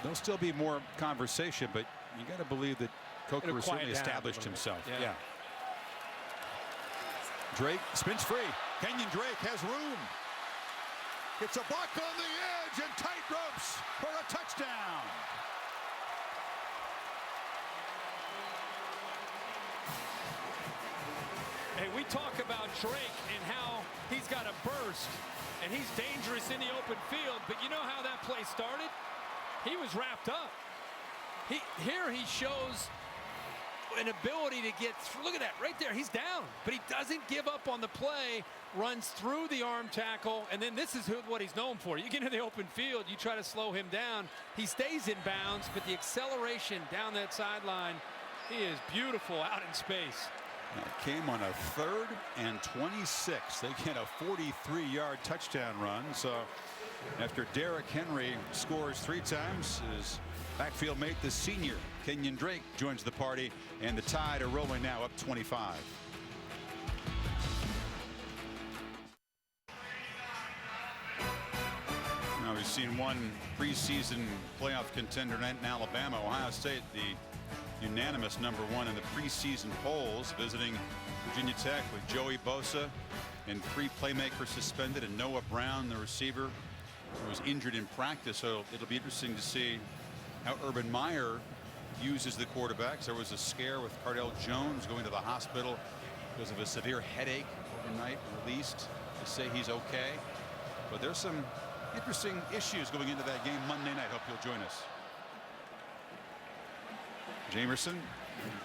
There'll still be more conversation, but you got to believe that Coker has certainly established himself. Yeah. Drake spins free. Kenyon Drake has room. It's a buck on the edge and tight ropes for a touchdown. Hey, we talk about Drake and how he's got a burst and he's dangerous in the open field, but you know how that play started? He was wrapped up. Here he shows an ability to get through. Look at that right there. He's down, but he doesn't give up on the play, runs through the arm tackle, and then this is what he's known for. You get in the open field, you try to slow him down. He stays in bounds, but the acceleration down that sideline, he is beautiful out in space. That came on a 3rd and 26. They get a 43-yard touchdown run. So after Derrick Henry scores 3 times, his backfield mate, the senior Kenyon Drake, joins the party, and the Tide are rolling now up 25. Now we've seen one preseason playoff contender in Alabama. Ohio State, the unanimous #1 in the preseason polls, visiting Virginia Tech with Joey Bosa and 3 playmakers suspended, and Noah Brown, the receiver, who was injured in practice. So it'll be interesting to see how Urban Meyer uses the quarterbacks. There was a scare with Cardell Jones going to the hospital because of a severe headache overnight, released to say he's okay. But there's some interesting issues going into that game Monday night. Hope you'll join us. Jamerson,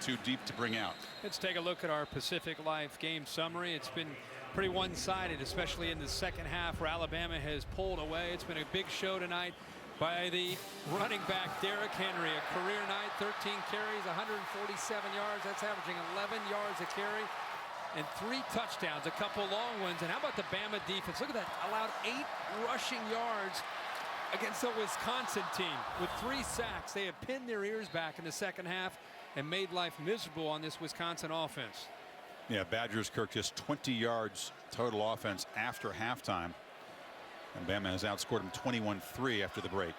too deep to bring out. Let's take a look at our Pacific Life game summary. It's been pretty one-sided, especially in the second half where Alabama has pulled away. It's been a big show tonight by the running back Derrick Henry. A career night, 13 carries, 147 yards. That's averaging 11 yards a carry and 3 touchdowns, a couple long ones. And how about the Bama defense? Look at that, allowed 8 rushing yards against the Wisconsin team with 3 sacks. They have pinned their ears back in the second half and made life miserable on this Wisconsin offense. Yeah, Badgers, Kirk, just 20 yards total offense after halftime. And Bama has outscored them 21-3 after the break.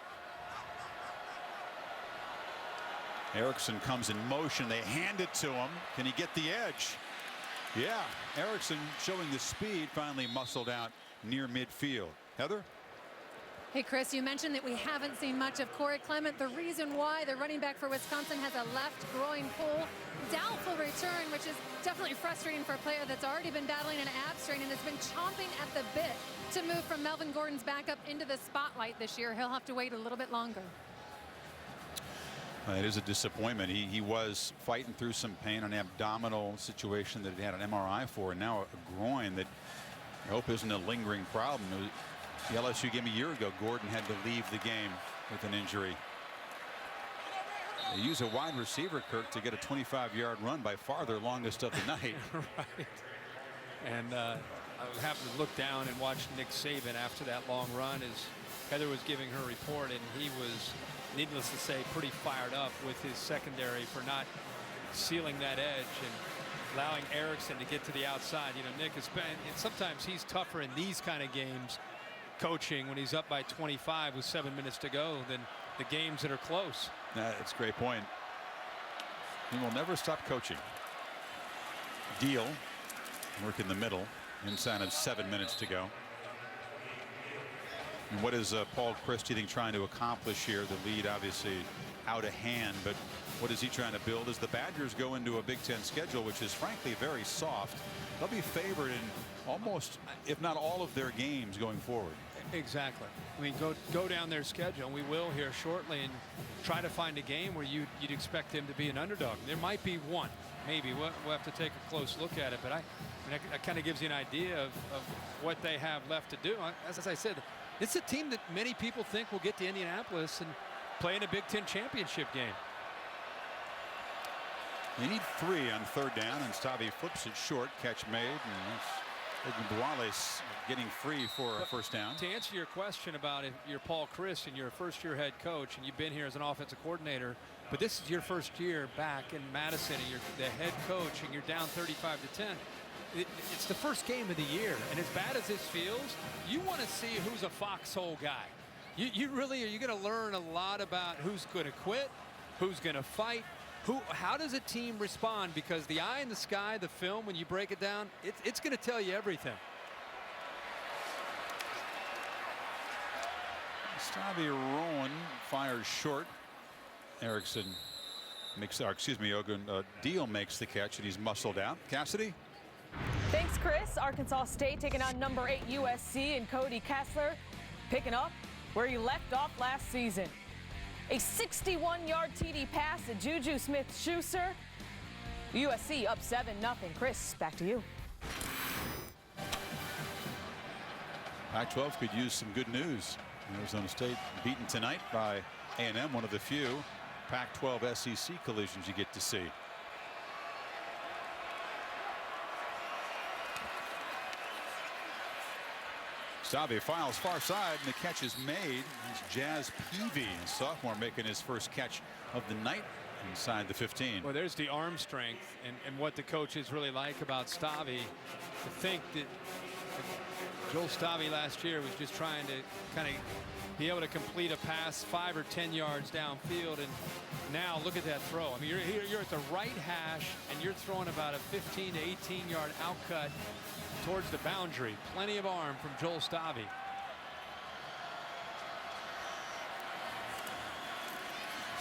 Erickson comes in motion. They hand it to him. Can he get the edge? Yeah, Erickson showing the speed, finally muscled out near midfield. Heather? Hey, Chris, you mentioned that we haven't seen much of Corey Clement. The reason why the running back for Wisconsin has a left groin pull, doubtful return, which is definitely frustrating for a player that's already been battling an ab strain and has been chomping at the bit to move from Melvin Gordon's backup into the spotlight this year. He'll have to wait a little bit longer. It is a disappointment. He was fighting through some pain, an abdominal situation that he had an MRI for, and now a groin that I hope isn't a lingering problem. The LSU game a year ago, Gordon had to leave the game with an injury. They use a wide receiver, Kirk, to get a 25-yard run, by far their longest of the night. Right. And I happened to look down and watch Nick Saban after that long run as Heather was giving her report, and he was, needless to say, pretty fired up with his secondary for not sealing that edge and allowing Erickson to get to the outside. You know, Nick has been, and sometimes he's tougher in these kind of games, coaching when he's up by 25 with 7 minutes to go, than the games that are close. That's a great point. He will never stop coaching. Deal, work in the middle, inside of 7 minutes to go. And what is Paul Chryst, think, trying to accomplish here? The lead obviously out of hand, but what is he trying to build as the Badgers go into a Big Ten schedule, which is frankly very soft? They'll be favored in almost, if not all, of their games going forward. Exactly. I mean, go down their schedule, and we will here shortly, and try to find a game where you'd expect them to be an underdog. There might be one, maybe. We'll have to take a close look at it, but I mean, that kind of gives you an idea of what they have left to do. As I said, it's a team that many people think will get to Indianapolis and play in a Big Ten championship game. They need 3 on 3rd down, and Stavi flips it short. Catch made, and that's Ogunbowale getting free for a first down. To answer your question about if you're Paul Chryst and you're a first-year head coach and you've been here as an offensive coordinator, but this is your first year back in Madison and you're the head coach and you're down 35-10. It's the first game of the year, and as bad as this feels, you want to see who's a foxhole guy. You really are. You're going to learn a lot about who's going to quit, who's going to fight, how does a team respond, because the eye in the sky, the film, when you break it down, it's going to tell you everything. Stavi Rowan fires short. Erickson makes, Deal makes the catch, and he's muscled out. Cassidy? Thanks, Chris. Arkansas State taking on number 8 USC, and Cody Kessler picking up where he left off last season. A 61-yard TD pass to Juju Smith-Schuster. USC up 7-0. Chris, back to you. Pac-12 could use some good news. Arizona State beaten tonight by A&M, one of the few Pac-12 SEC collisions you get to see. Stave files far side, and the catch is made. It's Jazz Peavy, a sophomore, making his first catch of the night inside the 15. Well, there's the arm strength and what the coaches really like about Stave. To think that Joel Stave last year was just trying to kind of be able to complete a pass 5 or 10 yards downfield, and now look at that throw. I mean, you're at the right hash, and you're throwing about a 15 to 18 yard outcut towards the boundary. Plenty of arm from Joel Stave.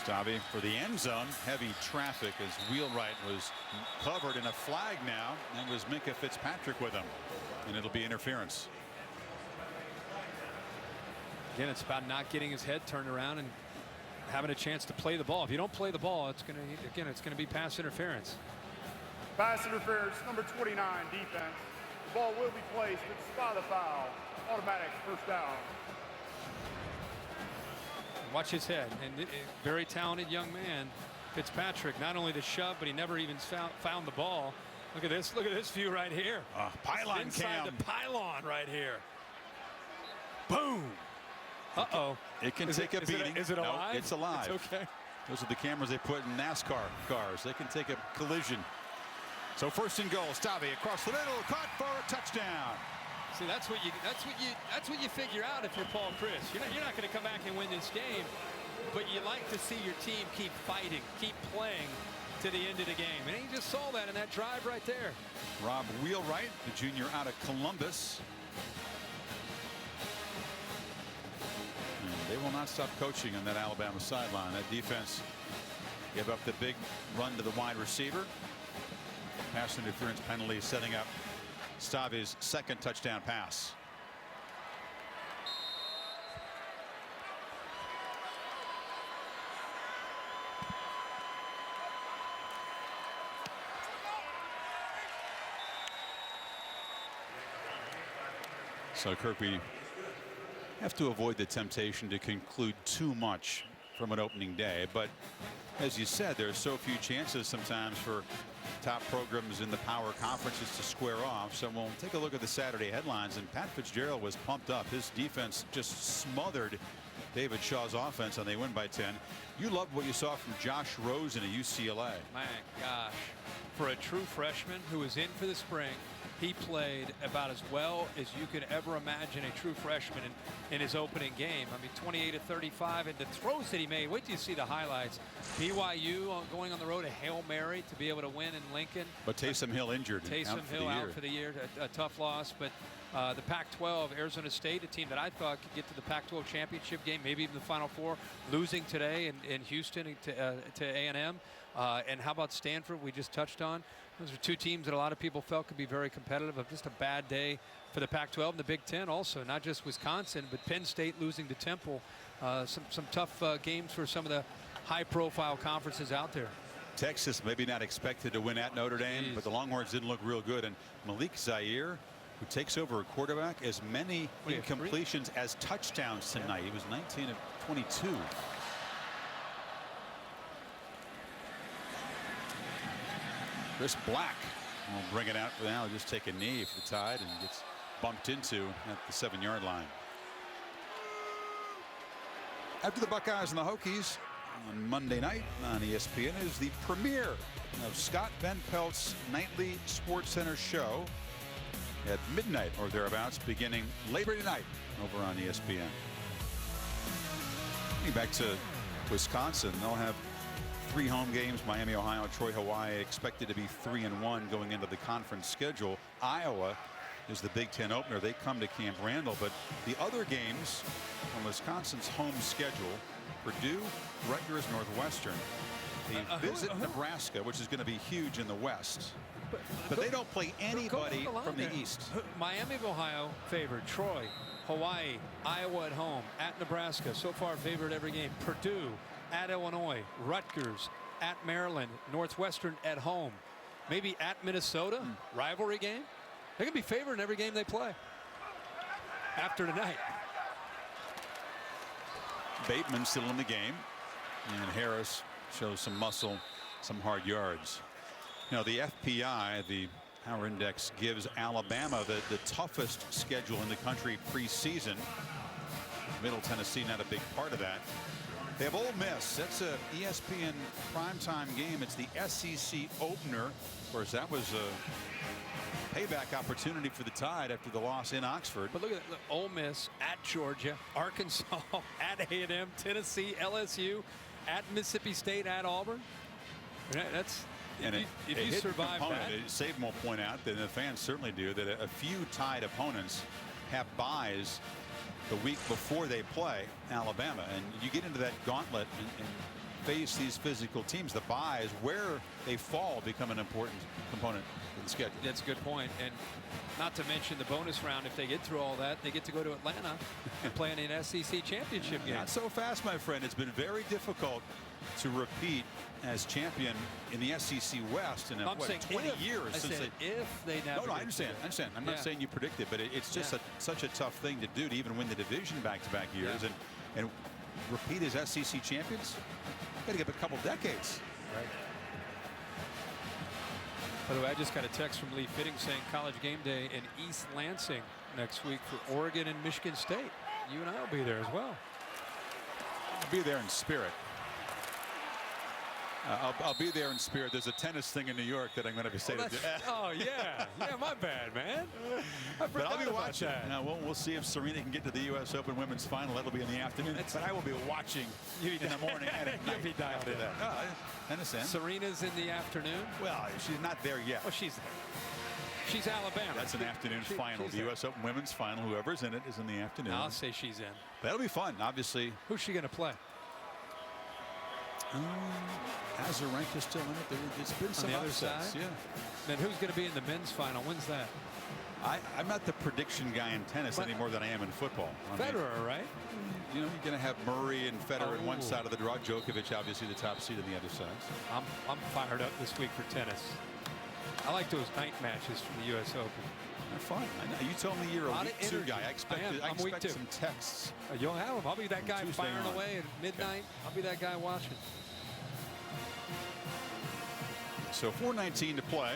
Stave for the end zone. Heavy traffic as Wheelwright was covered in a flag now. That was Minka Fitzpatrick with him, and it'll be interference. Again, it's about not getting his head turned around and having a chance to play the ball. If you don't play the ball, it's going to be pass interference. Pass interference, number 29, defense. The ball will be placed. It's by the foul. Automatic first down. Watch his head. And very talented young man, Fitzpatrick. Not only the shove, but he never even found the ball. Look at this. Look at this view right here. Pylon inside cam. the pylon right here. Boom. Uh-oh. It can take a beating. Is it alive? No, it's alive. It's okay. Those are the cameras they put in NASCAR cars. They can take a collision. So first and goal, Stave across the middle, caught for a touchdown. See, that's what you figure out if you're Paul Chryst. You're not going to come back and win this game, but you like to see your team keep fighting, keep playing to the end of the game. And he just saw that in that drive right there. Rob Wheelwright, the junior out of Columbus. And they will not stop coaching on that Alabama sideline. That defense gave up the big run to the wide receiver. Pass interference penalty setting up Stave's second touchdown pass. So Kirk, we have to avoid the temptation to conclude too much from an opening day, but as you said, there's so few chances sometimes for top programs in the power conferences to square off. So we'll take a look at the Saturday headlines, and Pat Fitzgerald was pumped up. His defense just smothered David Shaw's offense, and they win by 10. You loved what you saw from Josh Rosen at UCLA. My gosh, for a true freshman who was in for the spring, he played about as well as you could ever imagine a true freshman in his opening game. I mean, 28 of 35, and the throws that he made. Wait till you see the highlights. BYU going on the road, a Hail Mary to be able to win in Lincoln. But Taysom Hill injured. Taysom Hill out for the year. A tough loss. But the Pac-12, Arizona State, a team that I thought could get to the Pac-12 championship game, maybe even the Final Four, losing today in Houston to A&M. And how about Stanford, we just touched on? Those are two teams that a lot of people felt could be very competitive. Of just a bad day for the Pac-12 and the Big Ten also. Not just Wisconsin, but Penn State losing to Temple. Some tough games for some of the high-profile conferences out there. Texas maybe not expected to win at Notre Dame, but the Longhorns didn't look real good. And Malik Zaire, who takes over a quarterback, as many incompletions as touchdowns tonight. He was 19 of 22. Chris Black will bring it out for now. Just take a knee for the Tide and gets bumped into at the 7-yard line. After the Buckeyes and the Hokies on Monday night on ESPN is the premiere of Scott Van Pelt's nightly Sports Center show at midnight or thereabouts, beginning Labor Day night over on ESPN. Getting back to Wisconsin, they'll have 3 home games: Miami, Ohio, Troy, Hawaii, expected to be 3-1 going into the conference schedule. Iowa is the Big Ten opener. They come to Camp Randall, but the other games on Wisconsin's home schedule: Purdue, Rutgers, Northwestern. They visit Nebraska, which is going to be huge in the West. But they don't play anybody from the East. Miami of Ohio favored. Troy, Hawaii, Iowa at home, at Nebraska. So far favored every game. Purdue at Illinois, Rutgers at Maryland, Northwestern at home. maybe at Minnesota, rivalry game. They can be favored in every game they play after tonight. Bateman still in the game, and Harris shows some muscle, some hard yards. Now the FPI, the Power Index, gives Alabama the toughest schedule in the country preseason. Middle Tennessee not a big part of that. They have Ole Miss. That's a ESPN primetime game. It's the SEC opener. Of course, that was a payback opportunity for the Tide after the loss in Oxford. But look at that. Look, Ole Miss at Georgia, Arkansas, at A&M, Tennessee, LSU, at Mississippi State, at Auburn. That's And if you survive that. Saban will point out that the fans certainly do that a few Tide opponents have buys the week before they play Alabama, and you get into that gauntlet and face these physical teams. The buys, where they fall, become an important component of the schedule. That's a good point. And not to mention the bonus round, if they get through all that, they get to go to Atlanta and play in an SEC championship game. Not so fast, my friend. It's been very difficult to repeat as champion in the SEC West in what, 20 years since if they never. No, I understand. I'm not saying you predict it, but it's just such a tough thing to do, to even win the division back-to-back years and repeat as SEC champions. Got to give a couple decades. Right. By the way, I just got a text from Lee Fitting saying College Game Day in East Lansing next week for Oregon and Michigan State. You and I will be there as well. I'll be there in spirit. I'll be there in spirit. There's a tennis thing in New York that I'm going to be saying. Oh, yeah. Yeah, my bad, man. But I'll be watching. We'll see if Serena can get to the U.S. Open women's final. That'll be in the afternoon. But I will be watching in the morning and at night. You'll be dialed in. Understand. Serena's in the afternoon? Well, she's not there yet. Oh, she's there. She's Alabama. That's an afternoon final. The U.S. Open women's final. Whoever's in it is in the afternoon. I'll say she's in. That'll be fun, obviously. Who's she going to play? Azarenka's still in it. It's been some on the other upsets. side. Yeah. Then who's going to be in the men's final? When's that? I'm not the prediction guy in tennis any more than I am in football. Federer, right? You know, you're going to have Murray and Federer on one side of the draw. Djokovic, obviously, the top seed on the other side. I'm fired up this week for tennis. I like those night matches from the U.S. Open. They're fun. I know. You told me you're a week two guy. I expect some texts. You'll have them. I'll be that guy firing away at midnight. I'll be that guy watching. So 4:19 to play.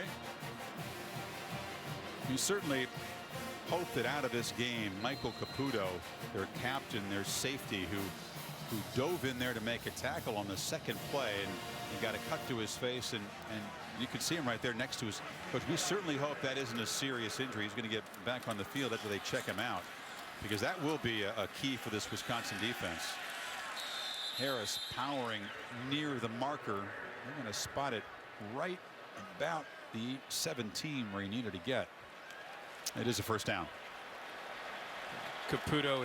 You certainly hope that out of this game, Michael Caputo, their captain, their safety, who dove in there to make a tackle on the second play and got a cut to his face, and you could see him right there next to his coach. We certainly hope that isn't a serious injury. He's going to get back on the field after they check him out, because that will be a key for this Wisconsin defense. Harris powering near the marker. They're going to spot it right about the 17 where he needed to get. It is a first down. Caputo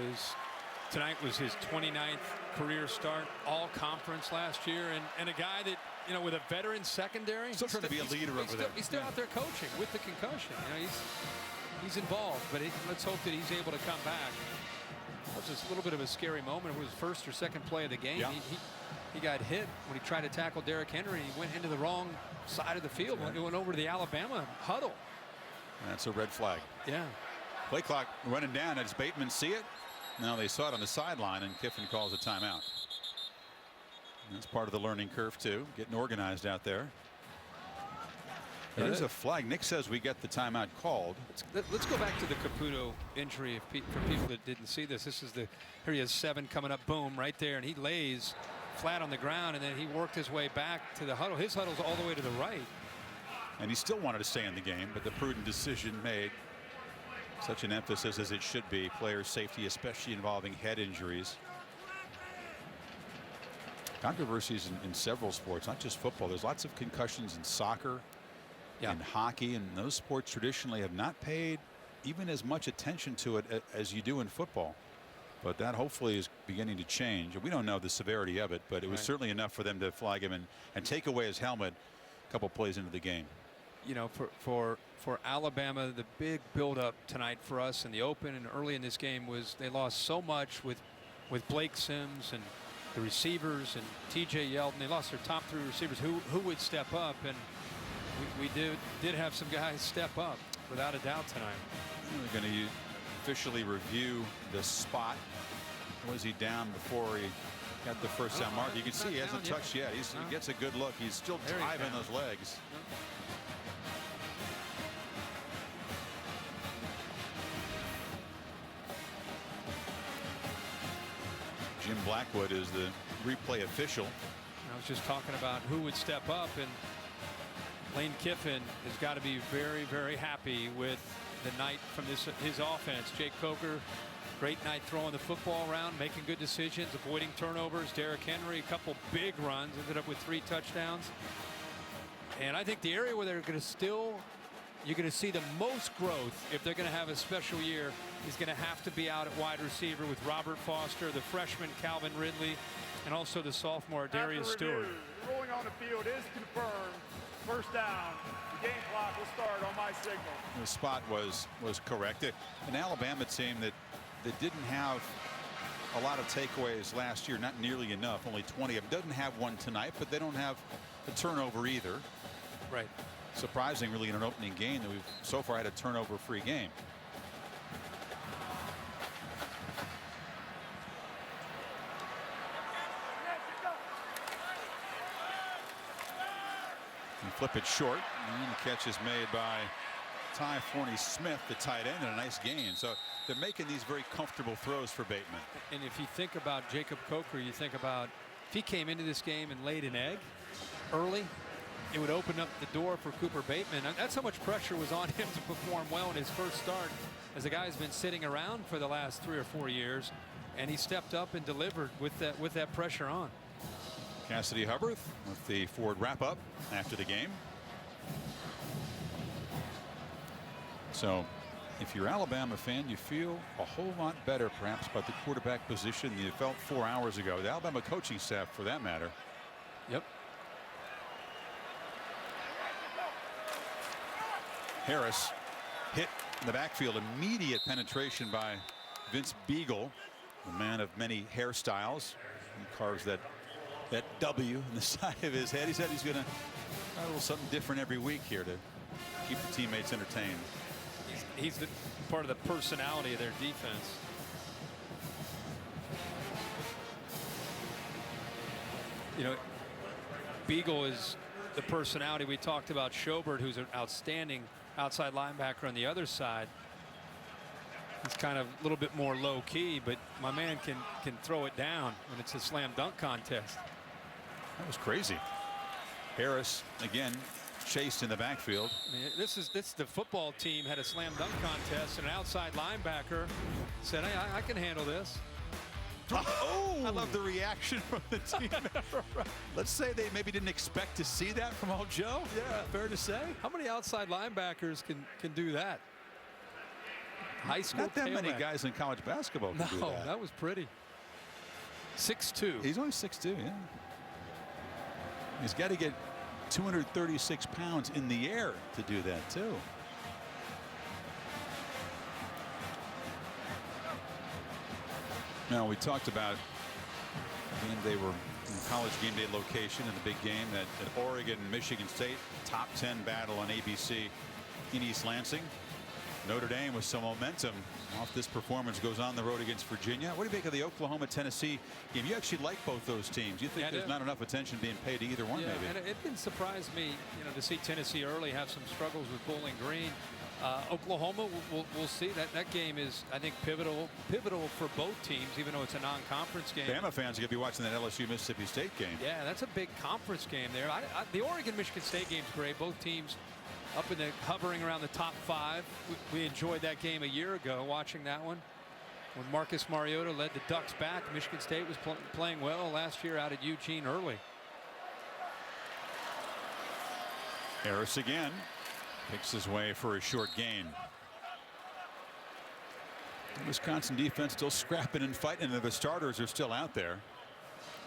tonight was his 29th career start, all conference last year, and a guy that, you know, with a veteran secondary, still trying to be a leader over there. He's still out there coaching with the concussion. You know, he's involved, but let's hope that he's able to come back. It was just a little bit of a scary moment. It was first or second play of the game. Yeah. He got hit when he tried to tackle Derrick Henry. He went into the wrong side of the field. He went over to the Alabama huddle. That's a red flag. Yeah. Play clock running down. Does Bateman see it? No, they saw it on the sideline, and Kiffin calls a timeout. That's part of the learning curve, too, getting organized out there. There's a flag. Nick says we get the timeout called. Let's go back to the Caputo injury for people that didn't see this. This is here he has 7 coming up, boom, right there, and he lays flat on the ground, and then he worked his way back to the huddle. His huddle's all the way to the right. And he still wanted to stay in the game, but the prudent decision made. Such an emphasis as it should be. Player safety, especially involving head injuries. Controversies in several sports, not just football. There's lots of concussions in soccer and hockey, and those sports traditionally have not paid even as much attention to it as you do in football. But that hopefully is beginning to change. We don't know the severity of it, but it was certainly enough for them to flag him and take away his helmet a couple plays into the game. You know, for Alabama, the big buildup tonight for us in the open and early in this game was they lost so much with Blake Sims and the receivers and TJ Yeldon. They lost their top 3 receivers. Who would step up? And We did have some guys step up, without a doubt, tonight. We're going to officially review the spot. Was he down before he got the first down mark? You can see he hasn't touched yet. He gets a good look. He's still driving those legs. Jim Blackwood is the replay official. I was just talking about who would step up, and Lane Kiffin has got to be very, very happy with the night from his offense. Jake Coker, great night throwing the football around, making good decisions, avoiding turnovers. Derrick Henry, a couple big runs, ended up with 3 touchdowns. And I think the area where they're going to you're going to see the most growth if they're going to have a special year is going to have to be out at wide receiver with Robert Foster, the freshman Calvin Ridley, and also the sophomore Darius Stewart. The ruling on the field is confirmed. First down. The game clock will start on my signal. The spot was correct. An Alabama team that didn't have a lot of takeaways last year, not nearly enough, only 20 of them. Doesn't have one tonight, but they don't have a turnover either. Right. Surprising, really, in an opening game that we've so far had a turnover-free game. And flip it short, and the catch is made by Ty Forney-Smith, the tight end, and a nice gain. So they're making these very comfortable throws for Bateman. And if you think about Jacob Coker, you think about if he came into this game and laid an egg early, it would open up the door for Cooper Bateman. And that's how much pressure was on him to perform well in his first start, as the guy's been sitting around for the last 3 or 4 years, and he stepped up and delivered with that pressure on. Cassidy Hubbard with the Ford wrap-up after the game. So if you're an Alabama fan, you feel a whole lot better perhaps about the quarterback position than you felt 4 hours ago. The Alabama coaching staff, for that matter. Yep. Harris hit in the backfield. Immediate penetration by Vince Beagle, a man of many hairstyles. He carves that W in the side of his head. He said he's going to try a little something different every week here to keep the teammates entertained. He's the part of the personality of their defense. You know, Beagle is the personality. We talked about Schobert, who's an outstanding outside linebacker on the other side. He's kind of a little bit more low key, but my man can throw it down when it's a slam dunk contest. That was crazy. Harris again chased in the backfield. I mean, this the football team had a slam dunk contest, and an outside linebacker said, hey, I can handle this. Oh, I love the reaction from the team. Let's say they maybe didn't expect to see that from old Joe. Yeah, fair to say. How many outside linebackers can do that? High school. Not that many guys in college basketball can do that. No, that was pretty. 6'2". He's only 6'2", yeah. He's got to get 236 pounds in the air to do that, too. Now, we talked about when they were in college game day location in the big game at Oregon and Michigan State, top 10 battle on ABC in East Lansing. Notre Dame with some momentum off this performance goes on the road against Virginia. What do you think of the Oklahoma-Tennessee game? You actually like both those teams. You think there's not enough attention being paid to either one, maybe? And it didn't surprise me, to see Tennessee early have some struggles with Bowling Green. Oklahoma, we'll see. That game is, I think, pivotal for both teams, even though it's a non-conference game. Bama fans are going to be watching that LSU-Mississippi State game. Yeah, that's a big conference game there. The Oregon-Michigan State game's great. Both teams up hovering around the top 5. We enjoyed that game a year ago, watching that one, when Marcus Mariota led the Ducks back. Michigan State was playing well last year out at Eugene early. Harris again picks his way for a short gain. The Wisconsin defense still scrapping and fighting, and the starters are still out there.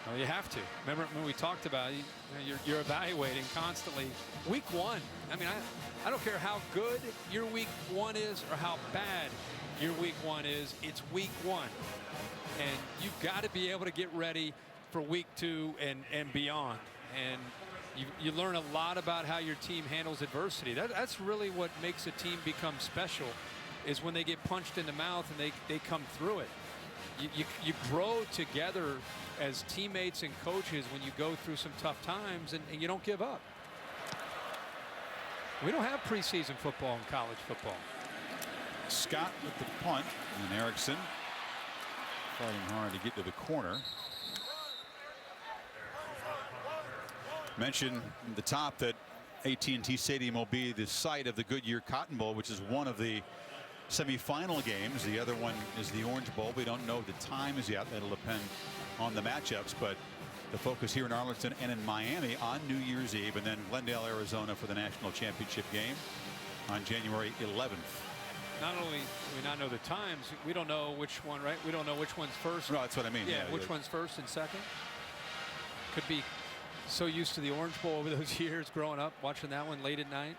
Well, you have to. Remember when we talked about it, you're evaluating constantly. Week 1. I mean, I don't care how good your week 1 is or how bad your week 1 is. It's week 1. And you've got to be able to get ready for week 2 and beyond. And You learn a lot about how your team handles adversity. That's really what makes a team become special, is when they get punched in the mouth and they come through it. You grow together as teammates and coaches when you go through some tough times, and you don't give up. We don't have preseason football in college football. Scott with the punt, and Erickson fighting hard to get to the corner. Mentioned at the top that AT&T Stadium will be the site of the Goodyear Cotton Bowl, which is one of the semifinal games. The other one is the Orange Bowl. We don't know the times yet. That'll depend on the matchups, but the focus here in Arlington and in Miami on New Year's Eve, and then Glendale, Arizona for the national championship game on January 11th. Not only do we not know the times, we don't know which one, right? We don't know which one's first. No, that's what I mean. Yeah, which one's first and second. Could be so used to the Orange Bowl over those years growing up, watching that one late at night.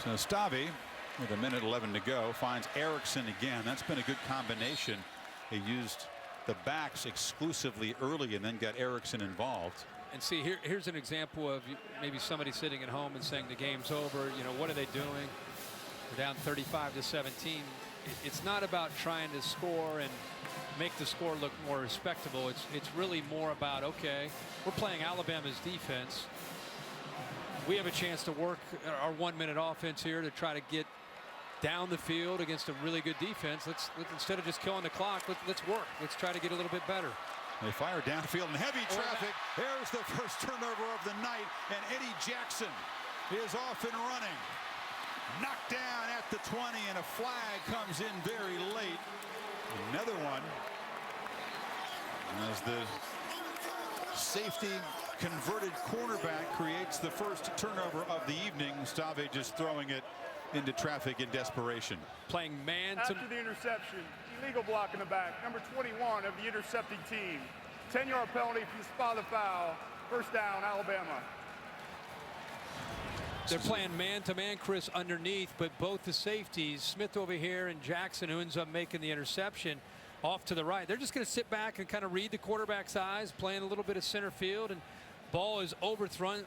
So Stavi, with 1:11 to go, finds Erickson again. That's been a good combination. He used the backs exclusively early and then got Erickson involved. And see, here's an example of maybe somebody sitting at home and saying the game's over. You know, what are they doing? We're down 35-17. It's not about trying to score and make the score look more respectable. It's really more about, okay, we're playing Alabama's defense. We have a chance to work our 1-minute offense here to try to get down the field against a really good defense. Let's instead of just killing the clock, let's work. Let's try to get a little bit better. They fire downfield in heavy traffic. There's the first turnover of the night, and Eddie Jackson is off and running. Knocked down at the 20, and a flag comes in very late. Another one as the safety converted cornerback creates the first turnover of the evening. Stave just throwing it into traffic in desperation. Playing man to... After the interception, illegal block in the back, number 21 of the intercepting team. 10-yard penalty for the spot of the foul. First down, Alabama. They're playing man-to-man, Chris, underneath, but both the safeties, Smith over here and Jackson, who ends up making the interception, off to the right. They're just going to sit back and kind of read the quarterback's eyes, playing a little bit of center field, and ball is overthrown.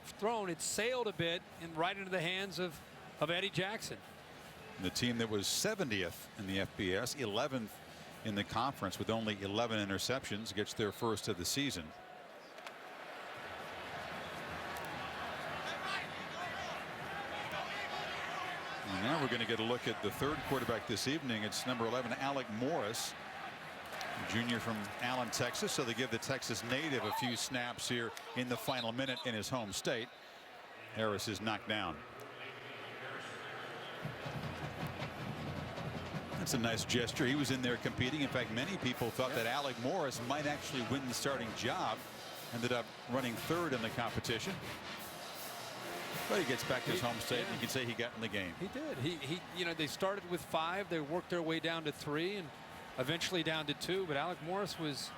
It's sailed a bit and right into the hands of Eddie Jackson. The team that was 70th in the FBS, 11th in the conference with only 11 interceptions, gets their first of the season. And now we're going to get a look at the third quarterback this evening. It's number 11, Alec Morris, junior from Allen, Texas. So they give the Texas native a few snaps here in the final minute in his home state. Harris is knocked down. That's a nice gesture. He was in there competing. In fact, many people thought that Alec Morris might actually win the starting job. Ended up running third in the competition. But he gets back to his home state, and you can say he got in the game. He did. You know, they started with 5. They worked their way down to 3 and eventually down to 2. But Alec Morris was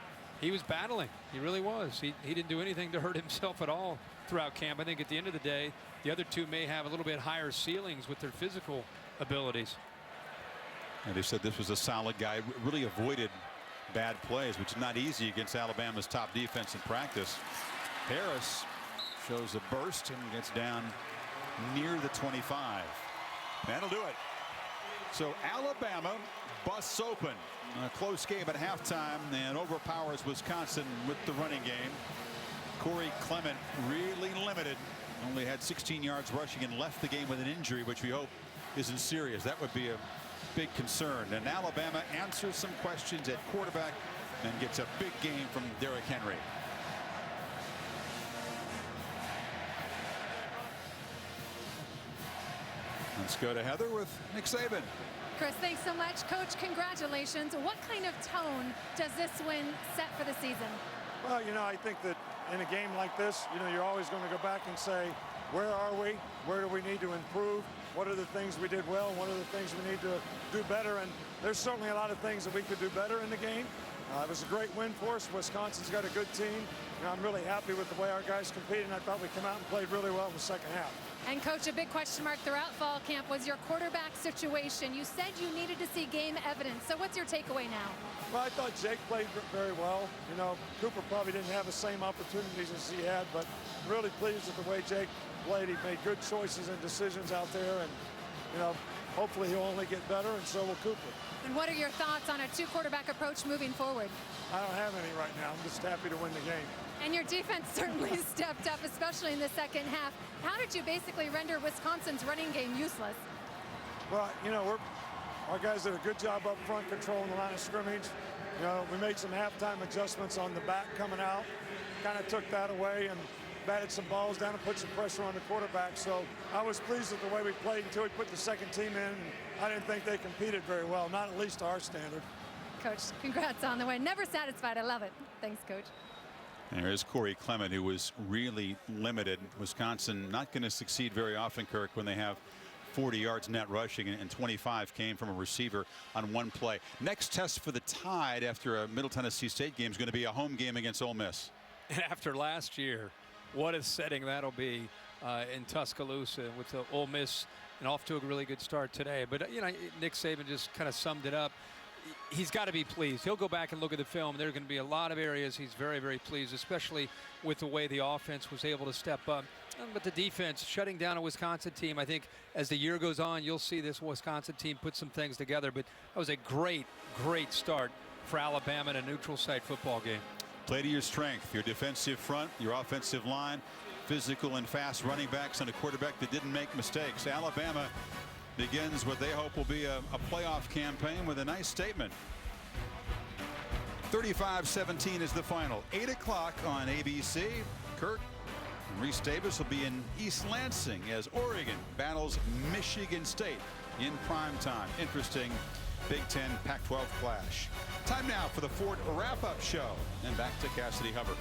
battling. He really was. He didn't do anything to hurt himself at all throughout camp. I think at the end of the day, the other 2 may have a little bit higher ceilings with their physical abilities. And they said this was a solid guy, really avoided bad plays, which is not easy against Alabama's top defense in practice. Harris shows a burst and gets down near the 25. That'll do it. So Alabama busts open a close game at halftime and overpowers Wisconsin with the running game. Corey Clement really limited, only had 16 yards rushing and left the game with an injury, which we hope isn't serious. That would be a big concern. And Alabama answers some questions at quarterback and gets a big game from Derrick Henry. Let's go to Heather with Nick Saban. Chris, thanks so much. Coach, congratulations. What kind of tone does this win set for the season? Well, you know, I think that in a game like this, you know, you're always going to go back and say, where are we? Where do we need to improve? What are the things we did well? What are the things we need to do better? And there's certainly a lot of things that we could do better in the game. It was a great win for us. Wisconsin's got a good team. I'm really happy with the way our guys competed, and I thought we came out and played really well in the second half. And Coach, a big question mark throughout fall camp was your quarterback situation. You said you needed to see game evidence. So what's your takeaway now? Well, I thought Jake played very well. You know, Cooper probably didn't have the same opportunities as he had, but really pleased with the way Jake played. He made good choices and decisions out there, and, you know, hopefully he'll only get better, and so will Cooper. And what are your thoughts on a two-quarterback approach moving forward? I don't have any right now. I'm just happy to win the game. And your defense certainly stepped up, especially in the second half. How did you basically render Wisconsin's running game useless? Well, you know, our guys did a good job up front controlling the line of scrimmage. You know, we made some halftime adjustments on the back coming out, kind of took that away and batted some balls down and put some pressure on the quarterback. So I was pleased with the way we played until we put the second team in. And I didn't think they competed very well, not at least to our standard. Coach, congrats on the win. Never satisfied. I love it. Thanks, Coach. There is Corey Clement, who was really limited. Wisconsin not going to succeed very often, Kirk, when they have 40 yards net rushing, and 25 came from a receiver on one play. Next test for the Tide after a Middle Tennessee State game is going to be a home game against Ole Miss. And after last year, what a setting that'll be in Tuscaloosa with the Ole Miss, and off to a really good start today. But, you know, Nick Saban just kind of summed it up. He's got to be pleased. He'll go back and look at the film. There are going to be a lot of areas he's very, very pleased, especially with the way the offense was able to step up. But the defense shutting down a Wisconsin team, I think as the year goes on, you'll see this Wisconsin team put some things together. But that was a great, great start for Alabama in a neutral site football game. Play to your strength, your defensive front, your offensive line, physical and fast running backs, and a quarterback that didn't make mistakes. Alabama begins what they hope will be a playoff campaign with a nice statement. 35-17 is the final. 8 o'clock on ABC. Kirk and Reese Davis will be in East Lansing as Oregon battles Michigan State in prime time. Interesting Big Ten Pac-12 clash. Time now for the Ford wrap-up show. And back to Cassidy Hubbard.